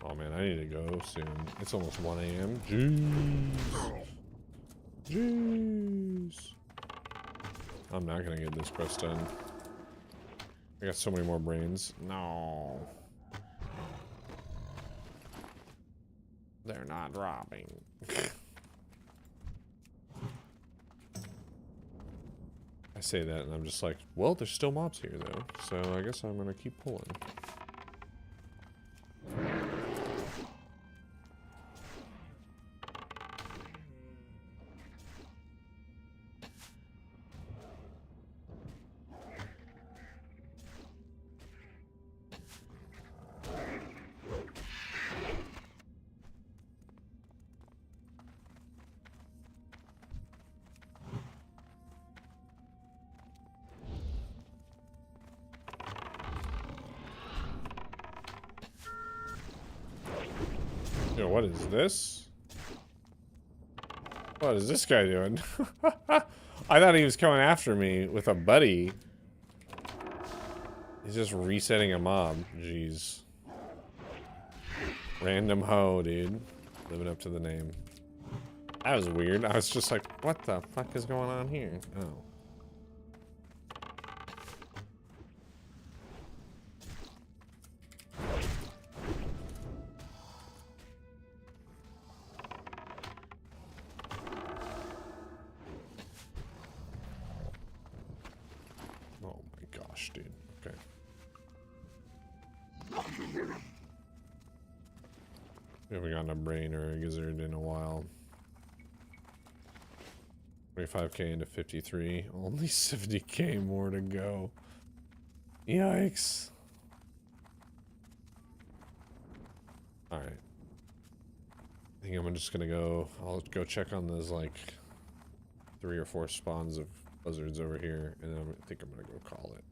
Oh man, I need to go soon. It's almost 1 a.m. Jeez. Jeez. I'm not gonna get this quest done. I got so many more brains. No. They're not dropping. I say that and I'm just like, well, there's still mobs here though, so I guess I'm gonna keep pulling. Yo, what is this? What is this guy doing? I thought he was coming after me with a buddy. He's just resetting a mob. Jeez. Random hoe, dude. Living up to the name. That was weird. I was just like, what the fuck is going on here? Oh. Dude. Okay. We haven't gotten a brain or a gizzard in a while. 25k into 53. Only 70k more to go. Yikes. Alright. I think I'm just gonna go. I'll go check on those like 3 or 4 spawns of buzzards over here, and then I think I'm gonna go call it.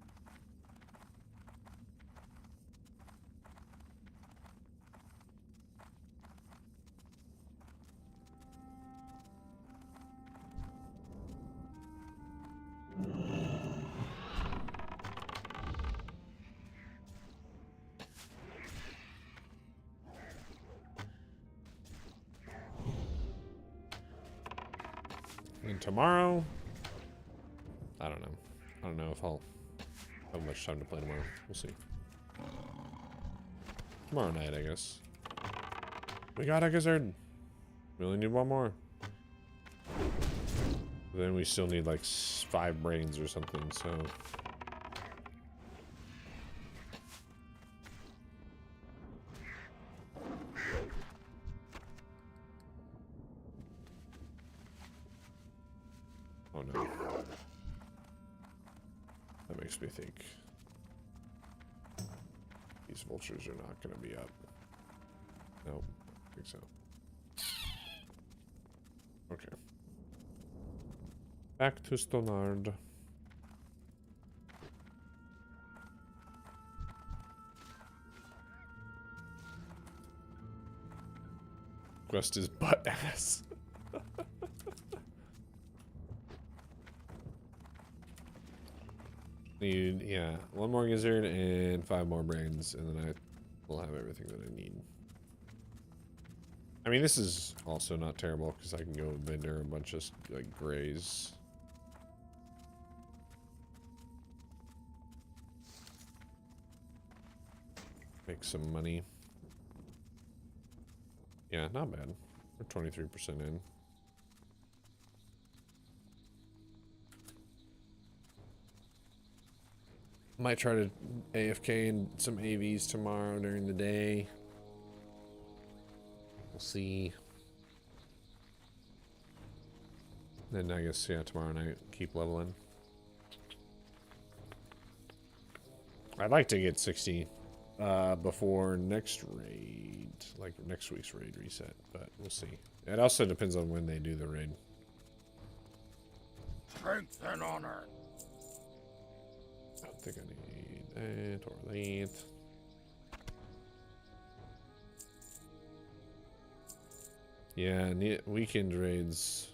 And tomorrow, I don't know. I don't know if I'll have much time to play tomorrow. We'll see. Tomorrow night, I guess. We got a gizzard. We only need 1 more. Then we still need like 5 brains or something, so. Oh no. That makes me think these vultures are not going to be up. Nope, I think so. Okay. Back to Stonard. Quest is butt ass. Need, yeah, 1 more gizzard and 5 more brains, and then I will have everything that I need. I mean, this is also not terrible because I can go vendor a bunch of like grays. Make some money. Yeah, not bad. We're 23% in. Might try to AFK in some AVs tomorrow during the day. We'll see. Then I guess, yeah, tomorrow night, keep leveling. I'd like to get 60 before next raid, like next week's raid reset, but we'll see. It also depends on when they do the raid. Strength and honor. I don't think I need that or that. Yeah, weekend raids.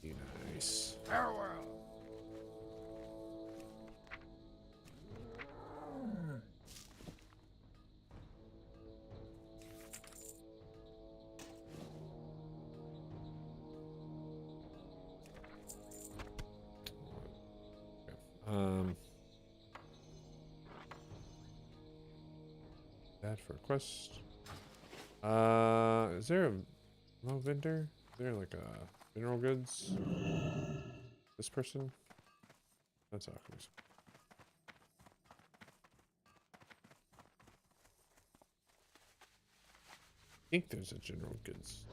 Be nice. Farewell. That for a quest. Is there a no vendor? Is there like a mineral goods? This person? That's alchemy. I think there's a general goods.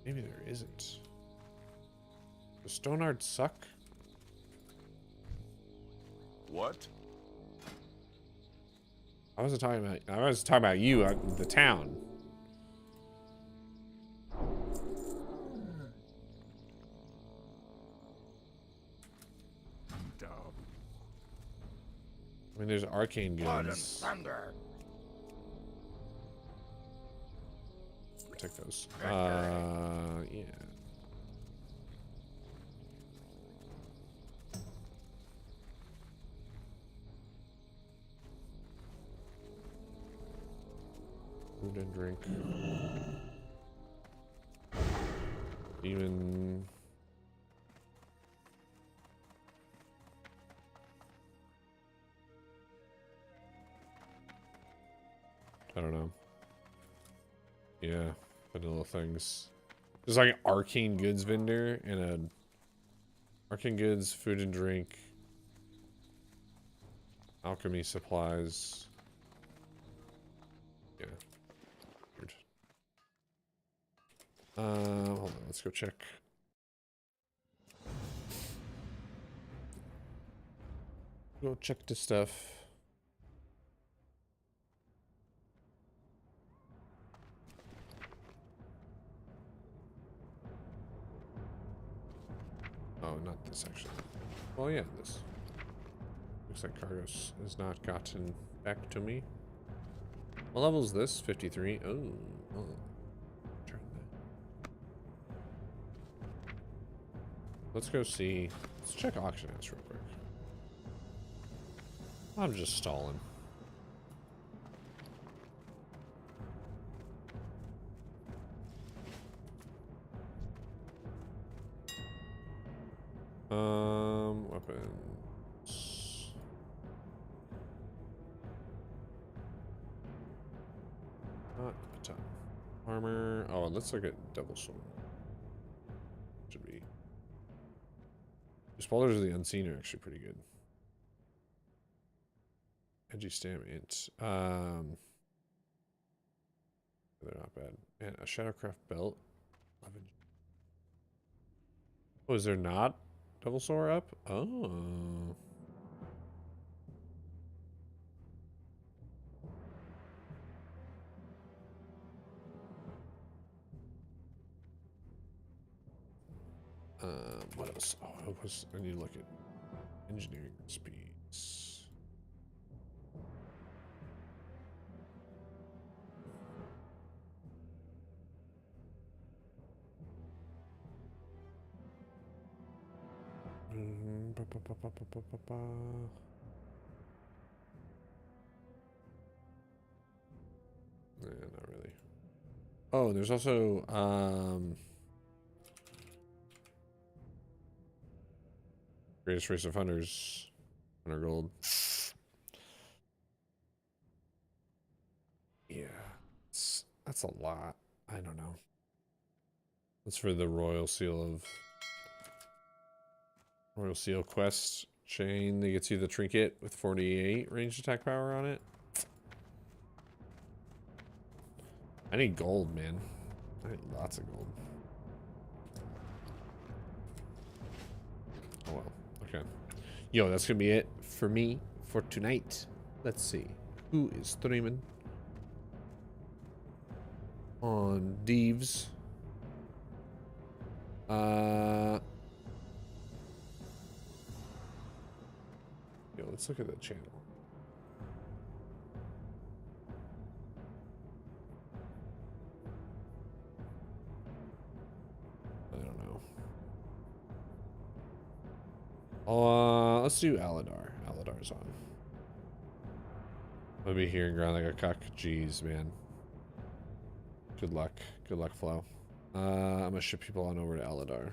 Maybe there isn't. Does Stoneard suck? What? I wasn't talking about you, the town. I mean, there's arcane Blood and goods. thunder. Take those. Yeah. Food and drink. Even. I don't know. Yeah, vanilla things. There's like an arcane goods vendor and a arcane goods, food and drink, alchemy supplies. Yeah. Weird. Hold on, let's go check. Go check the stuff. Oh, not this actually. Well, yeah, this. Looks like Cargos has not gotten back to me. What level is this? 53. Oh, turn that. Let's go see. Let's check auction house real quick. I'm just stalling. Weapons. Not a ton. Armor. Oh, let's look at double sword. Should be. The spoilers of the unseen are actually pretty good. Edgy stamina. They're not bad. And a Shadowcraft belt. 11. Oh, is there not double sword up? Oh. What else? Oh, I need to look at engineering speeds. Yeah, not really. Oh, and there's also greatest race of hunters, 100 gold. That's a lot. I don't know. That's for the Royal Seal quest chain that gets you the trinket with 48 ranged attack power on it. I need gold, man. I need lots of gold. Oh well. Okay. Yo, that's gonna be it for me for tonight. Let's see. Who is streaming on Deves? Yo, let's look at the channel. I don't know. Let's do Aladar. Aladar's on. I'll be here and grind like a cock. Jeez, man. Good luck. Good luck, Flo. I'm gonna ship people on over to Aladar.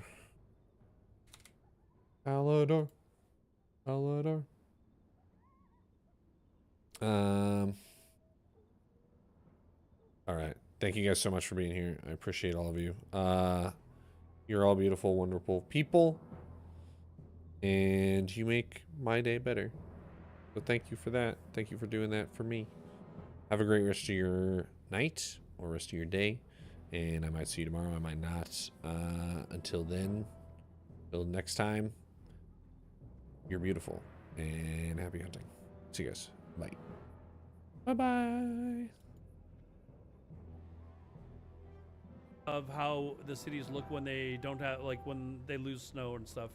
Aladar. Aladar. Alright. Thank you guys so much for being here. I appreciate all of you. You're all beautiful, wonderful people. And you make my day better. So thank you for that. Thank you for doing that for me. Have a great rest of your night or rest of your day. And I might see you tomorrow. I might not. Until then, till next time, you're beautiful. And happy hunting. See you guys. Bye. Bye-bye. Of how the cities look when they don't have, like, when they lose snow and stuff.